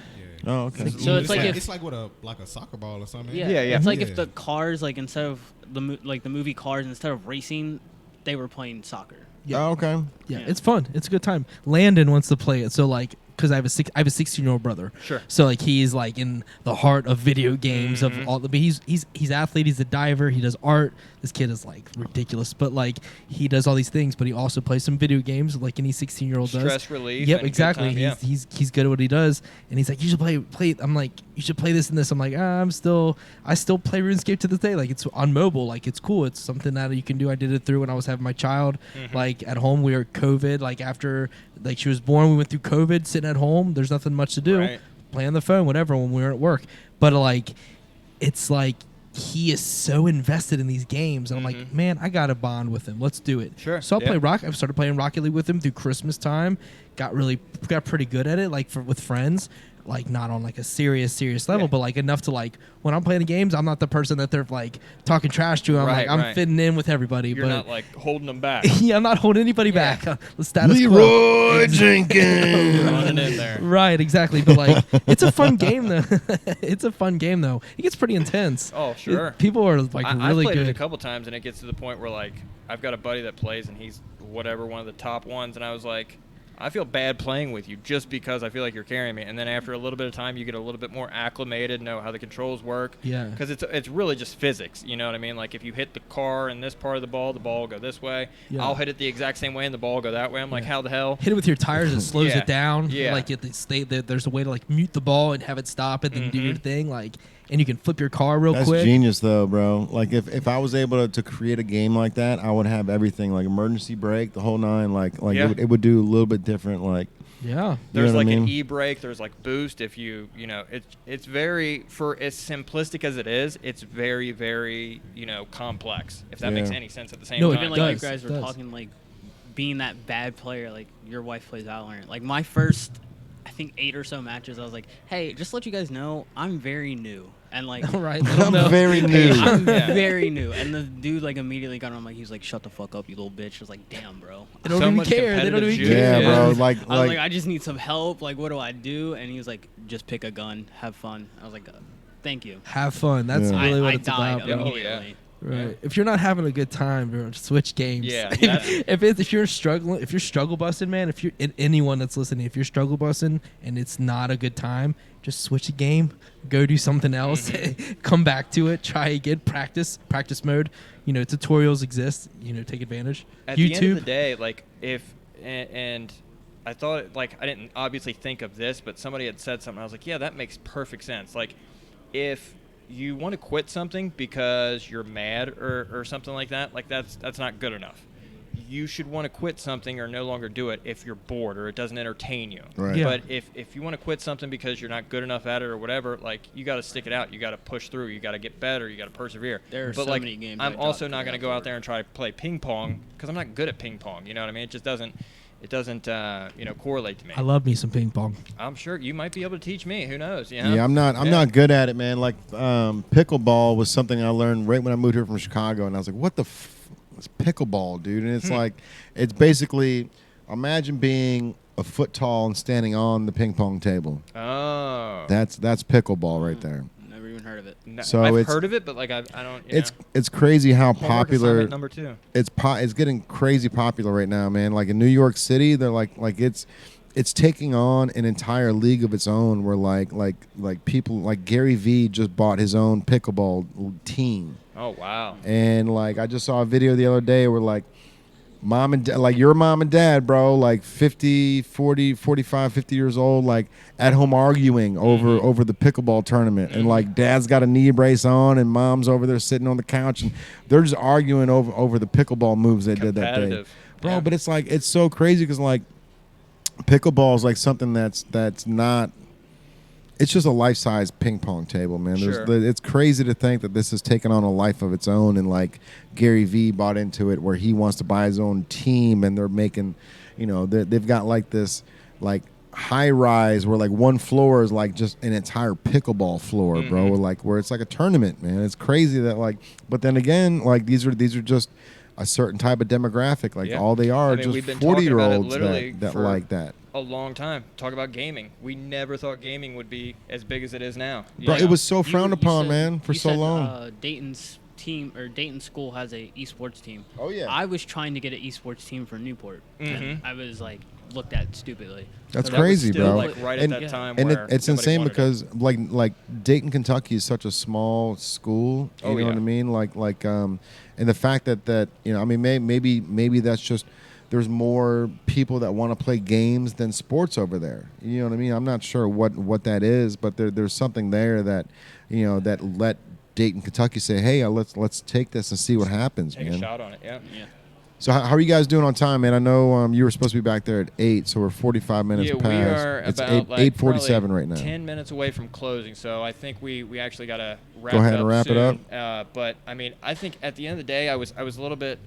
[SPEAKER 1] Oh, okay.
[SPEAKER 3] So it's
[SPEAKER 5] like with a soccer ball or something.
[SPEAKER 3] Yeah. It's like if the cars, like instead of the movie Cars, instead of racing, they were playing soccer.
[SPEAKER 2] Yeah.
[SPEAKER 1] Oh, okay.
[SPEAKER 2] Yeah, it's fun. It's a good time. Landon wants to play it, so like. Because I have a 16-year-old brother, so like he's like in the heart of video games of all. But he's athlete. He's a diver. He does art. This kid is like ridiculous, but like he does all these things. But he also plays some video games, like any 16-year-old does.
[SPEAKER 4] Stress relief.
[SPEAKER 2] Yep, exactly. He's good at what he does, and he's like, you should play. I'm like, you should play this and this. I'm like, I still play RuneScape to this day. Like it's on mobile. Like it's cool. It's something that you can do. I did it through when I was having my child. Like at home, we were COVID. Like after. Like she was born, we went through COVID, sitting at home. There's nothing much to do. Play on the phone, whatever, when we were at work. But like, it's like he is so invested in these games, and I'm like, man, I got to bond with him. Let's do it.
[SPEAKER 4] Sure.
[SPEAKER 2] So I started playing Rocket League with him through Christmas time. Got pretty good at it, like with friends. Like not on like a serious level, but like enough to like when I'm playing the games, I'm not the person that they're like talking trash to. I'm fitting in with everybody.
[SPEAKER 4] You're not like holding them back.
[SPEAKER 2] Yeah, I'm not holding anybody back. The status
[SPEAKER 1] Leroy Jenkins
[SPEAKER 4] running in there.
[SPEAKER 2] Right, exactly. But like, it's a fun game though. It's a fun game though. It gets pretty intense.
[SPEAKER 4] Oh sure.
[SPEAKER 2] People are like really
[SPEAKER 4] I've played
[SPEAKER 2] good.
[SPEAKER 4] it a couple times, and it gets to the point where like I've got a buddy that plays, and he's whatever one of the top ones, and I was like. I feel bad playing with you just because I feel like you're carrying me. And then after a little bit of time, you get a little bit more acclimated, know how the controls work.
[SPEAKER 2] Yeah.
[SPEAKER 4] Because it's really just physics. You know what I mean? Like if you hit the car in this part of the ball will go this way. Yeah. I'll hit it the exact same way, and the ball will go that way. I'm like, how the hell?
[SPEAKER 2] Hit it with your tires, it slows it down.
[SPEAKER 4] Yeah.
[SPEAKER 2] Like there's a way to like mute the ball and have it stop and then do your thing. Like. And you can flip your car real quick.
[SPEAKER 1] That's genius, though, bro. Like, if I was able to create a game like that, I would have everything, like emergency brake, the whole nine. Like it would do a little bit different. Like,
[SPEAKER 4] there's like an e-brake. There's like boost. If it's very for as simplistic as it is. It's very, very complex. If that makes any sense at the same time.
[SPEAKER 3] Even like you guys were talking like being that bad player. Like your wife plays Valorant. Like my first. I think 8 or so matches. I was like, "Hey, just to let you guys know, I'm very new." And like,
[SPEAKER 2] right,
[SPEAKER 1] I'm very new.
[SPEAKER 3] I'm very new. And the dude like immediately got on. Like he was like, "Shut the fuck up, you little bitch." I was like, "Damn, bro."
[SPEAKER 2] They don't even care. They don't even
[SPEAKER 1] care. Yeah, bro.
[SPEAKER 3] I was like, I just need some help. Like, what do I do? And he was like, "Just pick a gun, have fun." I was like, "Thank you."
[SPEAKER 2] Have fun. That's really what it's about.
[SPEAKER 3] Immediately.
[SPEAKER 2] Right. Yeah. If you're not having a good time, bro, switch games.
[SPEAKER 4] Yeah.
[SPEAKER 2] if you're struggle busting, man, if you're anyone that's listening, if you're struggle busting and it's not a good time, just switch a game, go do something else, come back to it, try again, practice mode. Tutorials exist. Take advantage.
[SPEAKER 4] At the end of the day, like if and I thought, like, I didn't obviously think of this, but somebody had said something. I was like, yeah, that makes perfect sense. Like, if you want to quit something because you're mad or something like that, like that's not good enough. You should want to quit something or no longer do it if you're bored or it doesn't entertain you.
[SPEAKER 1] Right.
[SPEAKER 2] Yeah.
[SPEAKER 4] But if you want to quit something because you're not good enough at it or whatever, like, you got to stick it out. You got to push through. You got to get better. You got to persevere.
[SPEAKER 3] There are
[SPEAKER 4] but
[SPEAKER 3] so
[SPEAKER 4] like,
[SPEAKER 3] many games
[SPEAKER 4] I'm
[SPEAKER 3] I
[SPEAKER 4] also
[SPEAKER 3] dropped
[SPEAKER 4] not going to
[SPEAKER 3] for
[SPEAKER 4] go
[SPEAKER 3] that
[SPEAKER 4] out there and try to play ping pong because I'm not good at ping pong. You know what I mean? It just doesn't. It doesn't, correlate to me.
[SPEAKER 2] I love me some ping pong.
[SPEAKER 4] I'm sure you might be able to teach me. Who knows? You know?
[SPEAKER 1] Yeah, I'm not good at it, man. Like pickleball was something I learned right when I moved here from Chicago, and I was like, "What the it's pickleball, dude?" And it's like, it's basically, imagine being a foot tall and standing on the ping pong table.
[SPEAKER 4] Oh,
[SPEAKER 1] That's pickleball right there.
[SPEAKER 3] Never even heard of it.
[SPEAKER 4] No,
[SPEAKER 1] So
[SPEAKER 4] I've
[SPEAKER 1] it's-
[SPEAKER 4] heard of it, but like I don't.
[SPEAKER 1] It's crazy how
[SPEAKER 4] Homework
[SPEAKER 1] popular.
[SPEAKER 4] assignment number 2.
[SPEAKER 1] It's getting crazy popular right now, man. Like in New York City, they're like it's taking on an entire league of its own. Where like people like Gary Vee just bought his own pickleball team.
[SPEAKER 4] Oh wow.
[SPEAKER 1] And like I just saw a video the other day where like mom and like your mom and dad, bro, like 50, 40, 45, 50 years old, like at home arguing over the pickleball tournament. And like dad's got a knee brace on and mom's over there sitting on the couch and they're just arguing over the pickleball moves they did that day. Bro,
[SPEAKER 4] Yeah.
[SPEAKER 1] but it's like it's so crazy because like pickleball is like something that's not. It's just a life-size ping pong table, man.
[SPEAKER 4] Sure.
[SPEAKER 1] It's crazy to think that this has taken on a life of its own, and like Gary Vee bought into it, where he wants to buy his own team, and they're making, they've got like this like high rise where like one floor is like just an entire pickleball floor, bro. Like where it's like a tournament, man. It's crazy that like, but then again, like these are just a certain type of demographic. Like all they are
[SPEAKER 4] we've
[SPEAKER 1] just
[SPEAKER 4] been talking about it
[SPEAKER 1] 40-year-olds
[SPEAKER 4] literally
[SPEAKER 1] that
[SPEAKER 4] for
[SPEAKER 1] like that.
[SPEAKER 4] a long time. Talk about gaming. We never thought gaming would be as big as it is now.
[SPEAKER 1] Bro, it was so frowned
[SPEAKER 3] You
[SPEAKER 1] upon,
[SPEAKER 3] said-
[SPEAKER 1] man, for
[SPEAKER 3] you
[SPEAKER 1] so
[SPEAKER 3] said,
[SPEAKER 1] long.
[SPEAKER 3] Dayton's team or Dayton school has a esports team.
[SPEAKER 1] Oh, yeah.
[SPEAKER 3] I was trying to get an esports team for Newport, and I was like looked at stupidly.
[SPEAKER 1] That's
[SPEAKER 4] So that was
[SPEAKER 1] crazy,
[SPEAKER 4] still,
[SPEAKER 1] bro.
[SPEAKER 4] like, right at
[SPEAKER 1] And-
[SPEAKER 4] that time
[SPEAKER 1] And
[SPEAKER 4] where
[SPEAKER 1] it's
[SPEAKER 4] nobody
[SPEAKER 1] insane
[SPEAKER 4] wanted
[SPEAKER 1] because like Dayton, Kentucky is such a small school. You
[SPEAKER 4] Oh,
[SPEAKER 1] know
[SPEAKER 4] yeah.
[SPEAKER 1] what I mean? And the fact that I mean, maybe that's just there's more people that want to play games than sports over there. You know what I mean? I'm not sure what that is, but there's something there that that let Dayton, Kentucky say, hey, let's take this and see what happens,
[SPEAKER 4] Take
[SPEAKER 1] man.
[SPEAKER 4] a shot on it. Yeah.
[SPEAKER 1] So how are you guys doing on time, man? I know you were supposed to be back there at 8, so we're 45 minutes
[SPEAKER 4] Yeah,
[SPEAKER 1] past.
[SPEAKER 4] we are
[SPEAKER 1] It's
[SPEAKER 4] about
[SPEAKER 1] 8:47 right now.
[SPEAKER 4] 10 minutes away from closing, so I think we actually got to wrap
[SPEAKER 1] Go ahead
[SPEAKER 4] it up
[SPEAKER 1] and wrap it
[SPEAKER 4] soon.
[SPEAKER 1] up.
[SPEAKER 4] But I mean, I think at the end of the day, I was a little bit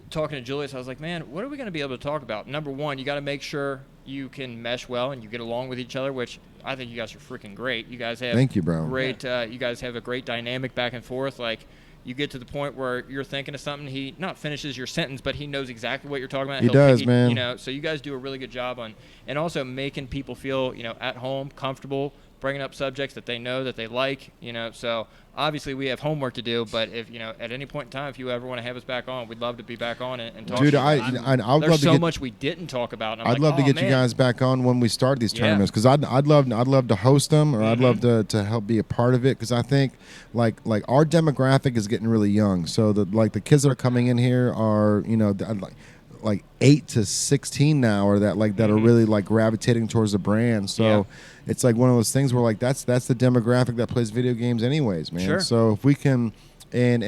[SPEAKER 4] talking to Julius. I was like, man, what are we going to be able to talk about? Number one, you got to make sure you can mesh well and you get along with each other, which I think you guys are freaking great. You guys have
[SPEAKER 1] Thank you, bro.
[SPEAKER 4] Great. You guys have a great dynamic back and forth. Like, you get to the point where you're thinking of something, he not finishes your sentence, but he knows exactly what you're talking about.
[SPEAKER 1] He does, man.
[SPEAKER 4] You know, so you guys do a really good job on, and also making people feel, at home, comfortable, bringing up subjects that they know that they like, So obviously we have homework to do, but if at any point in time, if you ever want to have us back on, we'd love to be back on and talk.
[SPEAKER 1] Dude,
[SPEAKER 4] to you.
[SPEAKER 1] I'd love
[SPEAKER 4] There's
[SPEAKER 1] to
[SPEAKER 4] so
[SPEAKER 1] get,
[SPEAKER 4] much we didn't talk about. And I'm
[SPEAKER 1] I'd
[SPEAKER 4] like,
[SPEAKER 1] love to
[SPEAKER 4] oh,
[SPEAKER 1] get
[SPEAKER 4] man.
[SPEAKER 1] you guys back on when we start these
[SPEAKER 4] Yeah.
[SPEAKER 1] tournaments because I'd love to host them or I'd love to help be a part of it because I think like our demographic is getting really young. So the kids that are coming in here are like 8 to 16 now or that are really like gravitating towards the brand. So it's like one of those things where like that's the demographic that plays video games anyways, man.
[SPEAKER 4] Sure.
[SPEAKER 1] So if we can and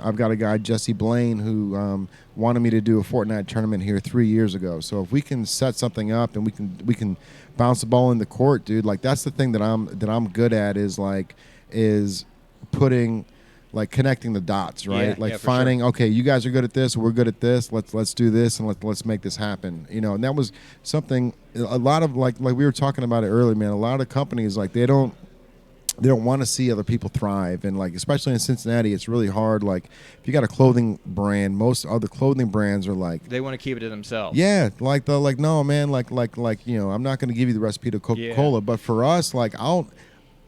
[SPEAKER 1] I've got a guy, Jesse Blaine, who wanted me to do a Fortnite tournament here 3 years ago. So if we can set something up and we can bounce the ball in the court, dude, like that's the thing that I'm good at is putting like connecting the dots, right?
[SPEAKER 4] Yeah, for
[SPEAKER 1] finding, okay, you guys are good at this, we're good at this. Let's do this and let's make this happen. And that was something a lot of like we were talking about it earlier, man. A lot of companies like they don't want to see other people thrive, and like especially in Cincinnati, it's really hard. Like if you got a clothing brand, most other clothing brands are like
[SPEAKER 4] They want to keep it to themselves.
[SPEAKER 1] yeah, no man, like I'm not going to give you the recipe to Coca-Cola,
[SPEAKER 4] Yeah.
[SPEAKER 1] but for us, like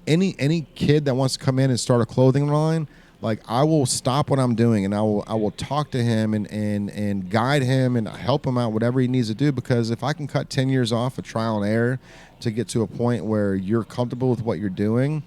[SPEAKER 1] any kid that wants to come in and start a clothing line, like I will stop what I'm doing and I will talk to him and guide him and help him out whatever he needs to do, because if I can cut 10 years off of trial and error to get to a point where you're comfortable with what you're doing,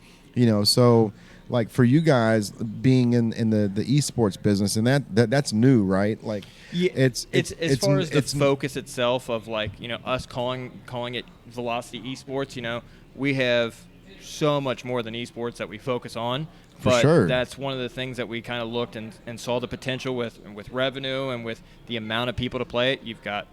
[SPEAKER 1] so like for you guys being in the esports business, and that's new, right? Like,
[SPEAKER 4] yeah,
[SPEAKER 1] it's
[SPEAKER 4] as far as the focus itself of like us calling it Velocity Esports. We have so much more than esports that we focus on. But
[SPEAKER 1] sure.
[SPEAKER 4] That's one of the things that we kind of looked and saw the potential with revenue and with the amount of people to play it. You've got,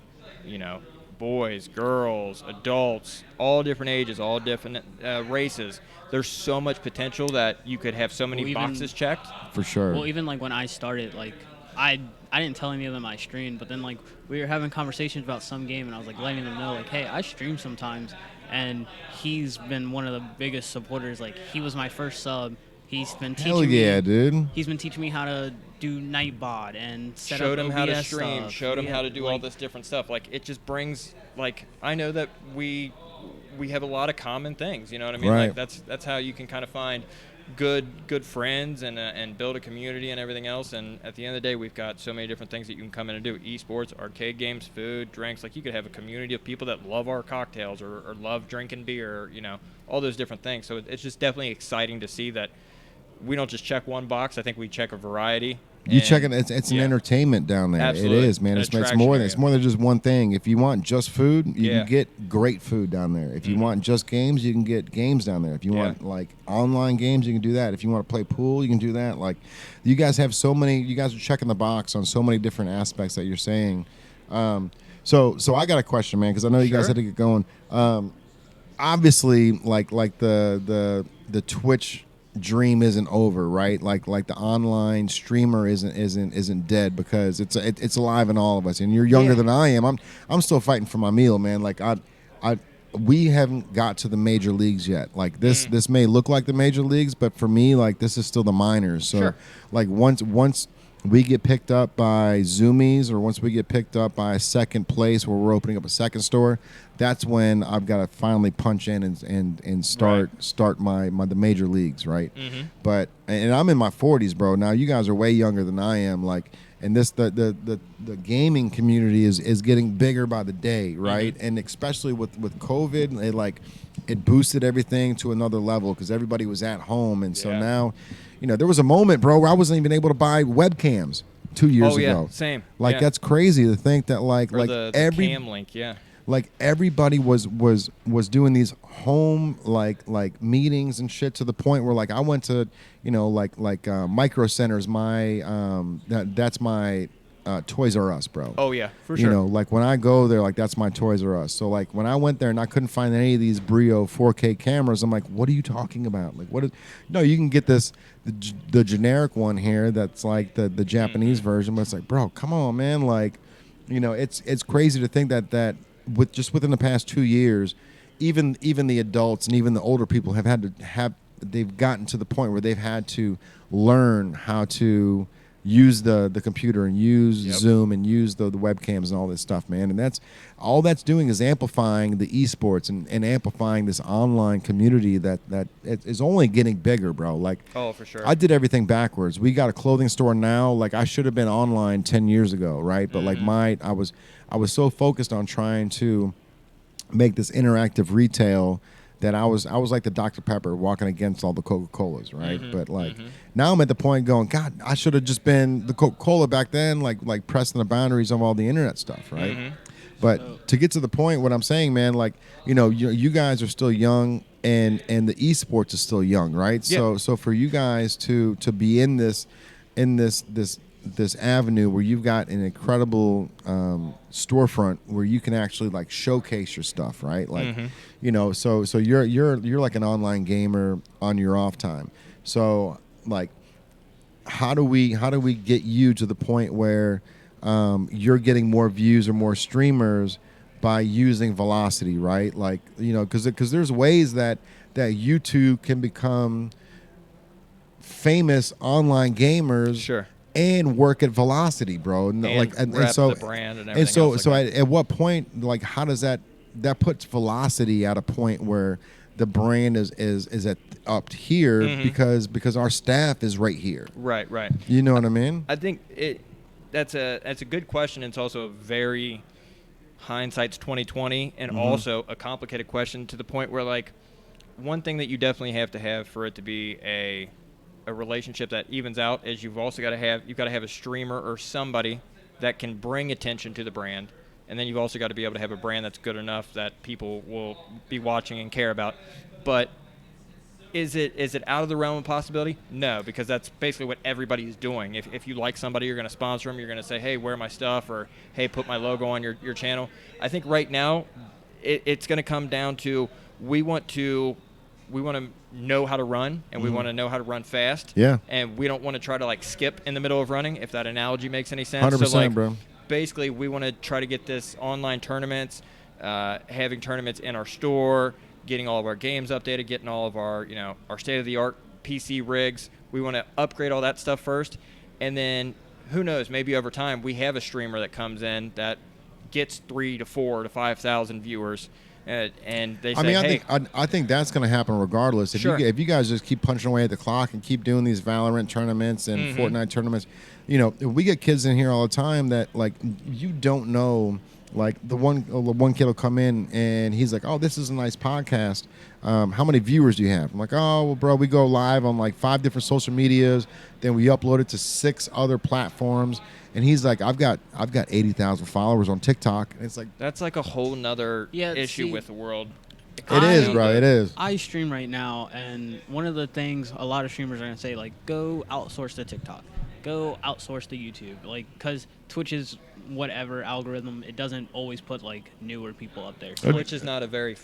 [SPEAKER 4] boys, girls, adults, all different ages, all different races. There's so much potential that you could have so many boxes checked.
[SPEAKER 1] For sure.
[SPEAKER 3] Well, even like when I started, like I didn't tell any of them I streamed, but then like we were having conversations about some game, and I was like letting them know like, hey, I stream sometimes, and he's been one of the biggest supporters. Like he was my first sub. He's been teaching me,
[SPEAKER 1] dude.
[SPEAKER 3] He's been teaching me how to do Nightbot and set
[SPEAKER 4] showed
[SPEAKER 3] up
[SPEAKER 4] him
[SPEAKER 3] OBS
[SPEAKER 4] how to stream,
[SPEAKER 3] stuff.
[SPEAKER 4] showed him how to do all this different stuff. Like it just brings like I know that we have a lot of common things. You know what I mean?
[SPEAKER 1] Right.
[SPEAKER 4] Like that's how you can kind of find good friends and build a community and everything else. And at the end of the day, we've got so many different things that you can come in and do: esports, arcade games, food, drinks. Like you could have a community of people that love our cocktails or love drinking beer. All those different things. So it's just definitely exciting to see that we don't just check one box. I think we check a variety.
[SPEAKER 1] You check it. It's an entertainment down there.
[SPEAKER 4] Absolutely.
[SPEAKER 1] It is, man. It's more than just one thing. If you want just food, you can get great food down there. If you want just games, you can get games down there. If you want like online games, you can do that. If you want to play pool, you can do that. Like you guys have so many. You guys are checking the box on so many different aspects that you're saying. So I got a question, man, because I know you guys had to get going. Obviously, like the Twitch dream isn't over, right? Like the online streamer isn't dead, because it's alive in all of us. And you're younger than I am. I'm still fighting for my meal, man. Like we haven't got to the major leagues yet. Like this may look like the major leagues, but for me, like this is still the minors. So like once we get picked up by Zoomies, or once we get picked up by a second place where we're opening up a second store, that's when I've got to finally punch in and start the major leagues, right?
[SPEAKER 4] Mm-hmm.
[SPEAKER 1] But and I'm in my 40s, bro. Now you guys are way younger than I am, like, and the gaming community is getting bigger by the day, right?
[SPEAKER 4] Mm-hmm.
[SPEAKER 1] And especially with COVID, it boosted everything to another level because everybody was at home, and so now, there was a moment, bro, where I wasn't even able to buy webcams 2 years ago.
[SPEAKER 4] Same.
[SPEAKER 1] Like that's crazy to think that
[SPEAKER 4] the
[SPEAKER 1] every
[SPEAKER 4] Cam Link,
[SPEAKER 1] like everybody was doing these home like meetings and shit, to the point where like I went to Micro Center's that's my Toys R Us, bro.
[SPEAKER 4] Oh yeah, for sure.
[SPEAKER 1] Like when I go there, like that's my Toys R Us. So like when I went there and I couldn't find any of these Brio 4K cameras, I'm like, what are you talking about? Like what is? No, you can get the generic one here that's like the Japanese version, but it's like, bro, come on, man. Like, it's crazy to think that within the past 2 years, even the adults and even the older people they've gotten to the point where they've had to learn how to use the computer and use Zoom and use the webcams and all this stuff, man. And that's doing is amplifying the esports and amplifying this online community that is only getting bigger, bro. Like,
[SPEAKER 4] oh, for sure.
[SPEAKER 1] I did everything backwards. We got a clothing store now. Like I should have been online 10 years ago, right? But like I was so focused on trying to make this interactive retail that I was like the Dr. Pepper walking against all the Coca-Colas, right? But like now I'm at the point going, God, I should have just been the Coca-Cola back then, like pressing the boundaries of all the internet stuff, right? But to get to the point, what I'm saying, man, like you guys are still young, and the esports is still young, right?
[SPEAKER 4] Yeah.
[SPEAKER 1] So for you guys to be in this avenue where you've got an incredible storefront where you can actually like showcase your stuff, right? Like, so you're like an online gamer on your off time. So like, how do we get you to the point where you're getting more views or more streamers by using Velocity, right? Like, because there's ways that you two can become famous online gamers.
[SPEAKER 4] Sure.
[SPEAKER 1] And work at Velocity, bro. And
[SPEAKER 4] so the brand and everything.
[SPEAKER 1] At what point, like, how does that puts Velocity at a point where the brand is up here because our staff is right here.
[SPEAKER 4] Right.
[SPEAKER 1] You know what I mean?
[SPEAKER 4] I think that's a good question. It's also a very hindsight's 2020, and also a complicated question to the point where like one thing that you definitely have to have for it to be a a relationship that evens out is you've got to have a streamer or somebody that can bring attention to the brand, and then you've also got to be able to have a brand that's good enough that people will be watching and care about. But is it out of the realm of possibility? No, because that's basically what everybody's doing. If you like somebody, you're going to sponsor them. You're going to say, hey, wear my stuff, or hey, put my logo on your channel. I think right now it's going to come down to we want to know how to run, and we want to know how to run fast.
[SPEAKER 1] Yeah.
[SPEAKER 4] And we don't want to try to skip in the middle of running, if that analogy makes any sense.
[SPEAKER 1] 100%,
[SPEAKER 4] so
[SPEAKER 1] bro.
[SPEAKER 4] Basically, we want to try to get this online tournaments, having tournaments in our store, getting all of our games updated, getting all of our our state-of-the-art PC rigs. We want to upgrade all that stuff first, and then who knows? Maybe over time we have a streamer that comes in that gets 3,000 to 4,000 to 5,000 viewers. And they say,
[SPEAKER 1] I think that's going to happen regardless. If you guys just keep punching away at the clock and keep doing these Valorant tournaments and Fortnite tournaments, we get kids in here all the time that you don't know. Like the one kid will come in and he's like, "Oh, this is a nice podcast. How many viewers do you have?" I'm like, "Oh, well, bro, we go live on 5 different social medias, then we upload it to 6 other platforms." And he's like, I've got 80,000 followers on TikTok. And it's like,
[SPEAKER 4] that's like a whole nother issue with the world.
[SPEAKER 1] It is, bro. It is.
[SPEAKER 3] I stream right now, and one of the things a lot of streamers are going to say, go outsource to TikTok. Go outsource to YouTube. Because Twitch is whatever algorithm, it doesn't always put newer people up there.
[SPEAKER 4] Twitch is not a very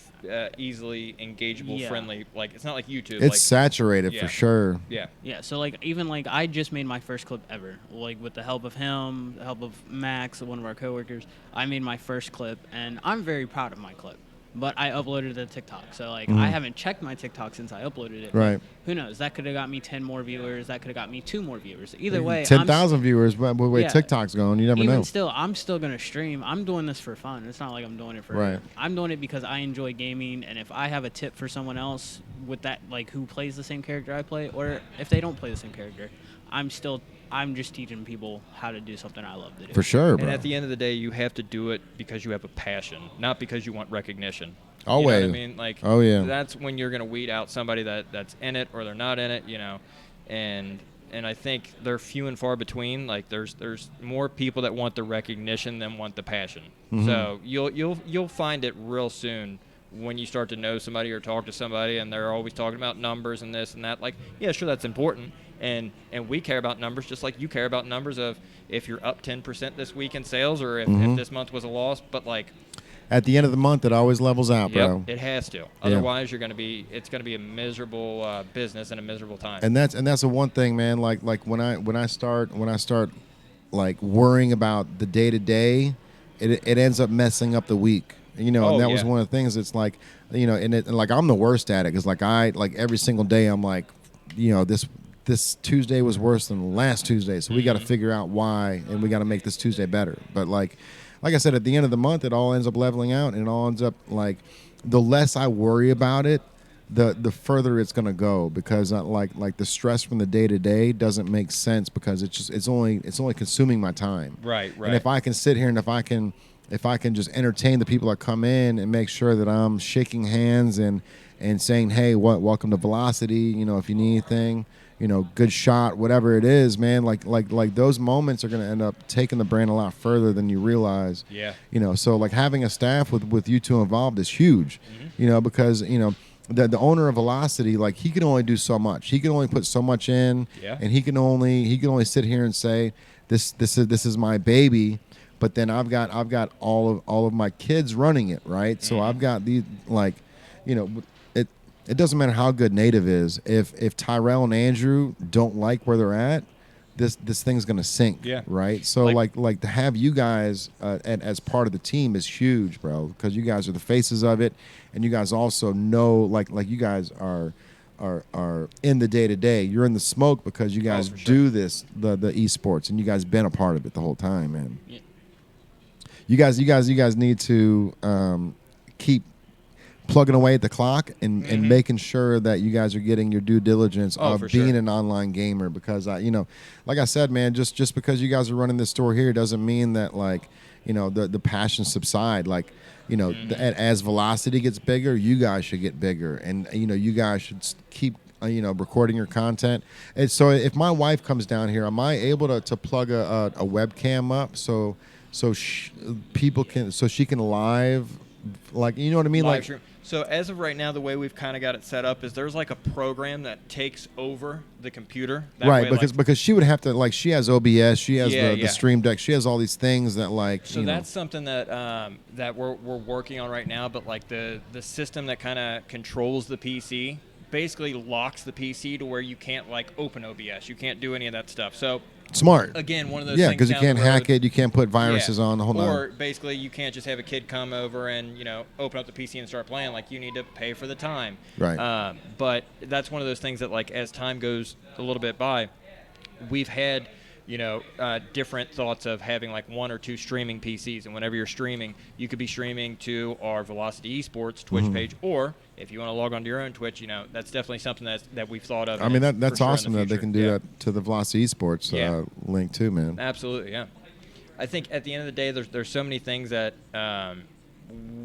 [SPEAKER 4] easily engageable, friendly. It's not like YouTube.
[SPEAKER 1] It's saturated for sure.
[SPEAKER 4] Yeah.
[SPEAKER 3] Yeah. So even I just made my first clip ever. With the help of him, the help of Max, one of our coworkers, I made my first clip, and I'm very proud of my clip. But I uploaded it to TikTok. So, I haven't checked my TikTok since I uploaded it.
[SPEAKER 1] Right.
[SPEAKER 3] Who knows? That could have got me 10 more viewers. That could have got me 2 more viewers. Either way.
[SPEAKER 1] 10,000 viewers, but the way TikTok's going, you never know.
[SPEAKER 3] Even still, I'm still going to stream. I'm doing this for fun. It's not like I'm doing it for...
[SPEAKER 1] Right.
[SPEAKER 3] I'm doing it because I enjoy gaming, and if I have a tip for someone else with that, who plays the same character I play, or if they don't play the same character, I'm just teaching people how to do something I love to do.
[SPEAKER 1] For sure, bro.
[SPEAKER 4] And at the end of the day, you have to do it because you have a passion, not because you want recognition.
[SPEAKER 1] Always.
[SPEAKER 4] You know what I mean?
[SPEAKER 1] Oh, yeah.
[SPEAKER 4] That's when you're going to weed out somebody that's in it or they're not in it, And I think they're few and far between. There's more people that want the recognition than want the passion.
[SPEAKER 1] Mm-hmm.
[SPEAKER 4] So you'll find it real soon when you start to know somebody or talk to somebody and they're always talking about numbers and this and that. Yeah, sure, that's important. And we care about numbers just like you care about numbers of if you're up 10% this week in sales or if this month was a loss. But
[SPEAKER 1] at the end of the month, it always levels out, bro.
[SPEAKER 4] It has to. Otherwise, it's going to be a miserable business and a miserable time.
[SPEAKER 1] And that's the one thing, man. Like when I start worrying about the day to day, it ends up messing up the week. And that was one of the things. It's and I'm the worst at it because every single day I'm this Tuesday was worse than last Tuesday, so we got to figure out why, and we got to make this Tuesday better. But like I said, at the end of the month, it all ends up leveling out, and it all ends up the less I worry about it, the further it's gonna go, because the stress from the day to day doesn't make sense because it's only consuming my time.
[SPEAKER 4] Right.
[SPEAKER 1] And if I can sit here and if I can just entertain the people that come in and make sure that I'm shaking hands and saying, hey, welcome to Velocity, if you need anything, good shot, whatever it is, man, like those moments are going to end up taking the brand a lot further than you realize.
[SPEAKER 4] Yeah.
[SPEAKER 1] So having a staff with you two involved is huge, because, the owner of Velocity, he can only do so much. He can only put so much in, and he can only sit here and say, this is my baby. But then I've got all of my kids running it, right? So I've got these it doesn't matter how good Native is. If Tyrell and Andrew don't like where they're at, this thing's gonna sink.
[SPEAKER 4] Yeah.
[SPEAKER 1] Right. So like to have you guys as part of the team is huge, bro, because you guys are the faces of it, and you guys also know like you guys are in the day to day. You're in the smoke because you guys do this the esports, and you guys been a part of it the whole time, man. Yeah. You guys need to keep plugging away at the clock and making sure that you guys are getting your due diligence of being an online gamer, because like I said, man, just because you guys are running this store here doesn't mean that the passion subside. As Velocity gets bigger, you guys should get bigger, and you guys should keep recording your content. And so if my wife comes down here, am I able to plug a webcam up so people can, so she can live, like, you know what I mean?
[SPEAKER 4] Live
[SPEAKER 1] like
[SPEAKER 4] stream. So as of right now, the way we've kind of got it set up is there's like a program that takes over the computer. That
[SPEAKER 1] right,
[SPEAKER 4] way,
[SPEAKER 1] because she would have to, like, she has OBS, she has
[SPEAKER 4] Yeah,
[SPEAKER 1] the Stream Deck, she has all these things that, like,
[SPEAKER 4] So that's something that that we're working on right now. But like the system that kind of controls the PC basically locks the PC to where you can't like open OBS, you can't do any of that stuff. So
[SPEAKER 1] smart.
[SPEAKER 4] again, one of those
[SPEAKER 1] Yeah,
[SPEAKER 4] things
[SPEAKER 1] because you
[SPEAKER 4] down
[SPEAKER 1] can't
[SPEAKER 4] the
[SPEAKER 1] hack
[SPEAKER 4] road-
[SPEAKER 1] it, you can't put viruses on the whole
[SPEAKER 4] Or
[SPEAKER 1] nine.
[SPEAKER 4] basically, you can't just have a kid come over and open up the PC and start playing. Like you need to pay for the time.
[SPEAKER 1] Right.
[SPEAKER 4] But that's one of those things that, like, as time goes a little bit by, we've had different thoughts of having like 1 or 2 streaming PCs, and whenever you're streaming, you could be streaming to our Velocity Esports Twitch page, or if you want to log onto your own Twitch, that's definitely something that we've thought of.
[SPEAKER 1] I mean, that's
[SPEAKER 4] for sure in
[SPEAKER 1] awesome
[SPEAKER 4] the
[SPEAKER 1] that they
[SPEAKER 4] future.
[SPEAKER 1] can do that to the Velocity Esports link too, man.
[SPEAKER 4] Absolutely, yeah. I think at the end of the day, there's so many things that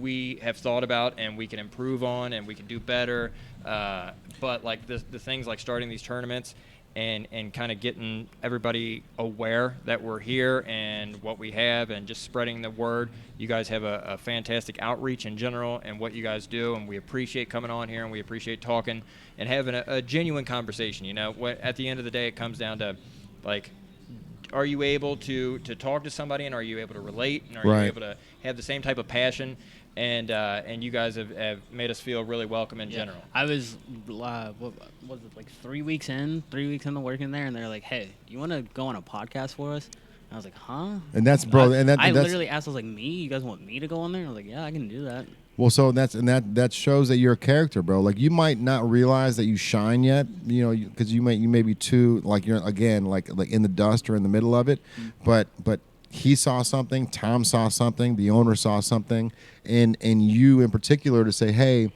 [SPEAKER 4] we have thought about and we can improve on and we can do better. But like the things like starting these tournaments and kind of getting everybody aware that we're here and what we have and just spreading the word. You guys have a fantastic outreach in general and what you guys do, and we appreciate coming on here and we appreciate talking and having a genuine conversation. At the end of the day, it comes down to, like, are you able to talk to somebody, and are you able to relate, and are you able to have the same type of passion? And you guys have made us feel really welcome in general.
[SPEAKER 3] I was, what was it, like 3 weeks into working there, and they're like, hey, you want to go on a podcast for us? And I was like, huh?
[SPEAKER 1] And that's, bro,
[SPEAKER 3] I literally asked, I was like, me? You guys want me to go on there? I was like, yeah, I can do that.
[SPEAKER 1] Well, so that shows that you're a character, bro. Like, you might not realize that you shine yet, because you may be too, like, you're again like in the dust or in the middle of it, but he saw something, Tom saw something, the owner saw something, and you in particular to say, hey,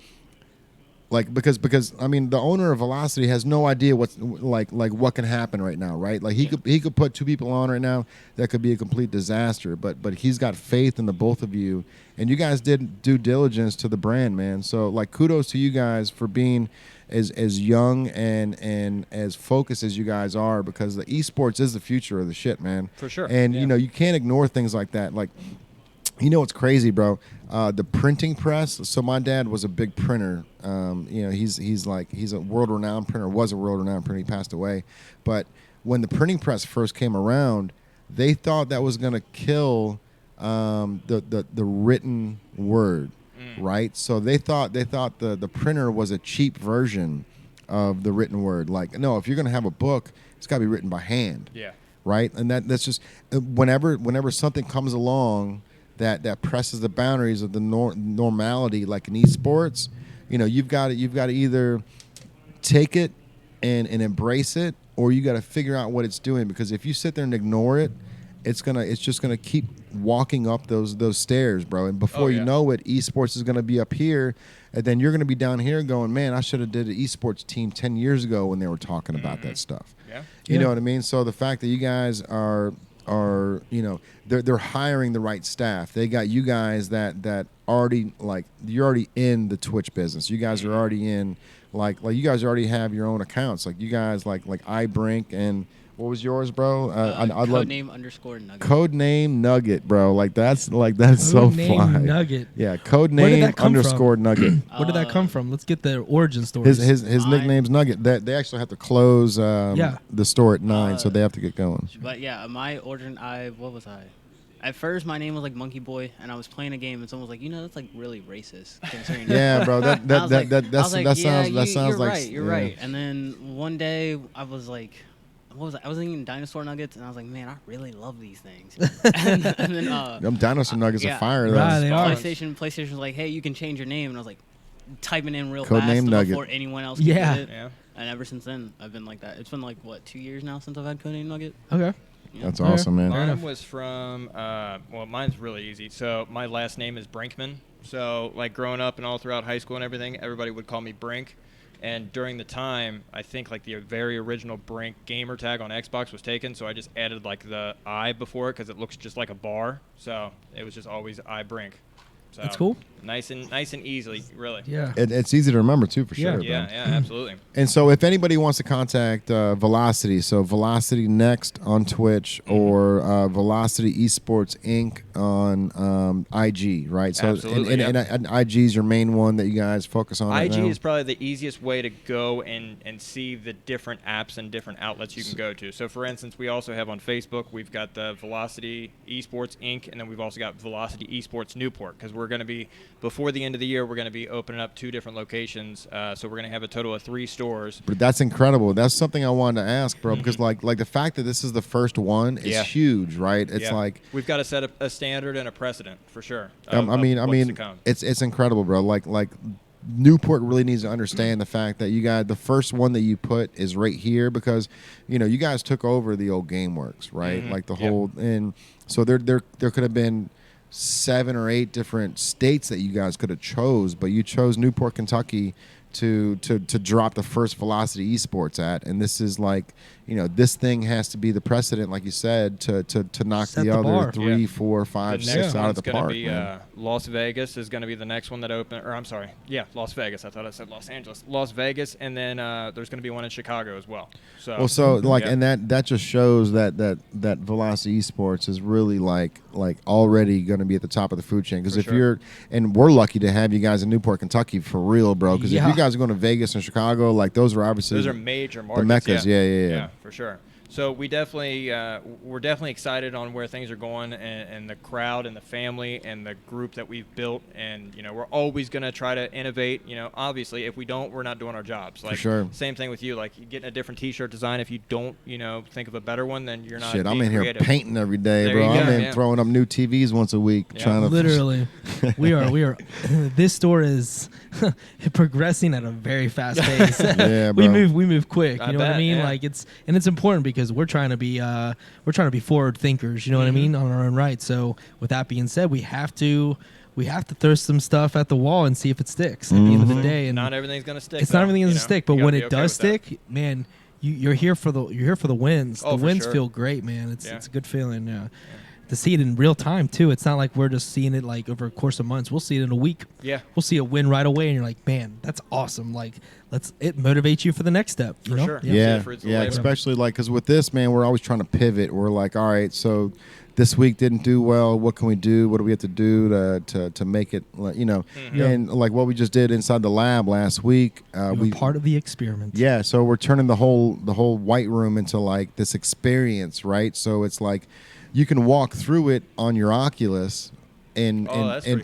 [SPEAKER 1] like, because I mean, the owner of Velocity has no idea what's like what can happen right now, right? Like he could put 2 people on right now that could be a complete disaster, but he's got faith in the both of you, and you guys did due diligence to the brand, man. So, like, kudos to you guys for being as young and as focused as you guys are, because the esports is the future of the shit, man.
[SPEAKER 4] For sure.
[SPEAKER 1] And you can't ignore things like that. Like, what's crazy, bro? The printing press. So my dad was a big printer. He's a world-renowned printer. Was a world-renowned printer. He passed away. But when the printing press first came around, they thought that was going to kill the written word, right? So they thought the printer was a cheap version of the written word. Like, no, if you're going to have a book, it's got to be written by hand.
[SPEAKER 4] Yeah.
[SPEAKER 1] Right? And that's just whenever something comes along that presses the boundaries of the normality, like in esports, you've got to either take it and embrace it, or you got to figure out what it's doing. Because if you sit there and ignore it, it's just gonna keep walking up those stairs, bro. And before you know it, esports is gonna be up here, and then you're gonna be down here going, man, I should have did an esports team 10 years ago when they were talking about that stuff.
[SPEAKER 4] Yeah.
[SPEAKER 1] You know what I mean? So the fact that you guys are they're hiring the right staff. They got you guys that already, like, you're already in the Twitch business. You guys are already in like you guys already have your own accounts. Like, you guys like iBrink, and what was yours, bro?
[SPEAKER 3] Codename _Nugget.
[SPEAKER 1] Codename Nugget, bro. Like that's so fly.
[SPEAKER 2] Nugget.
[SPEAKER 1] Yeah, Codename _Nugget.
[SPEAKER 2] Where did that come from? Let's get the origin story.
[SPEAKER 1] His nickname's Nugget. They actually have to close the store at 9, so they have to get going.
[SPEAKER 3] But yeah, my origin, what was I? At first, my name was like Monkey Boy, and I was playing a game, and someone was like, that's like really racist. Considering
[SPEAKER 1] yeah, bro. That sounds like
[SPEAKER 3] you're right. And then one day, I was like, what was I? I was eating dinosaur nuggets, and I was like, man, I really love these things. and then
[SPEAKER 1] them dinosaur nuggets are fire.
[SPEAKER 2] Right, they are.
[SPEAKER 3] PlayStation was like, hey, you can change your name, and I was like, typing in real
[SPEAKER 1] Code
[SPEAKER 3] fast
[SPEAKER 1] name
[SPEAKER 3] before anyone else could get it.
[SPEAKER 4] Yeah.
[SPEAKER 3] And ever since then, I've been like that. It's been like, what, 2 years now since I've had Codename Nugget?
[SPEAKER 2] Okay.
[SPEAKER 3] Yeah.
[SPEAKER 1] That's awesome, man.
[SPEAKER 4] Mine was from, mine's really easy. So my last name is Brinkman. So, like, growing up and all throughout high school and everything, everybody would call me Brink. And during the time, I think, like, the very original Brink gamer tag on Xbox was taken, so I just added, like, the I before it because it looks just like a bar. So it was just always I Brink. So,
[SPEAKER 2] That's cool.
[SPEAKER 4] nice and easily, really.
[SPEAKER 2] Yeah.
[SPEAKER 1] It's easy to remember too, for sure.
[SPEAKER 4] Yeah, absolutely.
[SPEAKER 1] And so, if anybody wants to contact Velocity, so Velocity Next on Twitch or Velocity Esports Inc. on IG, right? So,
[SPEAKER 4] Absolutely,
[SPEAKER 1] and IG is your main one that you guys focus on.
[SPEAKER 4] IG
[SPEAKER 1] right now?
[SPEAKER 4] is probably the easiest way to go and see the different apps and different outlets you can go to. So, for instance, we also have on Facebook, we've got the Velocity Esports Inc., and then we've also got Velocity Esports Newport, because we're going to be, before the end of the year, we're going to be opening up 2 different locations. So we're going to have a total of 3 stores.
[SPEAKER 1] But that's incredible. That's something I wanted to ask, bro, because like the fact that this is the first one is huge, right? It's like
[SPEAKER 4] we've got to set a standard and a precedent for sure.
[SPEAKER 1] I mean, it's incredible, bro. Like Newport really needs to understand the fact that you got the first one that you put is right here, because you guys took over the old GameWorks, right? Like the whole, and so there could have been 7 or 8 different states that you guys could have chose, but you chose Newport, Kentucky to drop the first Velocity Esports at, and this is like, this thing has to be the precedent, like you said, to knock
[SPEAKER 2] Set
[SPEAKER 1] the
[SPEAKER 2] the
[SPEAKER 1] other
[SPEAKER 2] bar.
[SPEAKER 1] 3, 4, 5, 6 out of the park.
[SPEAKER 4] Las Vegas is going to be the next one that open, or I'm sorry, Las Vegas. I thought I said Los Angeles. Las Vegas, and then there's going to be one in Chicago as well. And that just shows that Velocity Esports is really like already going to be at the top of the food chain, because we're lucky to have you guys in Newport, Kentucky, for real, bro, because if you guys are going to Vegas and Chicago, like those are major markets.
[SPEAKER 1] The meccas,
[SPEAKER 4] yeah, for sure. So we're definitely excited on where things are going, and the crowd and the family and the group that we've built, and we're always going to try to innovate. Obviously, if we don't, we're not doing our jobs. Like,
[SPEAKER 1] for sure.
[SPEAKER 4] Same thing with you. Like, getting a different T-shirt design. If you don't, think of a better one, then you're not.
[SPEAKER 1] Shit, I'm in
[SPEAKER 4] creative.
[SPEAKER 1] here painting every day,
[SPEAKER 4] There
[SPEAKER 1] bro.
[SPEAKER 4] you go,
[SPEAKER 1] I'm in throwing up new TVs once a week, trying to
[SPEAKER 2] literally. we are. This store is progressing at a very fast pace.
[SPEAKER 1] Yeah, bro.
[SPEAKER 2] We move quick. You know what I mean?
[SPEAKER 4] Yeah.
[SPEAKER 2] Like it's important because we're trying to be forward thinkers. You know what I mean, on our own right. So with that being said, we have to throw some stuff at the wall and see if it sticks at the end of the day. And
[SPEAKER 4] not everything's gonna stick.
[SPEAKER 2] It's not everything going to stick, but when it does
[SPEAKER 4] stick,
[SPEAKER 2] stick, man, you're here for the wins.
[SPEAKER 4] Oh,
[SPEAKER 2] the wins
[SPEAKER 4] sure.
[SPEAKER 2] feel great, man. It's a good feeling. Yeah. To see it in real time too. It's not like we're just seeing it like over a course of months. We'll see it in a week.
[SPEAKER 4] Yeah.
[SPEAKER 2] We'll see a win right away, and you're like, man, that's awesome. Like, it motivates you for the next step. You
[SPEAKER 4] For
[SPEAKER 2] know?
[SPEAKER 4] sure.
[SPEAKER 1] Yeah,
[SPEAKER 4] Yeah.
[SPEAKER 1] especially like, because with this, man, we're always trying to pivot. We're like, all right, so this week didn't do well. What can we do? What do we have to do to make it, and like what we just did inside the lab last week.
[SPEAKER 2] We were part of the experiment.
[SPEAKER 1] Yeah, so we're turning the whole white room into like this experience, right? So it's like you can walk through it on your Oculus and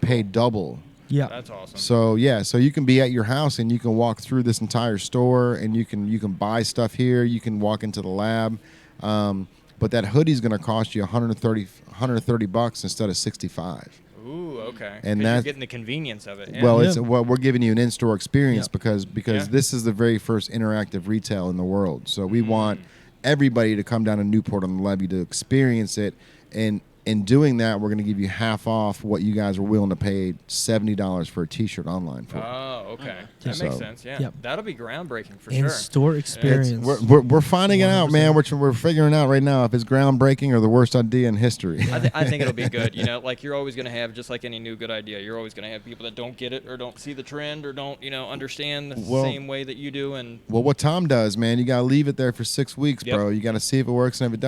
[SPEAKER 1] pay double.
[SPEAKER 2] Yeah,
[SPEAKER 4] that's awesome.
[SPEAKER 1] So you can be at your house and you can walk through this entire store, and you can buy stuff here. You can walk into the lab, but that hoodie's going to cost you $130 instead of $65.
[SPEAKER 4] Ooh, okay.
[SPEAKER 1] And
[SPEAKER 4] you're getting the convenience of it. Yeah.
[SPEAKER 1] Well, we're giving you an in-store experience because this is the very first interactive retail in the world. So we want everybody to come down to Newport on the Levee to experience it, and in doing that, we're going to give you half off what you guys were willing to pay $70 for a T-shirt online for.
[SPEAKER 4] Oh, okay. That makes sense. Yeah, that'll be groundbreaking for sure.
[SPEAKER 2] In-store experience.
[SPEAKER 1] We're finding it out, man. We're figuring out right now if it's groundbreaking or the worst idea in history.
[SPEAKER 4] I think it'll be good. Like you're always going to have, just like any new good idea, you're always going to have people that don't get it or don't see the trend or don't understand the same way that you do. And
[SPEAKER 1] what Tom does, man, you got to leave it there for 6 weeks, bro. You got to see if it works, and if it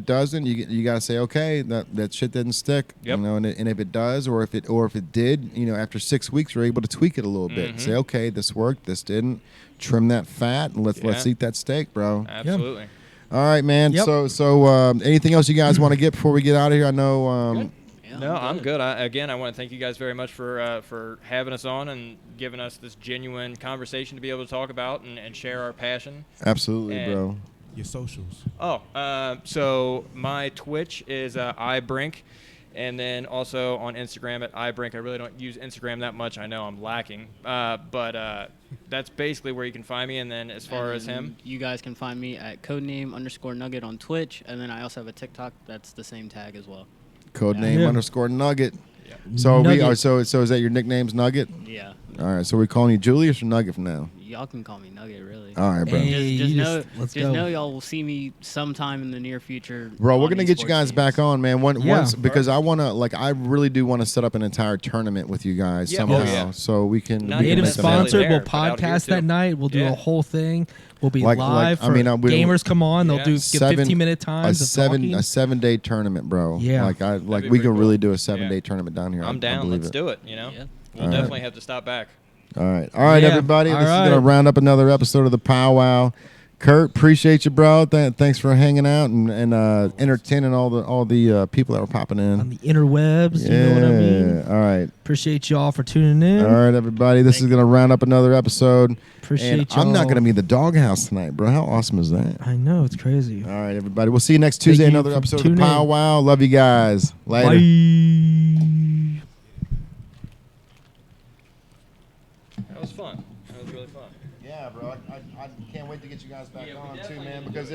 [SPEAKER 1] doesn't, you got to say, okay, that shit didn't stick, and if it does, or if it did, after 6 weeks, you're able to tweak it a little bit. Say, okay, this worked, this didn't. Trim that fat, and let's eat that steak, bro.
[SPEAKER 4] Absolutely.
[SPEAKER 1] All right, man. So anything else you guys want to get before we get out of here? I know.
[SPEAKER 4] No, I'm good. I want to thank you guys very much for having us on and giving us this genuine conversation to be able to talk about and share our passion.
[SPEAKER 1] Absolutely, bro.
[SPEAKER 5] Your socials.
[SPEAKER 4] So my Twitch is iBrink, and then also on Instagram at iBrink. I really don't use Instagram that much. I know I'm lacking, but that's basically where you can find me. And then as far as him,
[SPEAKER 3] you guys can find me at codename_nugget on Twitch, and then I also have a TikTok that's the same tag as well.
[SPEAKER 1] Codename_nugget. So Nugget. So is that your nickname's Nugget?
[SPEAKER 3] Yeah.
[SPEAKER 1] All right, so we're calling you Julius or Nugget from now?
[SPEAKER 3] Y'all can call me Nugget, really.
[SPEAKER 1] All right, bro.
[SPEAKER 2] Hey,
[SPEAKER 3] Just know y'all will see me sometime in the near future.
[SPEAKER 1] Bro, we're gonna get you guys back on, man. Once because I really do want to set up an entire tournament with you guys somehow, so we can.
[SPEAKER 2] Native sponsored. We'll podcast that night. We'll do a whole thing. We'll be live. Gamers come on. They'll do 15-minute times.
[SPEAKER 1] A 7-day tournament, bro.
[SPEAKER 2] Yeah,
[SPEAKER 1] we can really do a 7-day tournament down here.
[SPEAKER 4] I'm down. Let's do it. You know, we'll definitely have to stop back.
[SPEAKER 1] All right, everybody. This is gonna round up another episode of the PowWow. Kurt, appreciate you, bro. Thanks for hanging out and entertaining all the people that were popping in
[SPEAKER 2] on the interwebs. You know what I mean?
[SPEAKER 1] All right.
[SPEAKER 2] Appreciate y'all for tuning in.
[SPEAKER 1] All right, everybody. This is gonna round up another episode.
[SPEAKER 2] Appreciate y'all.
[SPEAKER 1] I'm not gonna be in the doghouse tonight, bro. How awesome is that?
[SPEAKER 2] I know, it's crazy.
[SPEAKER 1] All right, everybody. We'll see you next Tuesday. Another episode of the PowWow. Love you guys. Later.
[SPEAKER 2] Bye.
[SPEAKER 4] That was fun. That was really fun.
[SPEAKER 1] Yeah, bro. I can't wait to get you guys back on too, man, because